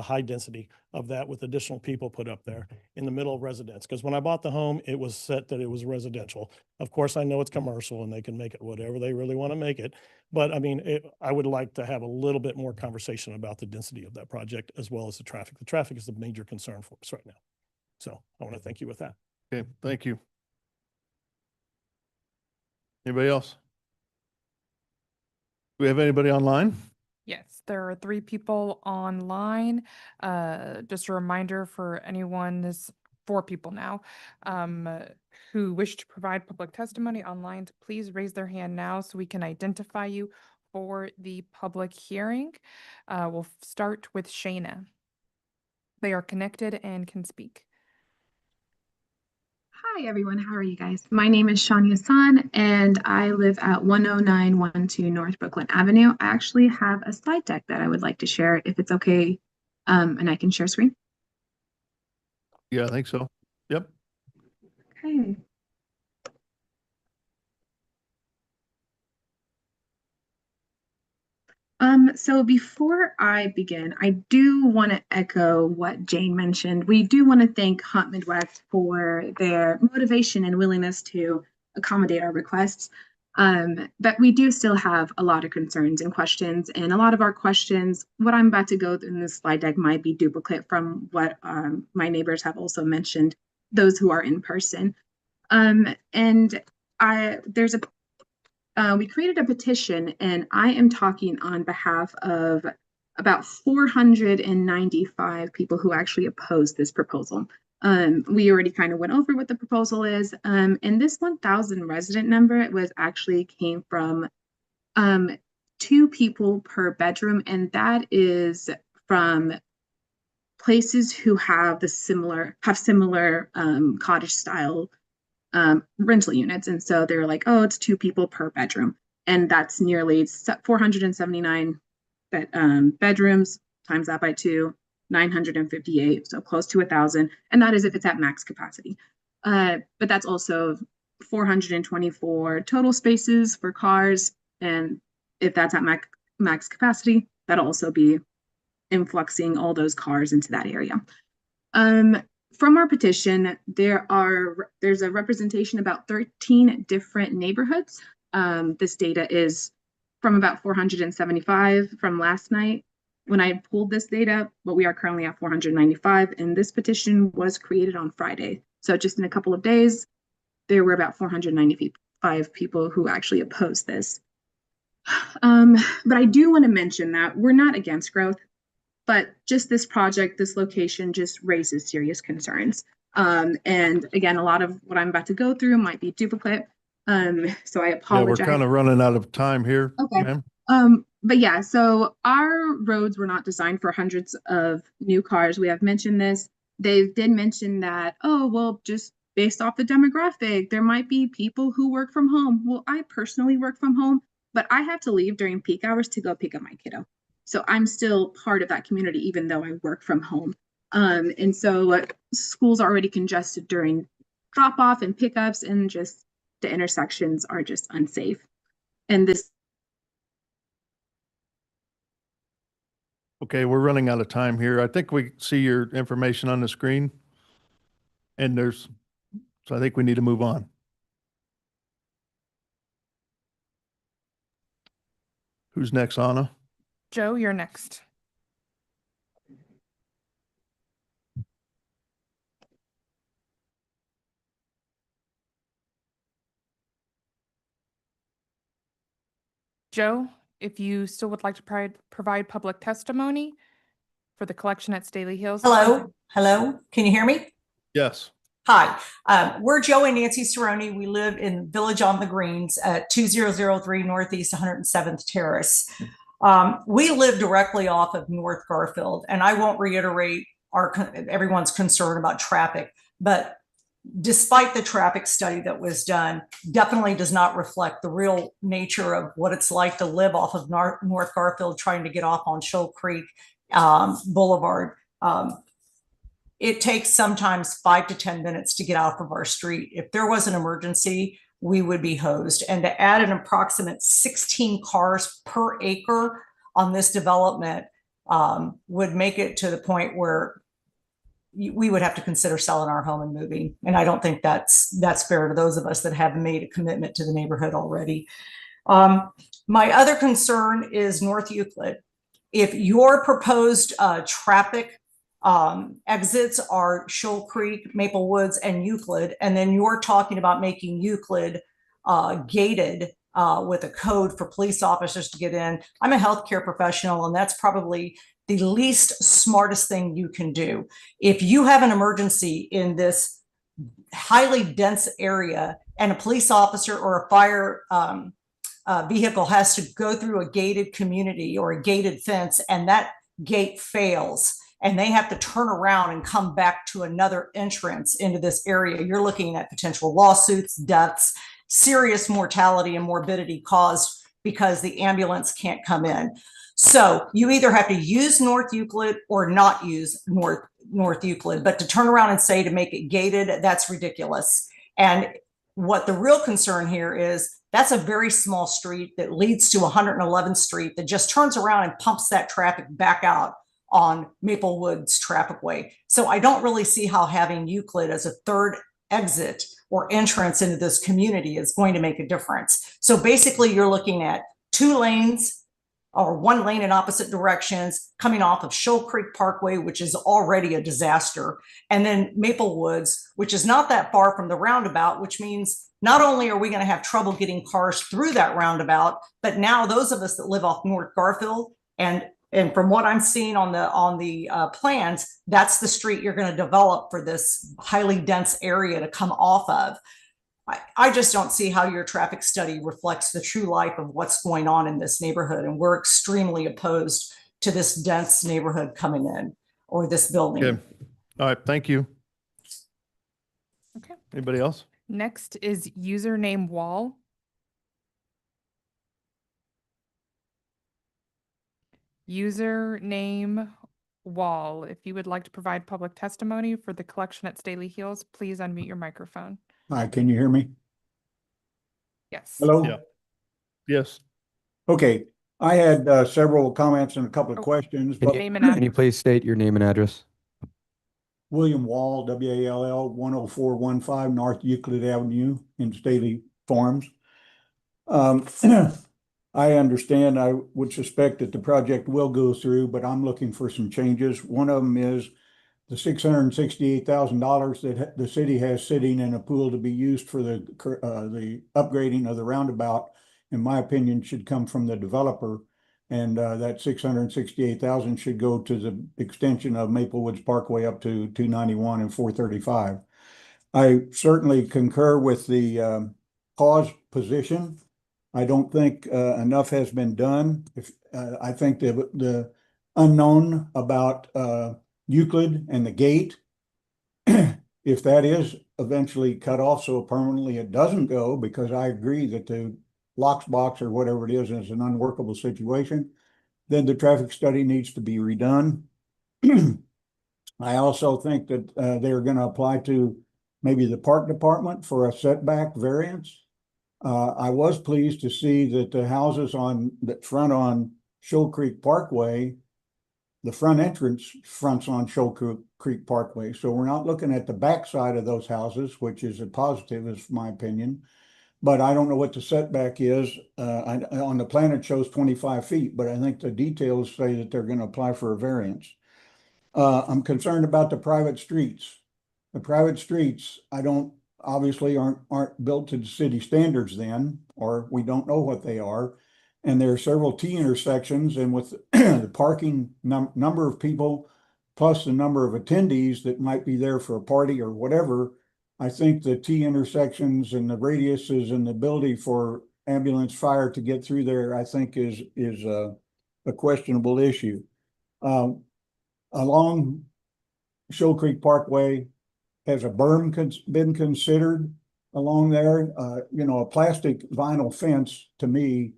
high density of that with additional people put up there in the middle of residence. Because when I bought the home, it was set that it was residential. Of course, I know it's commercial and they can make it whatever they really want to make it. But I mean, I would like to have a little bit more conversation about the density of that project as well as the traffic. The traffic is the major concern for us right now. So I want to thank you with that. Okay, thank you. Anybody else? Do we have anybody online? Yes, there are 3 people online. Just a reminder for anyone, there's 4 people now, who wish to provide public testimony online, to please raise their hand now so we can identify you for the public hearing. We'll start with Shayna. They are connected and can speak. Hi, everyone. How are you guys? My name is Shania San, and I live at 10912 North Brooklyn Avenue. I actually have a slide deck that I would like to share, if it's okay, and I can share screen. Yeah, I think so. Yep. Okay. So before I begin, I do want to echo what Jane mentioned. We do want to thank Hunt Midwest for their motivation and willingness to accommodate our requests. But we do still have a lot of concerns and questions, and a lot of our questions, what I'm about to go through in this slide deck might be duplicate from what my neighbors have also mentioned, those who are in person. We created a petition, and I am talking on behalf of about 495 people who actually oppose this proposal. We already kind of went over what the proposal is, and this 1,000 resident number came from 2 people per bedroom, and that is from places who have similar cottage style rental units. And so they're like, oh, it's 2 people per bedroom. And that's nearly 479 bedrooms, times that by 2, 958, so close to 1,000. And that is if it's at max capacity. But that's also 424 total spaces for cars. And if that's at max capacity, that'll also be influxing all those cars into that area. From our petition, there's a representation about 13 different neighborhoods. This data is from about 475 from last night when I pulled this data, but we are currently at 495, and this petition was created on Friday. So just in a couple of days, there were about 495 people who actually opposed this. But I do want to mention that we're not against growth, but just this project, this location just raises serious concerns. And again, a lot of what I'm about to go through might be duplicate. So I apologize. Yeah, we're kind of running out of time here. Okay. Ma'am. But yeah, so our roads were not designed for hundreds of new cars. We have mentioned this. They did mention that, oh, well, just based off the demographic, there might be people who work from home. Well, I personally work from home, but I have to leave during peak hours to go pick up my kiddo. So I'm still part of that community, even though I work from home. And so schools are already congested during drop off and pickups, and just the intersections are just unsafe. And this. Okay, we're running out of time here. I think we see your information on the screen. And so I think we need to move on. Who's next, Anna? Joe, you're next. Joe, if you still would like to provide public testimony for the collection at Staley Hills. Hello, hello. Can you hear me? Yes. Hi, we're Joe and Nancy Cerrone. We live in Village on the Greens at 2003 Northeast 107th Terrace. We live directly off of North Garfield, and I won't reiterate everyone's concern about traffic, but despite the traffic study that was done, definitely does not reflect the real nature of what it's like to live off of North Garfield trying to get off on Shoal Creek Boulevard. It takes sometimes 5 to 10 minutes to get off of our street. If there was an emergency, we would be hosed. And to add an approximate 16 cars per acre on this development would make it to the point where we would have to consider selling our home and moving. And I don't think that's fair to those of us that have made a commitment to the neighborhood already. My other concern is North Euclid. If your proposed traffic exits are Shoal Creek, Maple Woods, and Euclid, and then you're talking about making Euclid gated with a code for police officers to get in. I'm a healthcare professional, and that's probably the least smartest thing you can do. If you have an emergency in this highly dense area and a police officer or a fire vehicle has to go through a gated community or a gated fence, and that gate fails, and they have to turn around and come back to another entrance into this area, you're looking at potential lawsuits, deaths, serious mortality and morbidity caused because the ambulance can't come in. So you either have to use North Euclid or not use North Euclid, but to turn around and say to make it gated, that's ridiculous. And what the real concern here is, that's a very small street that leads to 111th Street that just turns around and pumps that traffic back out on Maple Woods Trafficway. So I don't really see how having Euclid as a third exit or entrance into this community is going to make a difference. So basically you're looking at 2 lanes or 1 lane in opposite directions coming off of Shoal Creek Parkway, which is already a disaster. And then Maple Woods, which is not that far from the roundabout, which means not only are we going to have trouble getting cars through that roundabout, but now those of us that live off North Garfield and from what I'm seeing on the plans, that's the street you're going to develop for this highly dense area to come off of. I just don't see how your traffic study reflects the true life of what's going on in this neighborhood. And we're extremely opposed to this dense neighborhood coming in or this building. Okay. All right. Thank you. Okay. Anybody else? Next is username wall. Username wall. If you would like to provide public testimony for the collection at Staley Hills, please unmute your microphone. Hi, can you hear me? Yes. Hello? Yeah. Yes. Okay, I had several comments and a couple of questions, but Can you please state your name and address? William Wall, W-A-L-L, 10415 North Euclid Avenue in Staley Farms. I understand, I would suspect that the project will go through, but I'm looking for some changes. One of them is the $668,000 that the city has sitting in a pool to be used for the upgrading of the roundabout, in my opinion, should come from the developer. And that $668,000 should go to the extension of Maple Woods Parkway up to 291 and 435. I certainly concur with the cause position. I don't think enough has been done. I think the unknown about Euclid and the gate, if that is eventually cut off so permanently it doesn't go, because I agree that the locks box or whatever it is an unworkable situation, then the traffic study needs to be redone. I also think that they're going to apply to maybe the park department for a setback variance. I was pleased to see that the houses that front on Shoal Creek Parkway, the front entrance fronts on Shoal Creek Parkway. So we're not looking at the back side of those houses, which is a positive, is my opinion. But I don't know what the setback is. On the plan, it shows 25 feet, but I think the details say that they're going to apply for a variance. I'm concerned about the private streets. The private streets, obviously aren't built to the city standards then, or we don't know what they are. And there are several T intersections, and with the parking number of people plus the number of attendees that might be there for a party or whatever, I think the T intersections and the radiuses and the ability for ambulance fire to get through there, I think is a questionable issue. Along Shoal Creek Parkway, has a berm been considered along there? A plastic vinyl fence to me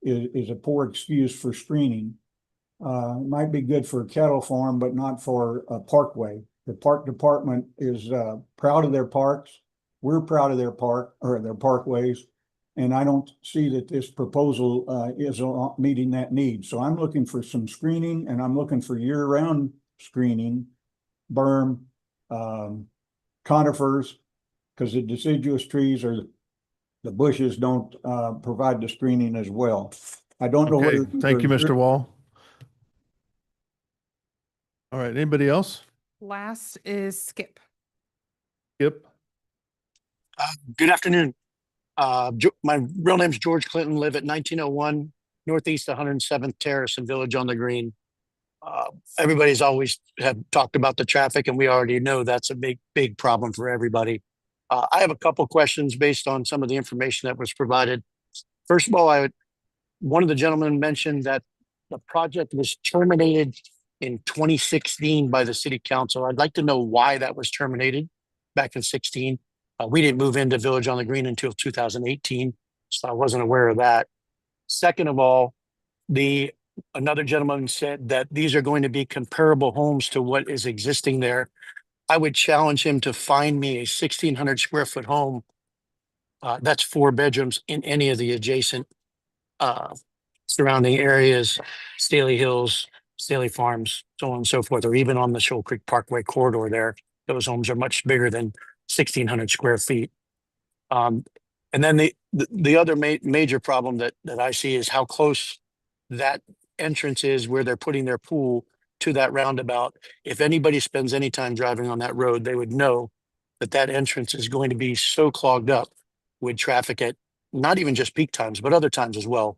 is a poor excuse for screening. It might be good for a cattle farm, but not for a parkway. The park department is proud of their parks. We're proud of their their parkways. And I don't see that this proposal is meeting that need. So I'm looking for some screening, and I'm looking for year-round screening, berm, conifers, because the deciduous trees or the bushes don't provide the screening as well. I don't know Okay, whether. thank you, Mr. Wall. All right, anybody else? Last is Skip. Skip? Good afternoon. My real name's George Clinton, live at 1901 Northeast 107th Terrace in Village on the Green. Everybody's always have talked about the traffic, and we already know that's a big problem for everybody. I have a couple questions based on some of the information that was provided. First of all, one of the gentlemen mentioned that the project was terminated in 2016 by the city council. I'd like to know why that was terminated back in 16. We didn't move into Village on the Green until 2018, so I wasn't aware of that. Second of all, another gentleman said that these are going to be comparable homes to what is existing there. I would challenge him to find me a 1,600 square foot home that's 4 bedrooms in any of the adjacent surrounding areas, Staley Hills, Staley Farms, so on and so forth, or even on the Shoal Creek Parkway corridor there. Those homes are much bigger than 1,600 square feet. And then the other major problem that I see is how close that entrance is where they're putting their pool to that roundabout. If anybody spends any time driving on that road, they would know that that entrance is going to be so clogged up with traffic at not even just peak times, but other times as well.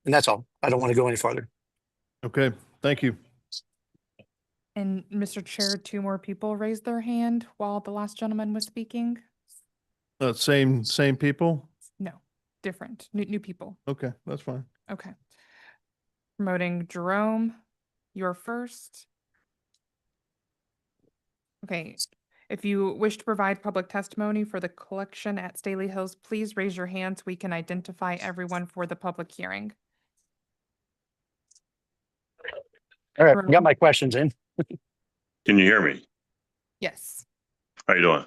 And that's all. I don't want to go any farther. Okay, thank you. And Mr. Chair, 2 more people raised their hand while the last gentleman was speaking. Same people? No, different, new people. Okay, that's fine. Okay. Promoting Jerome, you're first. Okay, if you wish to provide public testimony for the collection at Staley Hills, please raise your hand so we can identify everyone for the public hearing. All right, got my questions in. Can you hear me? Yes. How you doing?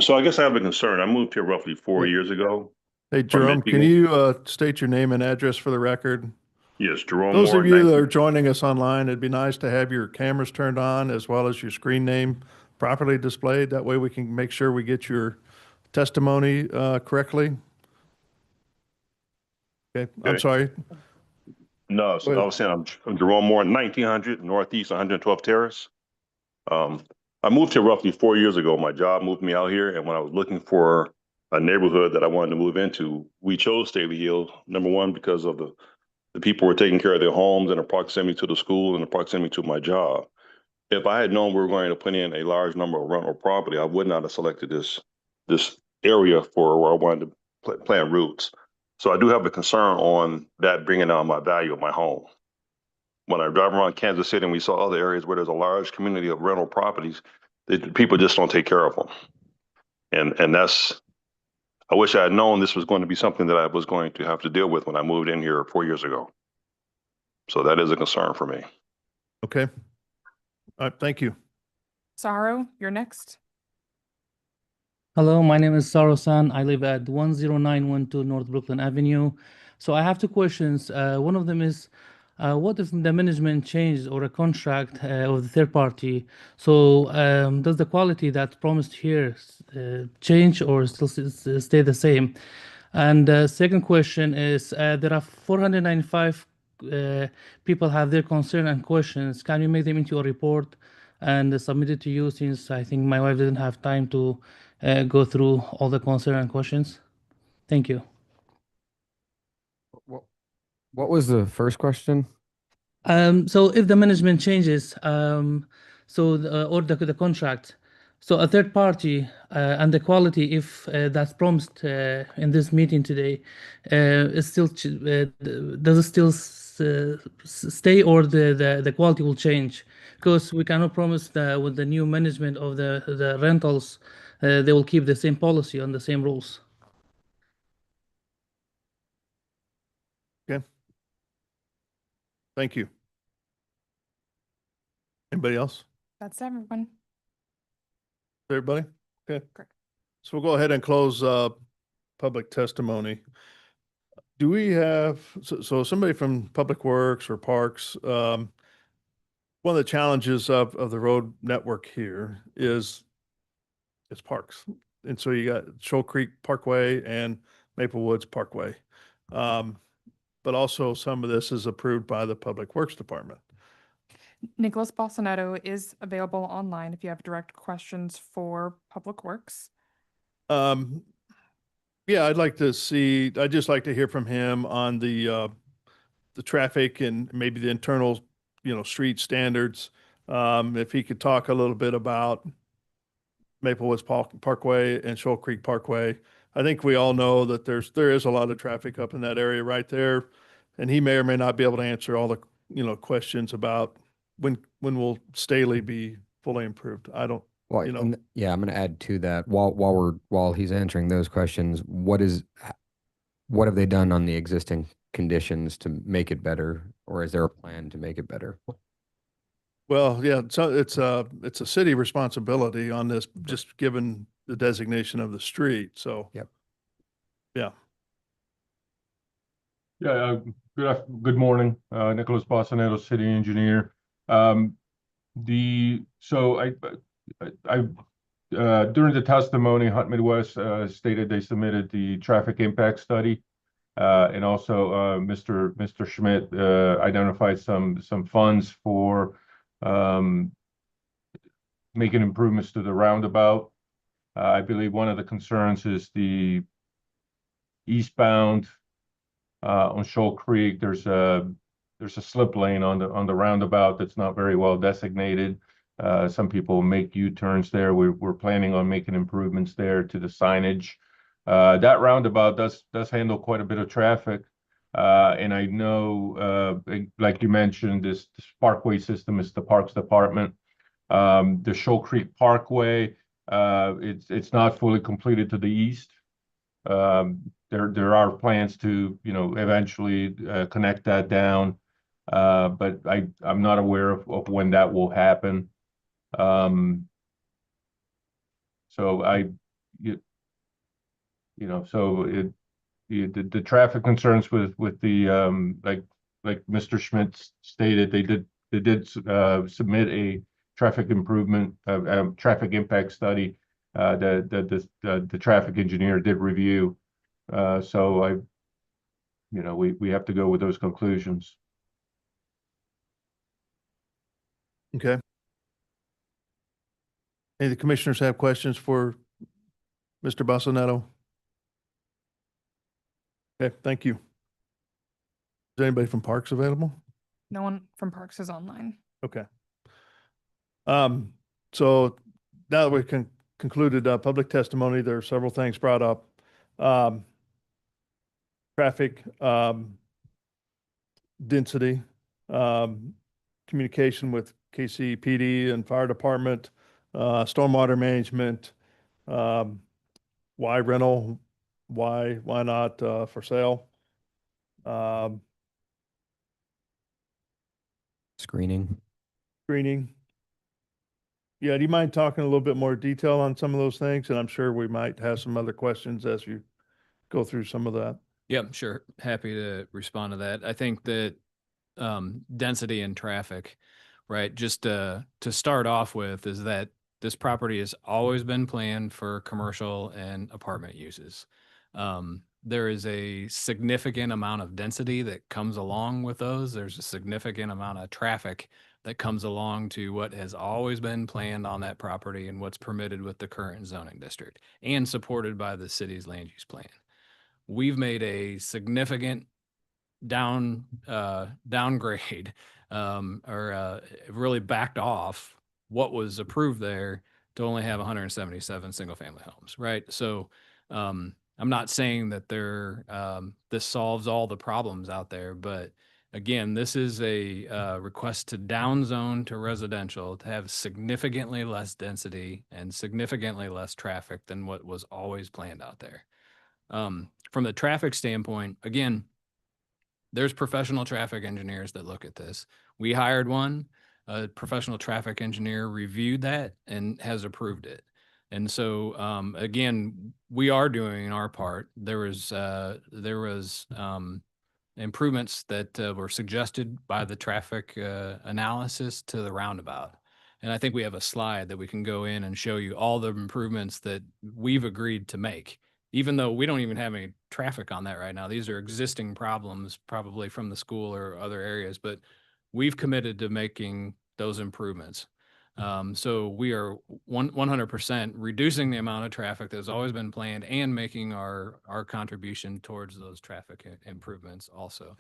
So I guess I have a concern. I moved here roughly 4 years ago. Hey, Jerome, can you state your name and address for the record? Yes, Jerome Those Moore. of you that are joining us online, it'd be nice to have your cameras turned on as well as your screen name properly displayed. That way we can make sure we get your testimony correctly. Okay, I'm sorry. No, so I was saying I'm Jerome Moore, 1900 Northeast 112th Terrace. I moved here roughly 4 years ago. My job moved me out here, and when I was looking for a neighborhood that I wanted to move into, we chose Staley Hill. Number one, because of the people were taking care of their homes and the proximity to the school and the proximity to my job. If I had known we were going to put in a large number of rental property, I would not have selected this area for where I wanted to plant roots. So I do have a concern on that bringing down my value of my home. When I drive around Kansas City and we saw other areas where there's a large community of rental properties, people just don't take care of them. And that's, I wish I had known this was going to be something that I was going to have to deal with when I moved in here 4 years ago. So that is a concern for me. Okay. All right, thank you. Saro, you're next. Hello, my name is Saro-san. I live at 10912 North Brooklyn Avenue. So I have 2 questions. One of them is, what if the management changes or a contract of the third party? So does the quality that's promised here change or still stay the same? And second question is, there are 495 people have their concern and questions. Can you make them into a report and submit it to you, since I think my wife didn't have time to go through all the concern and questions? Thank you. What was the first question? So if the management changes, or the contract, So a third party and the quality, if that's promised in this meeting today, is still does it still stay, or the quality will change? Because we cannot promise that with the new management of the rentals, they will keep the same policy and the same rules. Okay. Thank you. Anybody else? That's everyone. Everybody? Okay. Correct. So we'll go ahead and close public testimony. Do we have, so somebody from Public Works or Parks, one of the challenges of the road network here is it's parks. And so you got Shoal Creek Parkway and Maple Woods Parkway. But also some of this is approved by the Public Works Department. Nicholas Bolsonaro is available online if you have direct questions for Public Works. Yeah, I'd just like to hear from him on the traffic and maybe the internal, street standards. If he could talk a little bit about Maple Woods Parkway and Shoal Creek Parkway. I think we all know that there is a lot of traffic up in that area right there. And he may or may not be able to answer all the, questions about when will Staley be fully improved. I don't, Well, yeah, I'm going to add to that while he's answering those questions. What have they done on the existing conditions to make it better, or is there a plan to make it better? Well, yeah, so it's a city responsibility on this, just given the designation of the street. So, yep. Yeah. Yeah, good morning, Nicholas Bolsonaro, city engineer. During the testimony, Hunt Midwest stated they submitted the traffic impact study, and also Mr. Schmidt identified some funds for making improvements to the roundabout. I believe one of the concerns is the eastbound on Shoal Creek. There's a slip lane on the roundabout that's not very well designated. Some people make U-turns there. We're planning on making improvements there to the signage. That roundabout does handle quite a bit of traffic. And I know, like you mentioned, this parkway system is the Parks Department. The Shoal Creek Parkway, it's not fully completed to the east. There are plans to, eventually connect that down, but I'm not aware of when that will happen. So the traffic concerns with the like Mr. Schmidt stated, they did submit a traffic impact study that the traffic engineer did review. So we have to go with those conclusions. Okay. Any of the commissioners have questions for Mr. Bolsonaro? Okay, thank you. Is anybody from Parks available? No one from Parks is online. Okay. So now that we've concluded public testimony, there are several things brought up. Traffic, density, communication with KCPD and fire department, stormwater management, why rental, why not for sale? Screening. Yeah, do you mind talking a little bit more detail on some of those things? And I'm sure we might have some other questions as you go through some of that. Yeah, sure. Happy to respond to that. I think that density and traffic, right? Just to start off with, is that this property has always been planned for commercial and apartment uses. There is a significant amount of density that comes along with those. There's a significant amount of traffic that comes along to what has always been planned on that property and what's permitted with the current zoning district and supported by the city's land use plan. We've made a significant downgrade, or really backed off what was approved there to only have 177 single family homes, right? So I'm not saying that this solves all the problems out there, but again, this is a request to downzone to residential to have significantly less density and significantly less traffic than what was always planned out there. From the traffic standpoint, again, there's professional traffic engineers that look at this. We hired one. A professional traffic engineer reviewed that and has approved it. And so, again, we are doing our part. There was improvements that were suggested by the traffic analysis to the roundabout. And I think we have a slide that we can go in and show you all the improvements that we've agreed to make, even though we don't even have any traffic on that right now. These are existing problems probably from the school or other areas, but we've committed to making those improvements. So we are 100% reducing the amount of traffic that's always been planned and making our contribution towards those traffic improvements also.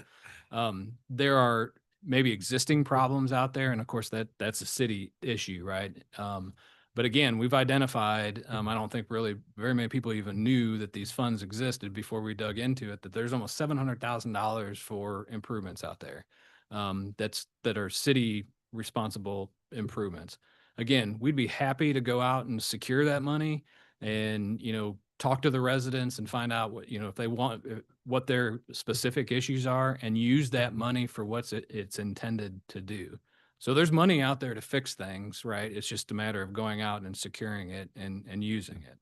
There are maybe existing problems out there, and of course that's a city issue, right? But again, we've identified, I don't think really very many people even knew that these funds existed before we dug into it, that there's almost $700,000 for improvements out there that are city responsible improvements. Again, we'd be happy to go out and secure that money and, talk to the residents and find out what, if they want, what their specific issues are and use that money for what it's intended to do. So there's money out there to fix things, right? It's just a matter of going out and securing it and using it.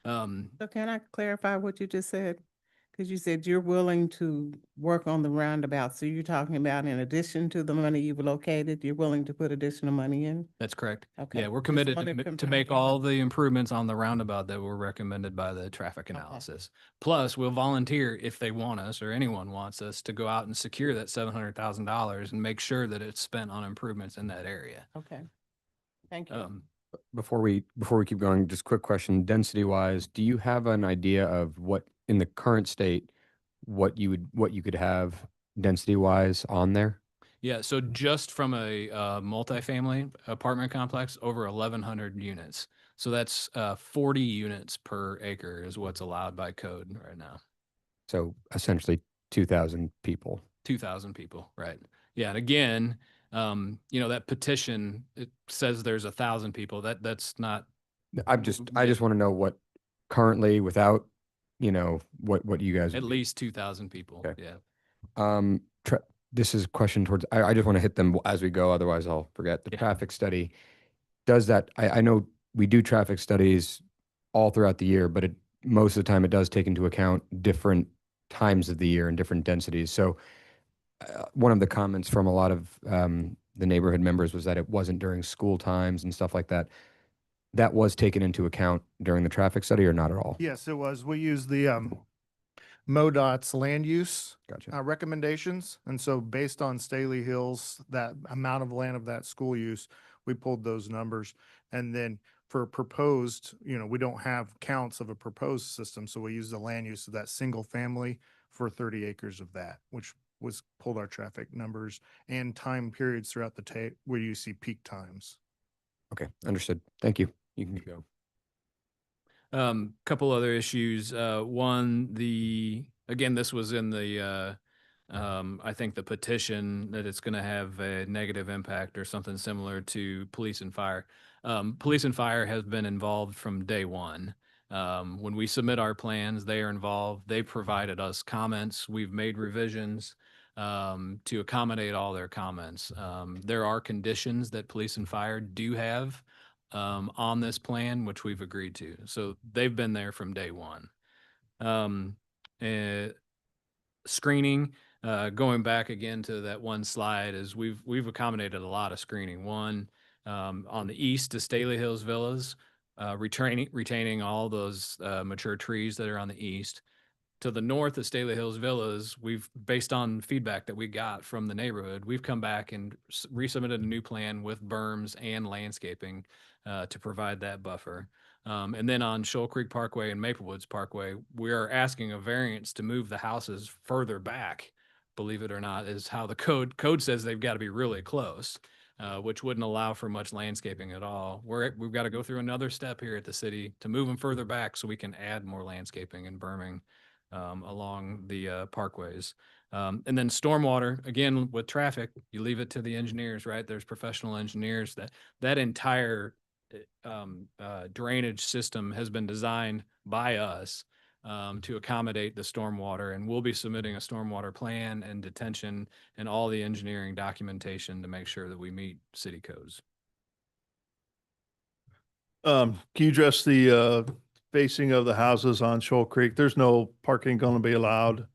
So can I clarify what you just said? Because you said you're willing to work on the roundabout. So you're talking about in addition to the money you've located, you're willing to put additional money in? That's correct. Okay. Yeah, we're Just committed wanted to confirm. make all the improvements on the roundabout that were recommended by the traffic analysis. Plus, we'll volunteer if they want us or anyone wants us to go out and secure that $700,000 and make sure that it's spent on improvements in that area. Okay. Thank you. Before we keep going, just quick question, density wise, do you have an idea of what in the current state, what you could have density wise on there? Yeah, so just from a multifamily apartment complex, over 1,100 units. So that's 40 units per acre is what's allowed by code right now. So essentially 2,000 people. 2,000 people, right? Yeah, and again, that petition, it says there's 1,000 people. That's not. I just want to know what currently without, what you guys. At least 2,000 people. Okay. Yeah. This is a question towards, I just want to hit them as we go, otherwise I'll forget. The traffic study, does that, I know we do traffic studies all throughout the year, but most of the time it does take into account different times of the year and different densities. So one of the comments from a lot of the neighborhood members was that it wasn't during school times and stuff like that. That was taken into account during the traffic study or not at all? Yes, it was. We used the MoDOT's land use Gotcha. recommendations. And so based on Staley Hills, that amount of land of that school use, we pulled those numbers. And then for proposed, we don't have counts of a proposed system. So we use the land use of that single family for 30 acres of that, which was pulled our traffic numbers and time periods throughout the tape where you see peak times. Okay, understood. Thank you. You can go. Couple other issues. One, again, this was in the, I think the petition that it's going to have a negative impact or something similar to police and fire. Police and fire has been involved from day one. When we submit our plans, they are involved. They provided us comments. We've made revisions to accommodate all their comments. There are conditions that police and fire do have on this plan, which we've agreed to. So they've been there from day one. Screening, going back again to that one slide, is we've accommodated a lot of screening. One, on the east to Staley Hills Villas, retaining all those mature trees that are on the east. To the north of Staley Hills Villas, based on feedback that we got from the neighborhood, we've come back and resubmitted a new plan with berms and landscaping to provide that buffer. And then on Shoal Creek Parkway and Maple Woods Parkway, we are asking a variance to move the houses further back. Believe it or not, is how the code says they've got to be really close. which wouldn't allow for much landscaping at all. We've got to go through another step here at the city to move them further back so we can add more landscaping and berming along the parkways. And then stormwater, again, with traffic, you leave it to the engineers, right? There's professional engineers that entire drainage system has been designed by us to accommodate the stormwater, and we'll be submitting a stormwater plan and detention and all the engineering documentation to make sure that we meet city codes. Can you address the facing of the houses on Shoal Creek? There's no parking going to be allowed.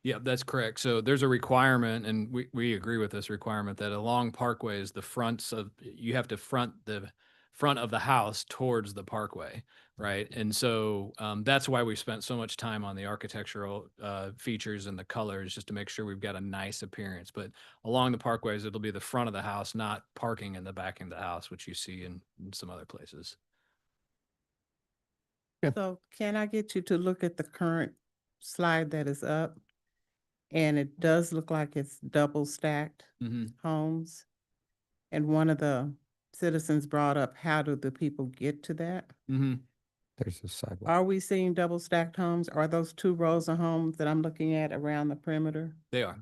Yeah, that's correct. So there's a requirement, and we agree with this requirement, that along parkways, you have to front the front of the house towards the parkway, right? And so that's why we spent so much time on the architectural features and the colors, just to make sure we've got a nice appearance. But along the parkways, it'll be the front of the house, not parking in the back of the house, which you see in some other places. So can I get you to look at the current slide that is up? And it does look like it's double stacked homes. And one of the citizens brought up, how do the people get to that? There's a sidewalk. Are we seeing double stacked homes? Are those 2 rows of homes that I'm looking at around the perimeter? They are.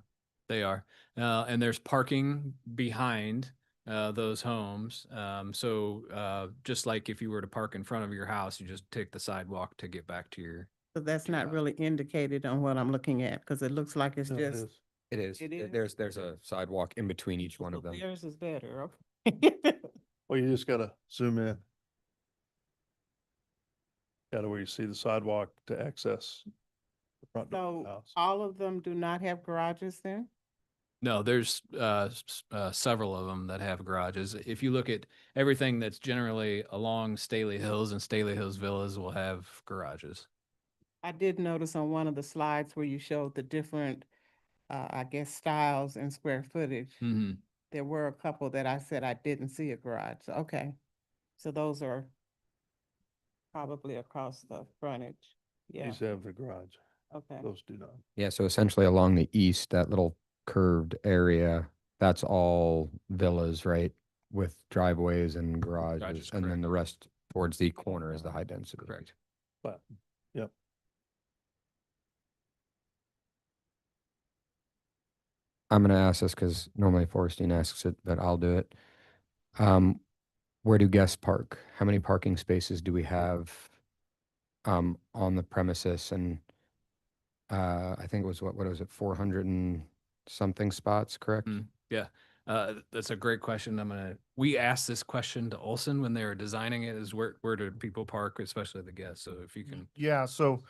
They are. And there's parking behind those homes. So just like if you were to park in front of your house, you just take the sidewalk to get back to your. So that's not really indicated on what I'm looking at, because it looks like it's just. It is. It is? There's a sidewalk in between each one of them. Theirs is better, okay. Well, you just got to zoom in. Got to where you see the sidewalk to access the front of the So house. all of them do not have garages then? No, there's several of them that have garages. If you look at everything that's generally along Staley Hills, and Staley Hills Villas will have garages. I did notice on one of the slides where you showed the different, I guess, styles and square footage. There were a couple that I said I didn't see a garage. So, okay. So those are probably across the frontage. Yeah. These have the garage. Okay. Those do not. Yeah, so essentially along the east, that little curved area, that's all villas, right? With driveways and garages, and then the rest towards the corner is the high density. Correct. But, yep. I'm going to ask this because normally Forrestine asks it, but I'll do it. Where do guests park? How many parking spaces do we have on the premises? And I think it was what was it, 400 and something spots, correct? Yeah, that's a great question. We asked this question to Olson when they were designing it, is where do people park, especially the guests? So if you can. Yeah, so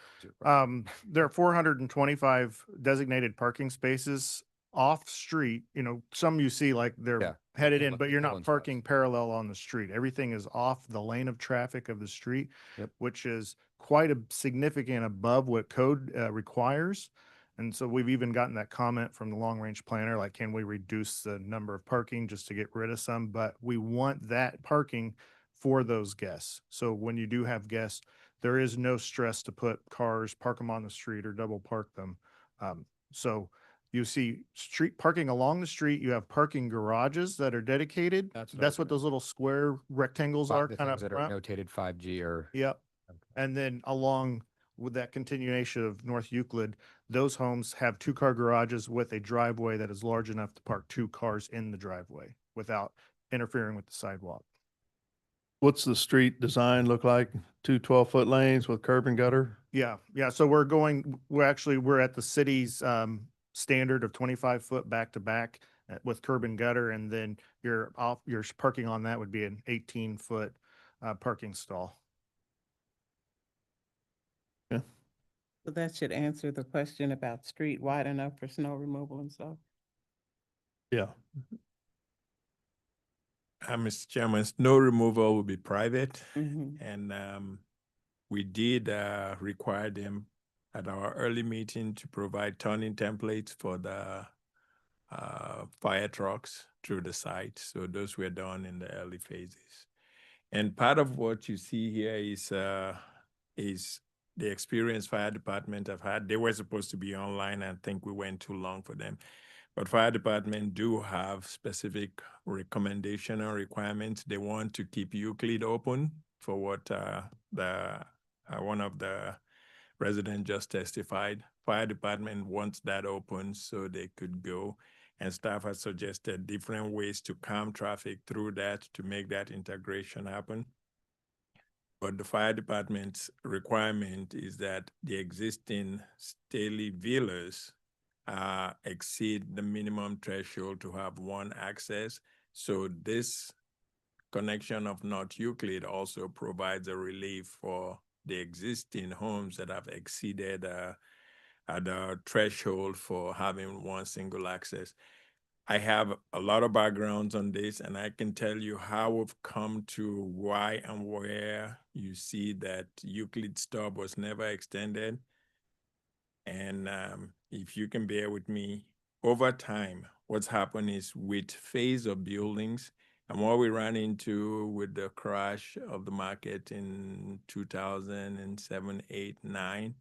there are 425 designated parking spaces off street. You know, some you see like they're headed in, but you're not parking parallel on the street. Everything is off the lane of traffic of the street, which is quite a significant above what code requires. And so we've even gotten that comment from the long range planner, like, can we reduce the number of parking just to get rid of some? But we want that parking for those guests. So when you do have guests, there is no stress to put cars, park them on the street or double park them. So you see street parking along the street. You have parking garages that are dedicated. That's what those little square rectangles are, kind of that are notated 5G or. Yep. And then along with that continuation of North Euclid, those homes have 2-car garages with a driveway that is large enough to park 2 cars in the driveway without interfering with the sidewalk. What's the street design look like? 2 12-foot lanes with curb and gutter? Yeah. So we're at the city's standard of 25-foot back to back with curb and gutter. And then your parking on that would be an 18-foot parking stall. Yeah. So that should answer the question about street wide enough for snow removal and stuff. Yeah. Mr. Chairman, snow removal will be private. Mm-hmm. And we did require them at our early meeting to provide turning templates for the fire trucks through the site. So those were done in the early phases. And part of what you see here is the experience fire department have had. They were supposed to be online. I think we went too long for them. But fire department do have specific recommendation and requirements. They want to keep Euclid open for what one of the residents just testified. Fire department wants that open so they could go. And staff has suggested different ways to calm traffic through that to make that integration happen. But the fire department's requirement is that the existing Staley villas exceed the minimum threshold to have one access. So this connection of North Euclid also provides a relief for the existing homes that have exceeded the threshold for having one single access. I have a lot of backgrounds on this, and I can tell you how we've come to why and where you see that Euclid stub was never extended. And if you can bear with me, over time, what's happened is with phase of buildings and what we ran into with the crash of the market in 2007, 8, 9,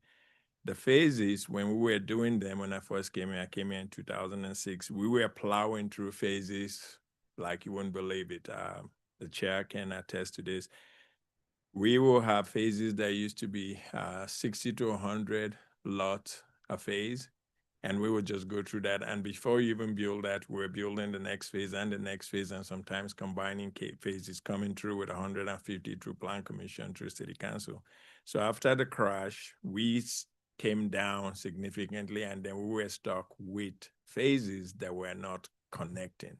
the phases, when we were doing them, when I first came here, I came here in 2006, we were plowing through phases like you wouldn't believe it. The chair can attest to this. We will have phases that used to be 60 to 100 lots a phase, and we would just go through that. And before you even build that, we're building the next phase and the next phase, and sometimes combining phases coming through with 150 through Plan Commission, through City Council. So after the crash, we came down significantly, and then we were stuck with phases that were not connecting.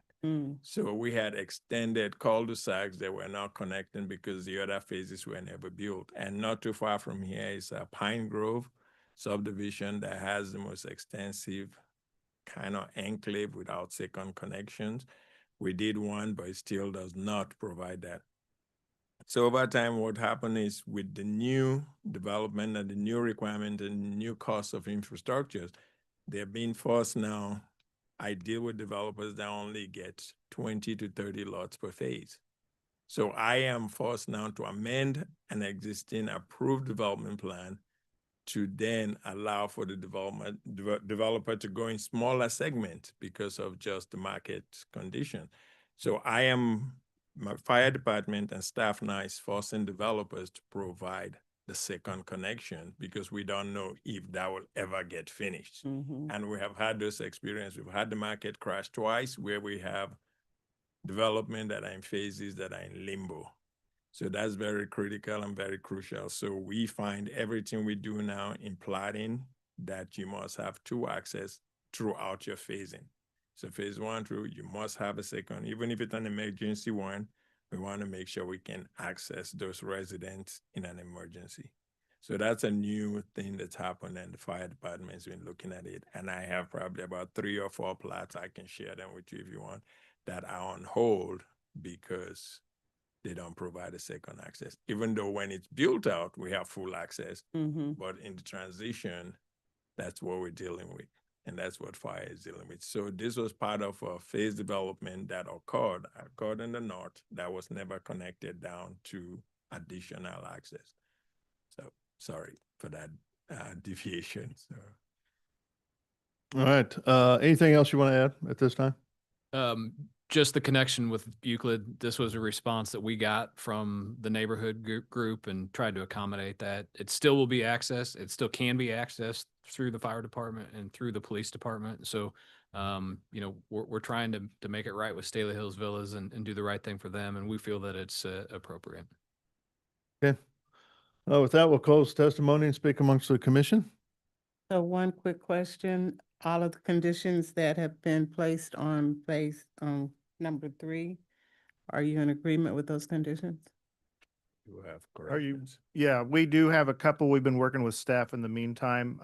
So we had extended cul-de-sacs that were not connecting because the other phases were never built. And not too far from here is a Pine Grove subdivision that has the most extensive kind of enclave without second connections. We did one, but it still does not provide that. So over time, what happened is with the new development and the new requirement and new cost of infrastructures, they're being forced now. I deal with developers that only get 20 to 30 lots per phase. So I am forced now to amend an existing approved development plan to then allow for the developer to go in smaller segments because of just the market condition. So my fire department and staff now is forcing developers to provide the second connection because we don't know if that will ever get finished. And we have had those experiences. We've had the market crash twice where we have development that are in phases that are in limbo. So that's very critical and very crucial. So we find everything we do now in plotting that you must have two access throughout your phasing. So phase 1 through, you must have a second. Even if it's an emergency one, we want to make sure we can access those residents in an emergency. So that's a new thing that's happened, and the fire department's been looking at it. And I have probably about 3 or 4 plots, I can share them with you if you want, that are on hold because they don't provide a second access. Even though when it's built out, we have full access, but in the transition, that's what we're dealing with. And that's what fire is dealing with. So this was part of a phase development that occurred in the north that was never connected down to additional access. So sorry for that deviation. So. All right. Anything else you want to add at this time? Just the connection with Euclid. This was a response that we got from the neighborhood group and tried to accommodate that. It still will be accessed. It still can be accessed through the fire department and through the police department. So, we're trying to make it right with Staley Hills Villas and do the right thing for them. And we feel that it's appropriate. Okay. With that, we'll close testimony and speak amongst the commission. So one quick question, all of the conditions that have been placed on phase number 3, are you in agreement with those conditions? You have Are you? corrections. Yeah, we do have a couple. We've been working with staff in the meantime.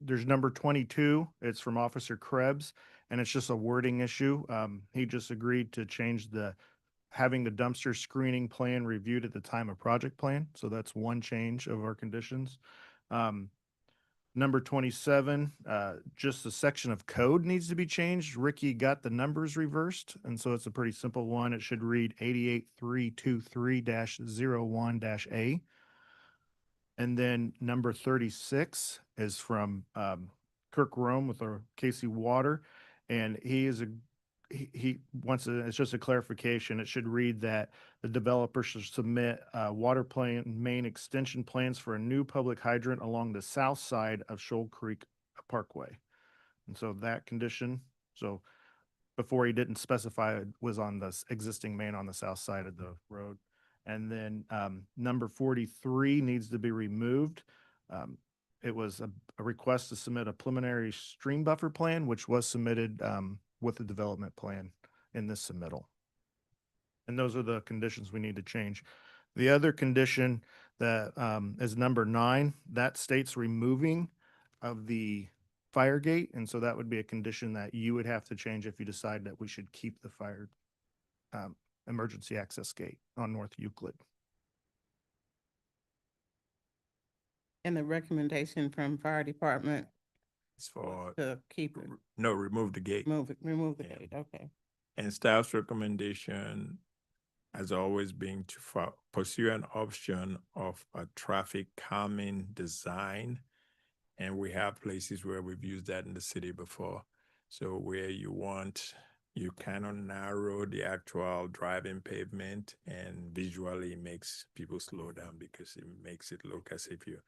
There's number 22. It's from Officer Krebs, and it's just a wording issue. He just agreed to change having the dumpster screening plan reviewed at the time of project plan. So that's one change of our conditions. Number 27, just the section of code needs to be changed. Ricky got the numbers reversed, and so it's a pretty simple one. It should read 88323-01-A. And then number 36 is from Kirk Rome with our Casey Water, And he wants it's just a clarification. It should read that the developer should submit water main extension plans for a new public hydrant along the south side of Shoal Creek Parkway. And so that condition, so before he didn't specify it was on the existing main on the south side of the road. And then number 43 needs to be removed. It was a request to submit a preliminary stream buffer plan, which was submitted with the development plan in this submittal. And those are the conditions we need to change. The other condition that is number 9, that states removing of the fire gate. And so that would be a condition that you would have to change if you decide that we should keep the fire emergency access gate on North Euclid. And the recommendation from fire department It's for to keep it, no, remove the gate. remove the Yeah. gate, okay. And staff's recommendation has always been to pursue an option of a traffic calming design. And we have places where we've used that in the city before. So where you kind of narrow the actual driving pavement and visually makes people slow down because it makes it look as if you're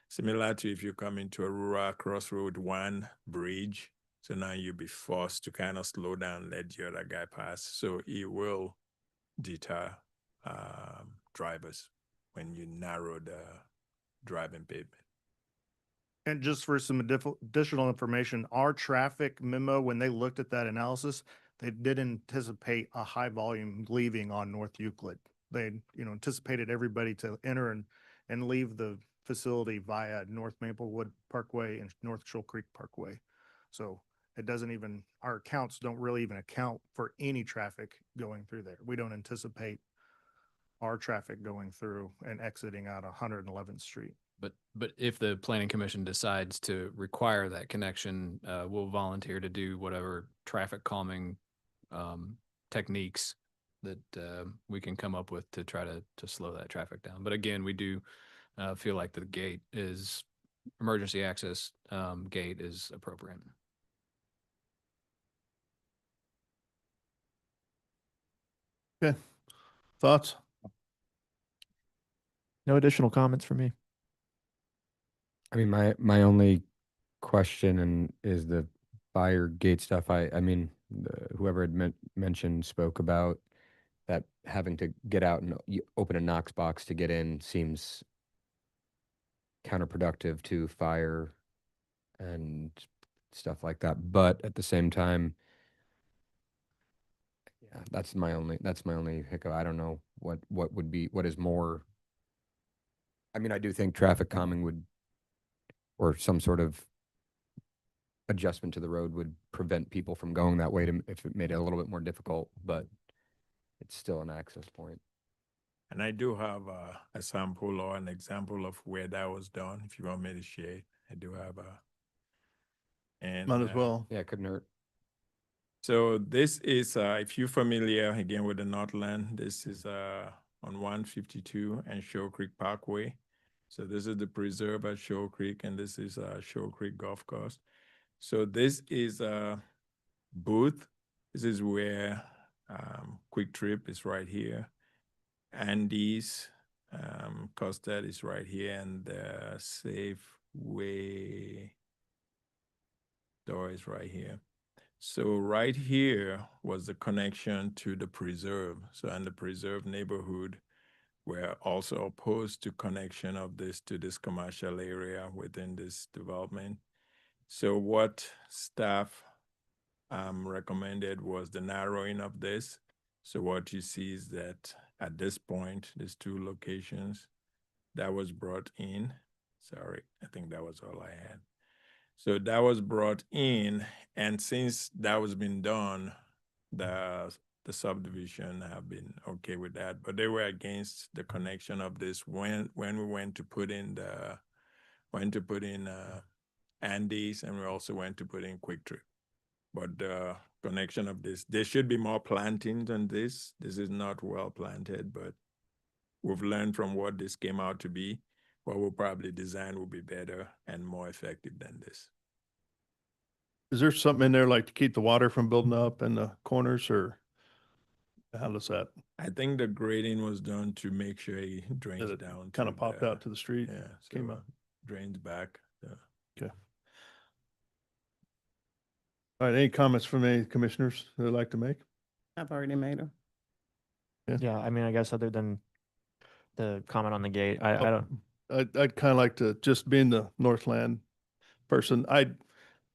similar to if you come into a rural crossroad one bridge. So now you'll be forced to kind of slow down, let the other guy pass. So it will deter drivers when you narrow the driving pavement. And just for some additional information, our traffic memo, when they looked at that analysis, they did anticipate a high volume leaving on North Euclid. They, anticipated everybody to enter and leave the facility via North Maplewood Parkway and North Shoal Creek Parkway. So it doesn't even, our accounts don't really even account for any traffic going through there. We don't anticipate our traffic going through and exiting out 111th Street. But if the planning commission decides to require that connection, we'll volunteer to do whatever traffic calming techniques that we can come up with to try to slow that traffic down. But again, we do feel like the gate is emergency access gate is appropriate. Okay. Thoughts? No additional comments from me. I mean, my only question is the fire gate stuff. I mean, whoever had mentioned spoke about that having to get out and open a Knox box to get in seems counterproductive to fire and stuff like that. But at the same time, yeah, that's my only hiccup. I don't know what is more. I mean, I do think traffic calming would, or some sort of adjustment to the road would prevent people from going that way if it made it a little bit more difficult, but it's still an access point. And I do have a sample or an example of where that was done. If you want me to share, I do have and Might as well. Yeah, it couldn't hurt. So this is, if you're familiar again with the Northland, this is on 152 and Shoal Creek Parkway. So this is the preserve at Shoal Creek, and this is Shoal Creek Golf Course. So this is a booth. This is where Quick Trip is right here. Andy's Custard is right here, and the Safeway door is right here. So right here was the connection to the preserve. So in the preserve neighborhood, we're also opposed to connection of this to this commercial area within this development. So what staff recommended was the narrowing of this. So what you see is that at this point, there's 2 locations that was brought in. Sorry, I think that was all I had. So that was brought in, and since that was been done, the subdivision have been okay with that, but they were against the connection of this when we went to put in Andy's, and we also went to put in Quick Trip. But the connection of this, there should be more planting than this. This is not well planted, but we've learned from what this came out to be. What we'll probably design will be better and more effective than this. is there something in there like to keep the water from building up in the corners, or how does that? I think the grading was done to make sure it drains It down. kind of to popped the- out to the street? Yeah, Came so out. drains back. Yeah. Okay. All right, any comments from any commissioners that would like to make? I've already made them. Yeah, I mean, I guess other than the comment on the gate, I Oh, don't, I'd kind of like to, just being the Northland person,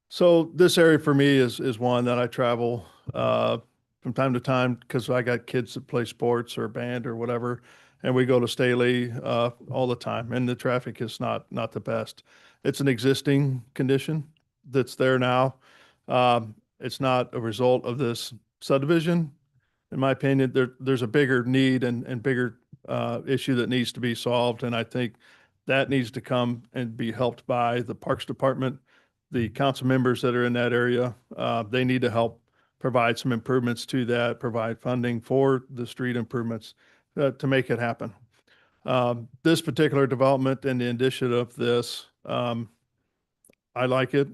so this area for me is one that I travel from time to time because I got kids that play sports or band or whatever, and we go to Staley all the time, and the traffic is not the best. It's an existing condition that's there now. It's not a result of this subdivision. In my opinion, there's a bigger need and bigger issue that needs to be solved, and I think that needs to come and be helped by the Parks Department, the council members that are in that area. They need to help provide some improvements to that, provide funding for the street improvements to make it happen. This particular development and the initiative of this, I like it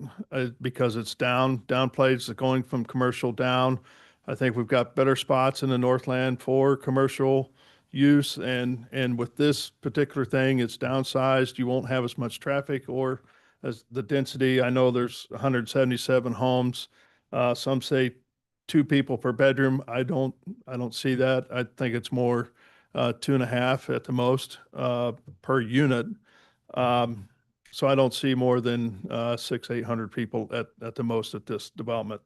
because it's downplayed. It's going from commercial down. I think we've got better spots in the Northland for commercial use, and with this particular thing, it's downsized. You won't have as much traffic or as the density. I know there's 177 homes. Some say 2 people per bedroom. I don't see that. I think it's more 2.5 at the most per unit. So I don't see more than 600-800 people at the most at this development.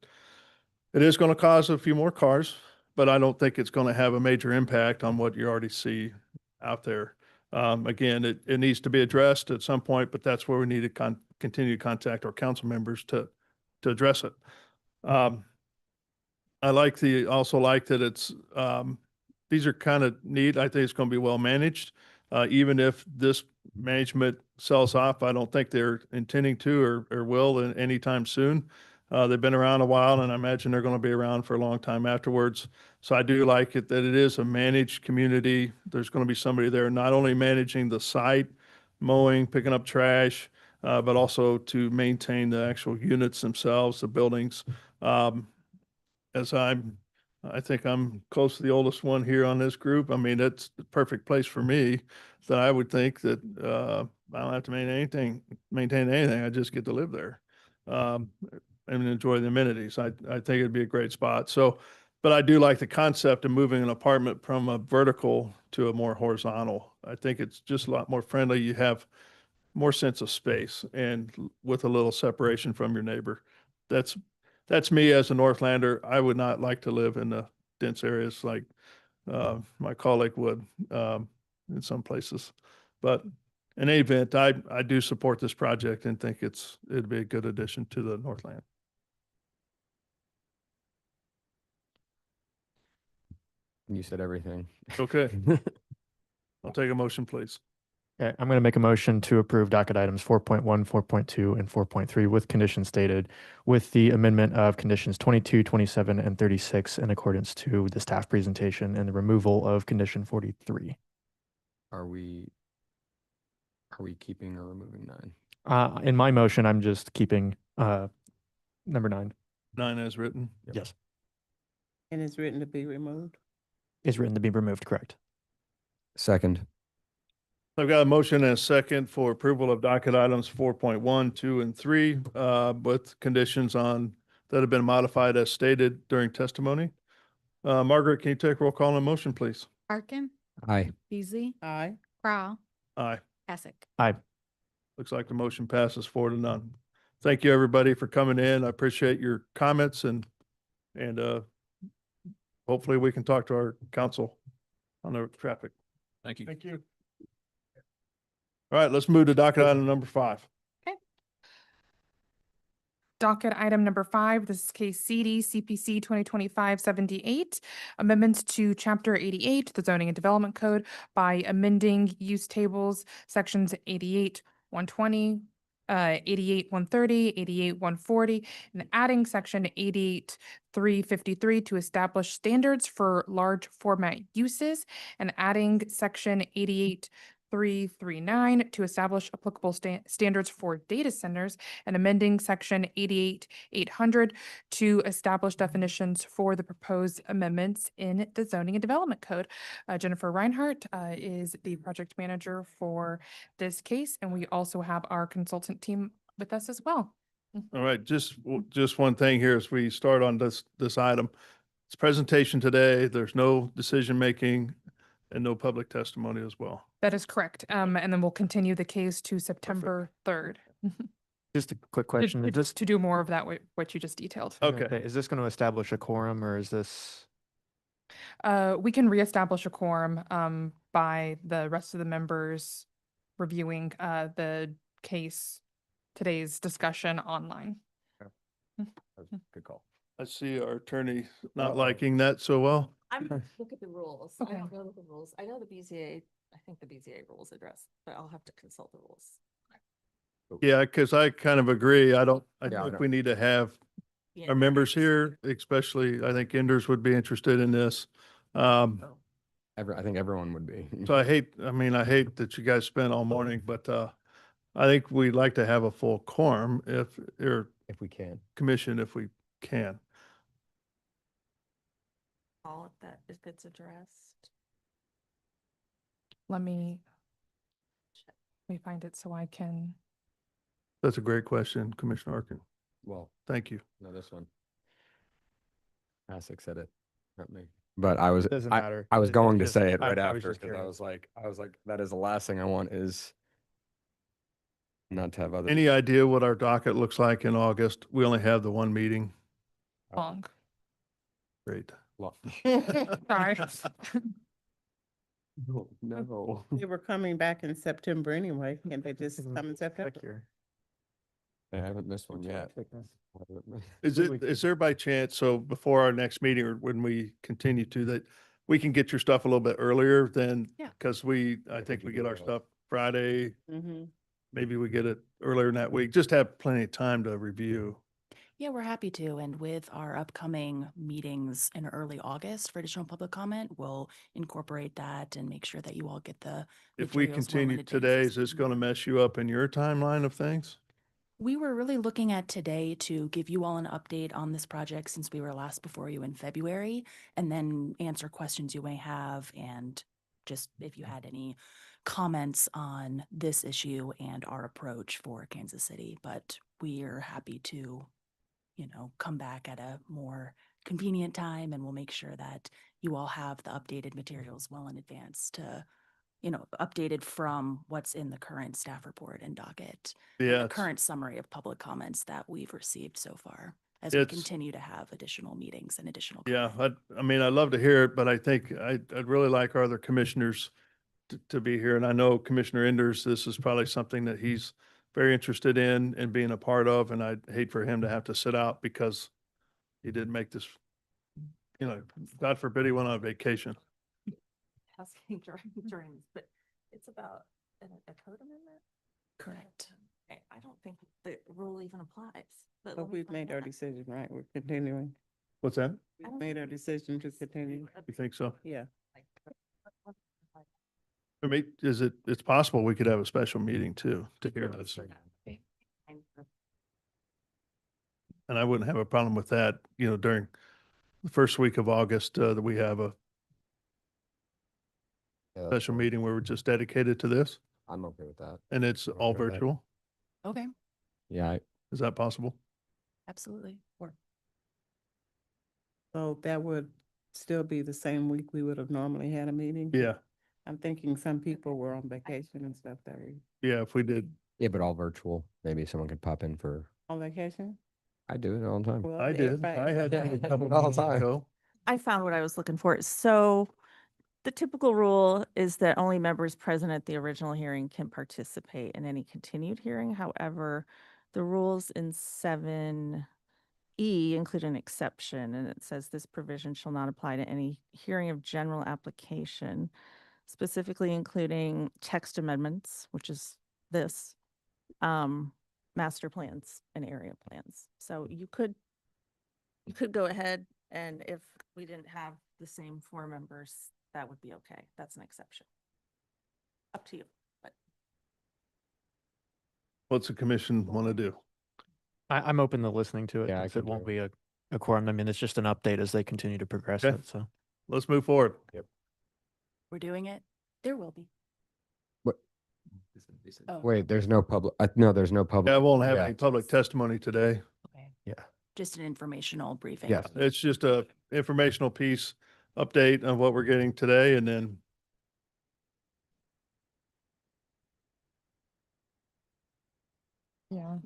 It is going to cause a few more cars, but I don't think it's going to have a major impact on what you already see out there. Again, it needs to be addressed at some point, but that's where we need to continue to contact our council members to address it. I also like that it's, these are kind of neat. I think it's going to be well managed. Even if this management sells off, I don't think they're intending to or will anytime soon. They've been around a while, and I imagine they're going to be around for a long time afterwards. So I do like it that it is a managed community. There's going to be somebody there not only managing the site, mowing, picking up trash, but also to maintain the actual units themselves, the buildings. As I think I'm close to the oldest one here on this group. I mean, it's the perfect place for me, that I would think that I don't have to maintain anything. I just get to live there and enjoy the amenities. I think it'd be a great spot. So, but I do like the concept of moving an apartment from a vertical to a more horizontal. I think it's just a lot more friendly. You have more sense of space and with a little separation from your neighbor. That's me as a Northlander. I would not like to live in the dense areas like my colleague would in some places. But in any event, I do support this project and think it'd be a good addition to the Northland. You said everything. Okay. I'll take a motion, please. Okay, I'm going to make a motion to approve docket items 4.1, 4.2, and 4.3 with conditions stated, with the amendment of conditions 22, 27, and 36 in accordance to the staff presentation and the removal of condition 43. Are we keeping or removing 9? In my motion, I'm just keeping number 9. 9 as written. Yes, And it's written to be removed. is written to be removed, correct. Second. I've got a motion and a second for approval of docket items 4.1, 2, and 3 with conditions that have been modified as stated during testimony. Margaret, can you take roll call on the motion, please? Arkin, Aye. Beasley, Aye. Crowell, Aye. Essick. Aye. Looks like the motion passes 4-0. Thank you, everybody, for coming in. I appreciate your comments and hopefully we can talk to our council on the traffic. Thank you. Thank you. All right, let's move to docket item number 5. Docket item number 5, this is case CD CPC 2025-78, amendments to Chapter 88, the Zoning and Development Code by amending use tables, sections 88-120, 88-130, 88-140, and adding section 88-353 to establish standards for large format uses, and adding section 88 339 to establish applicable standards for data centers and amending section 88-800 to establish definitions for the proposed amendments in the zoning and development code. Jennifer Reinhardt is the project manager for this case, and we also have our consultant team with us as well. All right, just one thing here as we start on this item. It's presentation today. There's no decision making and no public testimony as well. That is correct. And then we'll continue the case to September 3rd. Just a quick question. To do more of that, what you just detailed. Okay. Is this going to establish a quorum or is this? We can reestablish a quorum by the rest of the members reviewing the case, today's discussion online. Good call. I see our attorney not liking that so well. I'm look at the rules. I don't know the rules. I know the BZA, I think the BZA rules address, but I'll have to consult the rules. Yeah, because I kind of agree. I Yeah, think we need to have our members here, especially I think Enders would be interested in this. I think everyone would be. So I hate that you guys spent all morning, but I think we'd like to have a full quorum if we can. Commission, if we can. All of that, if it's addressed. Let me find it so I can. That's a great question, Commissioner Arkin. Well, thank you. No, this one. Asic said it, not me. But I was, Doesn't matter. I was It going to just- say it I- right I was after just because I curious. was like, that is the last thing I want is not to have other. Any idea what our docket looks like in August? We only have the one meeting. Long. Great. Sorry. No. They were coming back in September anyway. Can't they just come in September? I haven't missed one yet. Is there by chance, so before our next meeting or when we continue to that, we can get your stuff a little bit earlier than, Yeah. because I think we get our stuff Friday. Mm-hmm. Maybe we get it earlier in that week, just have plenty of time to review. Yeah, we're happy to. And with our upcoming meetings in early August for additional public comment, we'll incorporate that and make sure that you all get the If we materials well in continue advance. today, is this going to mess you up in your timeline of things? We were really looking at today to give you all an update on this project since we were last before you in February, and then answer questions you may have, and just if you had any comments on this issue and our approach for Kansas City. But we are happy to, come back at a more convenient time, and we'll make sure that you all have the updated materials well in advance to, updated from what's in the current staff report and docket. And Yeah, the it's- current summary of public comments that we've received so far as we It's- continue to have additional meetings and additional. Yeah, I'd love to hear it, but I think I'd really like our other commissioners to be here. And I know Commissioner Enders, this is probably something that he's very interested in and being a part of. And I'd hate for him to have to sit out because he didn't make this, God forbid he went on vacation. Asking during, but it's about a code amendment? Correct. I don't think the rule even applies. But But let me we've find made our out. decision, right? We're continuing. What's that? We've made our decision to continue. You think so? Yeah. It's possible we could have a special meeting too, to hear this. And I wouldn't have a problem with that, during the first week of August, that we have a special meeting where we're just dedicated to this I'm okay with that. and it's I'm all okay with that. virtual. Okay, Yeah, Is that possible? absolutely. So that would still be the same week we would have normally had a meeting? Yeah, I'm thinking some people were on vacation and stuff that week. yeah, if we did. yeah, but all virtual. Maybe someone could pop in for. On vacation? I do it all the time. Well, I did. everybody- I had Yeah, a couple all the meetings time. ago. I found what I was looking for. So the typical rule is that only members present at the original hearing can participate in any continued hearing. However, the rules in 7E include an exception, and it says this provision shall not apply to any hearing of general application, specifically including text amendments, which is this, master plans and area plans. So you could go ahead, and if we didn't have the same 4 members, that would be okay. That's an exception. Up to you. What's the commission want to do? I'm open to listening to it, Yeah, I since can it won't do be a quorum. I mean, it's just an update as they continue to progress Okay. it, so. Let's move forward. We're doing it. There will be. What? Oh, Wait, there's no public, no, there's no public. Yeah, I won't have Yeah. any public testimony today. okay. Yeah. Just an informational briefing. Yeah. It's just a informational piece, update on what we're getting today, and then Yeah.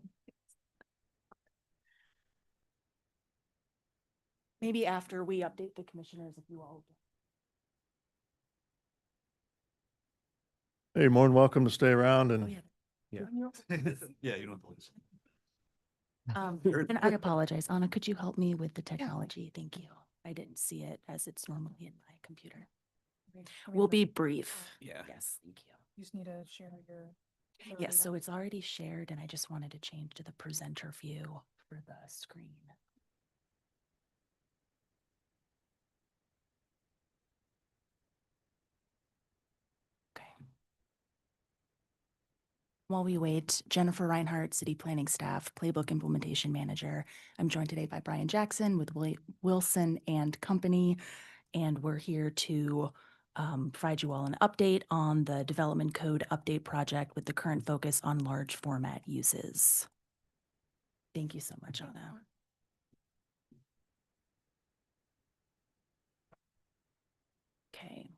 Maybe after we update the commissioners, if you all. hey, you're more than welcome to stay around Oh, and yeah. Yeah. Yeah, you don't have to listen. And I apologize. Anna, could you help me with the technology? Thank you. I didn't see it as it's normally in my computer. We'll be brief. Yeah. Yes, thank you. You just need to share your. Yes, so it's already shared and I just wanted to change to the presenter view for the screen. Okay. While we wait, Jennifer Reinhardt, City Planning Staff, Playbook Implementation Manager. I'm joined today by Brian Jackson with Wilson and Company, and we're here to provide you all an update on the Development Code Update Project with the current focus on large format uses. Thank you so much, Anna. Okay.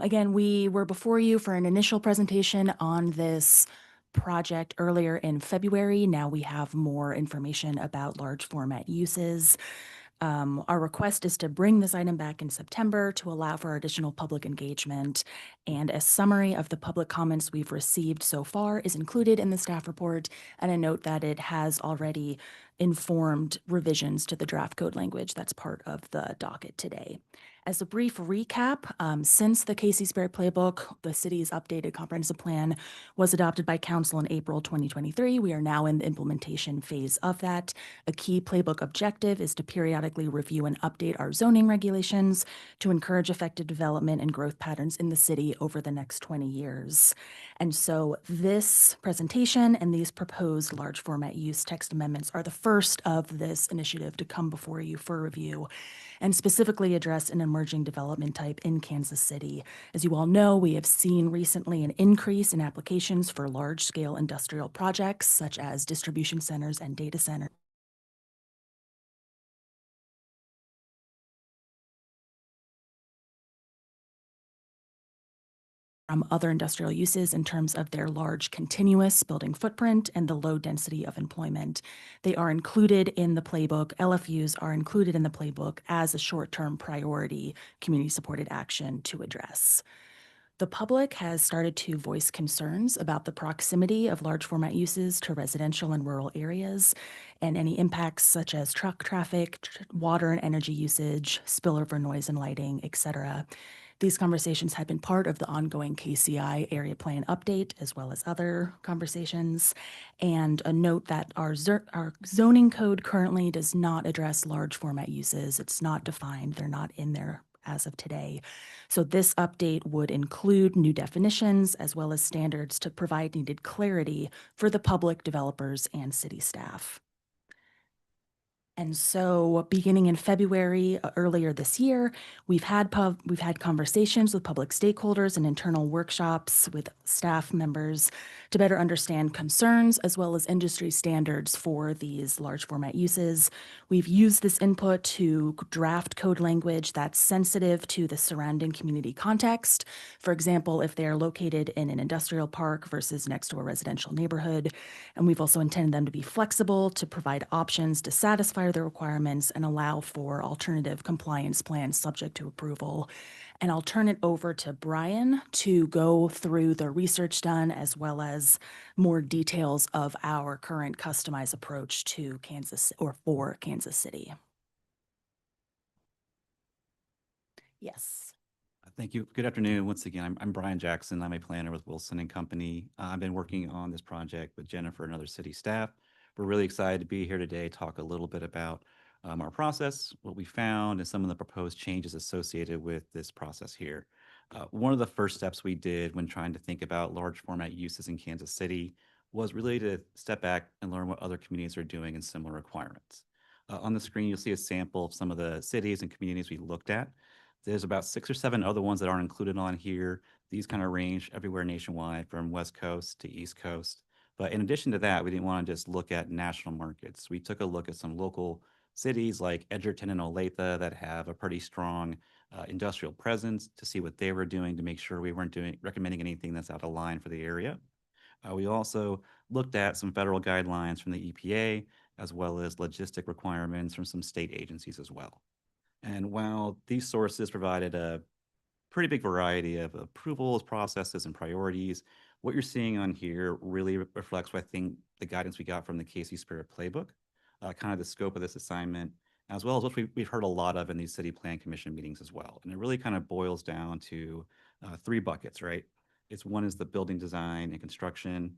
Again, we were before you for an initial presentation on this project earlier in February. Now we have more information about large format uses. Our request is to bring this item back in September to allow for additional public engagement. And a summary of the public comments we've received so far is included in the staff report, and a note that it has already informed revisions to the draft code language that's part of the docket today. As a brief recap, since the Casey-Sperry Playbook, the city's updated comprehensive plan was adopted by council in April 2023, we are now in the implementation phase of that. A key playbook objective is to periodically review and update our zoning regulations to encourage effective development and growth patterns in the city over the next 20 years. And so this presentation and these proposed large format use text amendments are the first of this initiative to come before you for review and specifically address an emerging development type in Kansas City. As you all know, we have seen recently an increase in applications for large-scale industrial projects such as distribution centers and data centers. From other industrial uses in terms of their large continuous building footprint and the low density of employment. They are included in the playbook. LFUs are included in the playbook as a short-term priority community-supported action to address. The public has started to voice concerns about the proximity of large format uses to residential and rural areas and any impacts such as truck traffic, water and energy usage, spillover noise and lighting, etc. These conversations have been part of the ongoing KCI area plan update, as well as other conversations. And a note that our zoning code currently does not address large format uses. It's not defined. They're not in there as of today. So this update would include new definitions as well as standards to provide needed clarity for the public, developers, and city staff. And so beginning in February, earlier this year, we've had conversations with public stakeholders and internal workshops with staff members to better understand concerns as well as industry standards for these large format uses. We've used this input to draft code language that's sensitive to the surrounding community context. For example, if they are located in an industrial park versus next to a residential neighborhood. And we've also intended them to be flexible to provide options to satisfy the requirements and allow for alternative compliance plans subject to approval. And I'll turn it over to Brian to go through the research done as well as more details of our current customized approach to Kansas or for Kansas City. Yes. Thank you. Good afternoon. Once again, I'm Brian Jackson. I'm a planner with Wilson and Company. I've been working on this project with Jennifer and other city staff. We're really excited to be here today, talk a little bit about our process, what we found, and some of the proposed changes associated with this process here. One of the first steps we did when trying to think about large format uses in Kansas City was really to step back and learn what other communities are doing in similar requirements. On the screen, you'll see a sample of some of the cities and communities we looked at. There's about 6 or 7 other ones that aren't included on here. These kind of range everywhere nationwide from West Coast to East Coast. But in addition to that, we didn't want to just look at national markets. We took a look at some local cities like Edgerton and Olathe that have a pretty strong industrial presence to see what they were doing to make sure we weren't recommending anything that's out of line for the area. We also looked at some federal guidelines from the EPA, as well as logistic requirements from some state agencies as well. And while these sources provided a pretty big variety of approvals, processes, and priorities, what you're seeing on here really reflects what I think the guidance we got from the Casey Spirit Playbook, kind of the scope of this assignment, as well as what we've heard a lot of in these city plan commission meetings as well. And it really kind of boils down to 3 buckets, right? One is the building design and construction,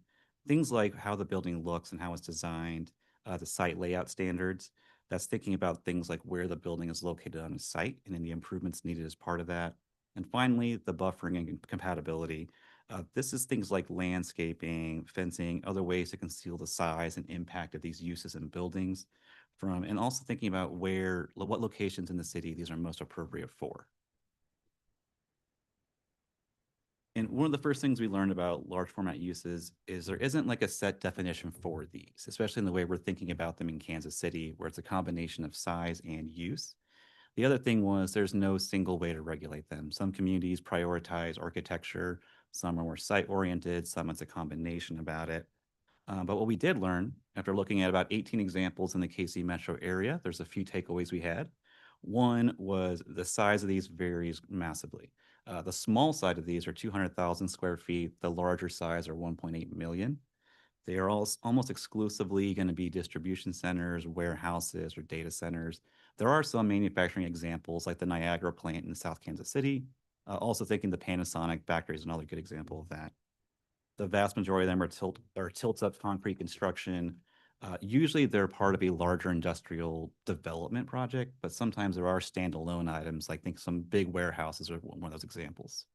things like how the building looks and how it's designed, the site layout standards. That's thinking about things like where the building is located on the site and then the improvements needed as part of that. And finally, the buffering and compatibility. This is things like landscaping, fencing, other ways to conceal the size and impact of these uses in buildings and also thinking about what locations in the city these are most appropriate for. And one of the first things we learned about large format uses is there isn't like a set definition for these, especially in the way we're thinking about them in Kansas City, where it's a combination of size and use. The other thing was there's no single way to regulate them. Some communities prioritize architecture, some are more site-oriented, some it's a combination about it. But what we did learn after looking at about 18 examples in the KC metro area, there's a few takeaways we had. One was the size of these varies massively. The small side of these are 200,000 square feet. The larger size are 1.8 million. They are all almost exclusively going to be distribution centers, warehouses, or data centers. There are some manufacturing examples like the Niagara plant in South Kansas City. Also thinking the Panasonic factory is another good example of that. The vast majority of them are tilt-up concrete construction. Usually they're part of a larger industrial development project, but sometimes there are standalone items, like think some big warehouses are one of those examples.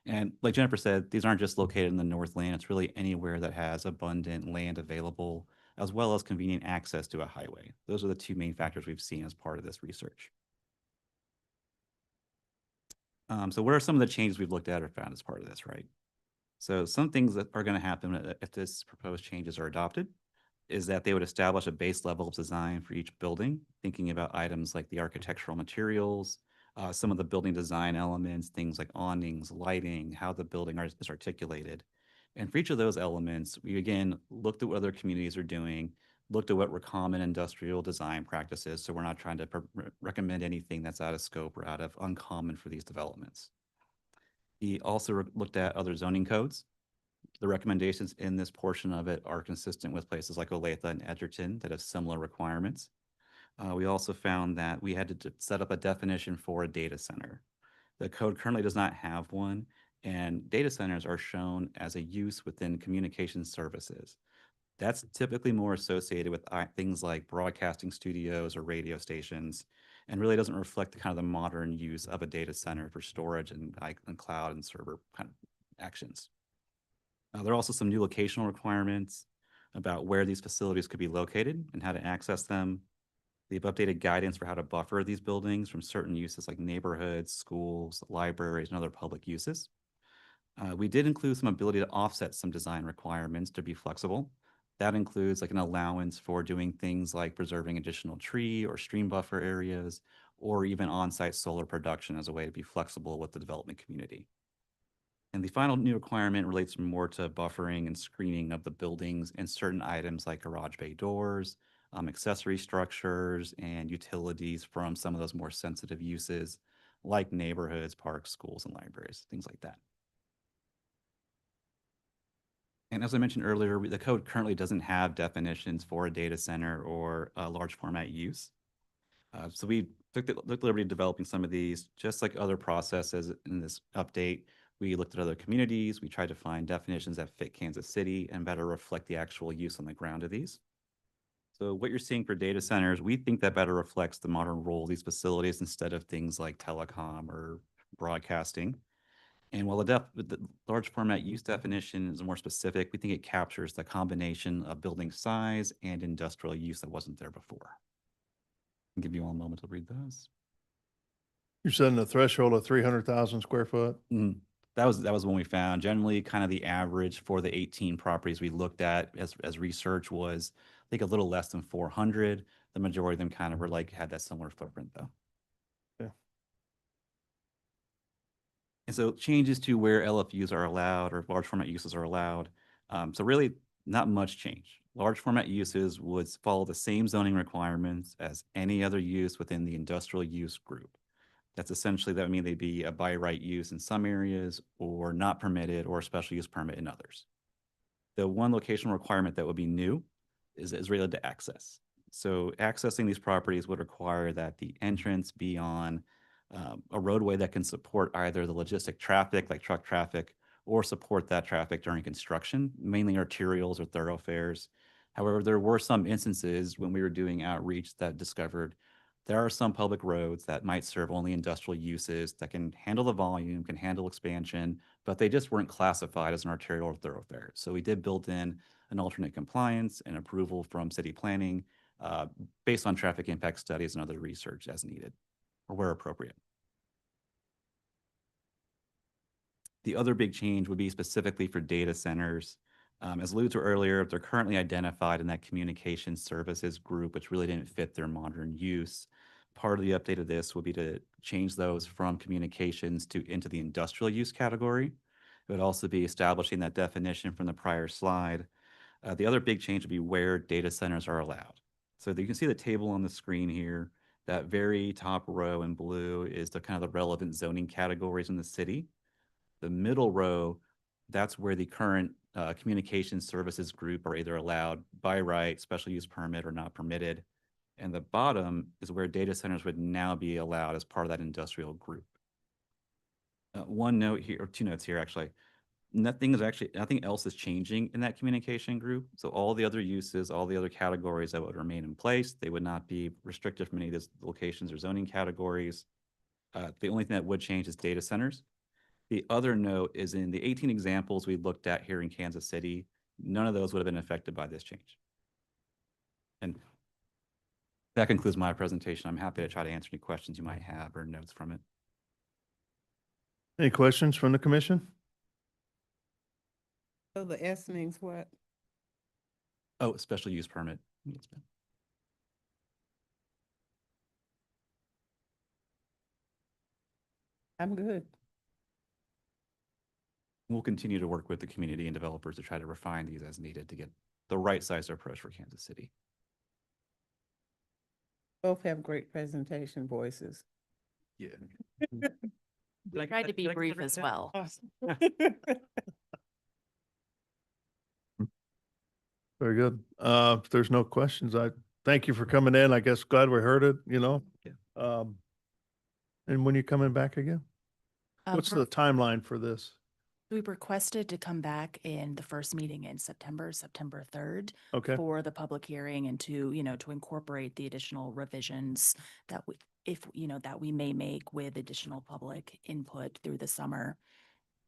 And like Jennifer said, these aren't just located in the Northland. It's really anywhere that has abundant land available, as well as convenient access to a highway. Those are the 2 main factors we've seen as part of this research. So what are some of the changes we've looked at or found as part of this, right? So some things that are going to happen if this proposed changes are adopted is that they would establish a base level of design for each building, thinking about items like the architectural materials, some of the building design elements, things like awnings, lighting, how the building is articulated. And for each of those elements, we again looked at what other communities are doing, looked at what were common industrial design practices, so we're not trying to recommend anything that's out of scope or out of uncommon for these developments. We also looked at other zoning codes. The recommendations in this portion of it are consistent with places like Olathe and Edgerton that have similar requirements. We also found that we had to set up a definition for a data center. The code currently does not have one, and data centers are shown as a use within communication services. That's typically more associated with things like broadcasting studios or radio stations, and really doesn't reflect the kind of the modern use of a data center for storage and cloud and server kind of actions. There are also some new locational requirements about where these facilities could be located and how to access them. They've updated guidance for how to buffer these buildings from certain uses like neighborhoods, schools, libraries, and other public uses. We did include some ability to offset some design requirements to be flexible. That includes like an allowance for doing things like preserving additional tree or stream buffer areas, or even on-site solar production as a way to be flexible with the development community. And the final new requirement relates more to buffering and screening of the buildings and certain items like garage bay doors, accessory structures, and utilities from some of those more sensitive uses like neighborhoods, parks, schools, and libraries, things like that. And as I mentioned earlier, the code currently doesn't have definitions for a data center or a large format use. So we took the liberty of developing some of these, just like other processes in this update. We looked at other communities. We tried to find definitions that fit Kansas City and better reflect the actual use on the ground of these. So what you're seeing for data centers, we think that better reflects the modern role of these facilities instead of things like telecom or broadcasting. And while the large format use definition is more specific, we think it captures the combination of building size and industrial use that wasn't there before. I'll give you all a moment to read those. You're setting a threshold of 300,000 square foot. That was one we found. Generally, kind of the average for the 18 properties we looked at as research was, I think, a little less than 400. The majority of them kind of were like had that similar footprint though. Yeah. And so changes to where LFUs are allowed or large format uses are allowed. So really not much change. Large format uses would follow the same zoning requirements as any other use within the industrial use group. That's essentially, that would mean they'd be a by right use in some areas or not permitted or a special use permit in others. The one location requirement that would be new is related to access. So accessing these properties would require that the entrance be on a roadway that can support either the logistic traffic, like truck traffic, or support that traffic during construction, mainly arterials or thoroughfares. However, there were some instances when we were doing outreach that discovered there are some public roads that might serve only industrial uses that can handle the volume, can handle expansion, but they just weren't classified as an arterial or thoroughfare. So we did build in an alternate compliance and approval from city planning based on traffic impact studies and other research as needed or where appropriate. The other big change would be specifically for data centers. As alluded to earlier, they're currently identified in that communication services group, which really didn't fit their modern use. Part of the update of this would be to change those from communications into the industrial use category. It would also be establishing that definition from the prior slide. The other big change would be where data centers are allowed. So you can see the table on the screen here. That very top row in blue is the kind of the relevant zoning categories in the city. The middle row, that's where the current communication services group are either allowed by right, special use permit, or not permitted. And the bottom is where data centers would now be allowed as part of that industrial group. One note here, or two notes here actually. Nothing else is changing in that communication group. So all the other uses, all the other categories that would remain in place, they would not be restricted from any of these locations or zoning categories. The only thing that would change is data centers. The other note is in the 18 examples we looked at here in Kansas City, none of those would have been affected by this change. And that concludes my presentation. I'm happy to try to answer any questions you might have or notes from it. Any questions from the commission? So the S means what? Oh, special use permit. I'm good. We'll continue to work with the community and developers to try to refine these as needed to get the right size approach for Kansas City. Both have great presentation voices. Yeah. We tried to be brief as well. Very good. If there's no questions, I thank you for coming in. I guess glad we heard it, you know. Yeah. And when you coming back again? What's the timeline for this? We requested to come back in the first meeting in September 3rd. Okay. For the public hearing and to incorporate the additional revisions that we may make with additional public input through the summer.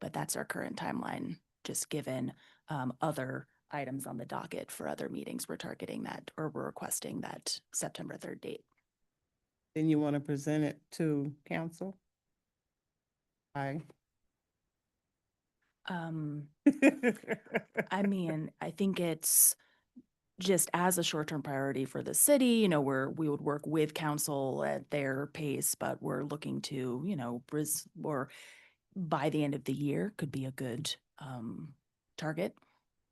But that's our current timeline, just given other items on the docket for other meetings. We're targeting that, or we're requesting that September 3rd date. Then you want to present it to council? Aye. I mean, I think it's just as a short-term priority for the city, we would work with council at their pace, but we're looking to, or by the end of the year could be a good target.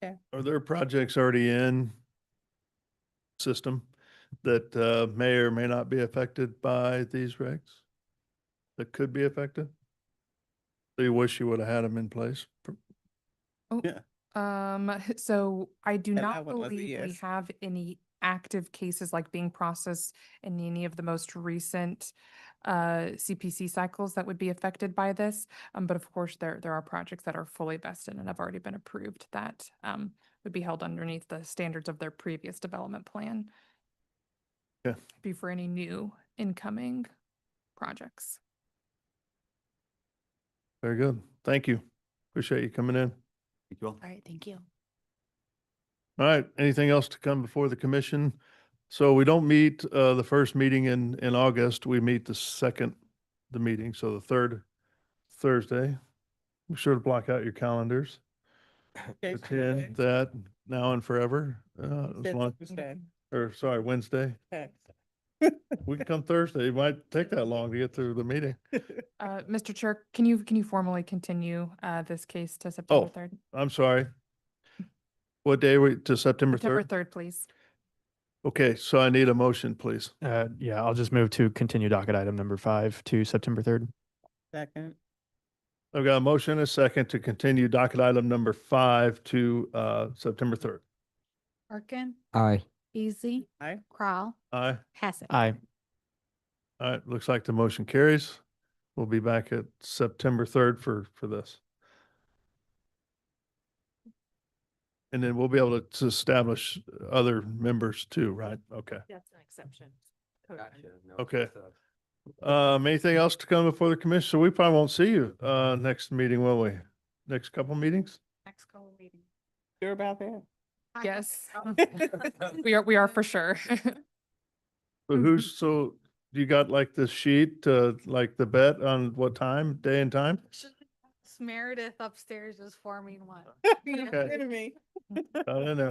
Yeah. Are there projects already in system that may or may not be affected by these regs? That could be affected? So you wish you would have had them in place? Oh, Yeah. so I do And not that one was a believe we yes. have any active cases like being processed in any of the most recent CPC cycles that would be affected by this. But of course, there are projects that are fully vested and have already been approved that would be held underneath the standards of their previous development plan. Yeah. Be for any new incoming projects. Very good. thank you. Appreciate you coming in. Thank you all. All right, thank you. All right, anything else to come before the commission? So we don't meet the first meeting in August. We meet the meeting, so the third Thursday. Be sure to block out your calendars. Attend that now and forever. Wednesday. We can come Thursday. It might take that long to get through the meeting. Mr. Chair, can you formally continue this case to September 3rd? I'm sorry. What day to September September 3rd? 3rd, please. Okay, so I need a motion, please. Yeah, I'll just move to continue docket item number 5 to September 3rd. Second. I've got a motion and a second to continue docket item number 5 to September 3rd. Arkin, Aye. Beasley, Aye. Crowell, Aye. Hassett. Aye. All right, looks like the motion carries. We'll be back at September 3rd for this. And then we'll be able to establish other members too, right? Okay. That's an exception. Okay. Anything else to come before the commission? So we probably won't see you next meeting, will we? Next couple meetings? Next call meeting. Sure about that? Yes. We are for sure. So you got like this sheet, like the bet on what time, day and time? Meredith upstairs is forming one. Okay. me. Got in there.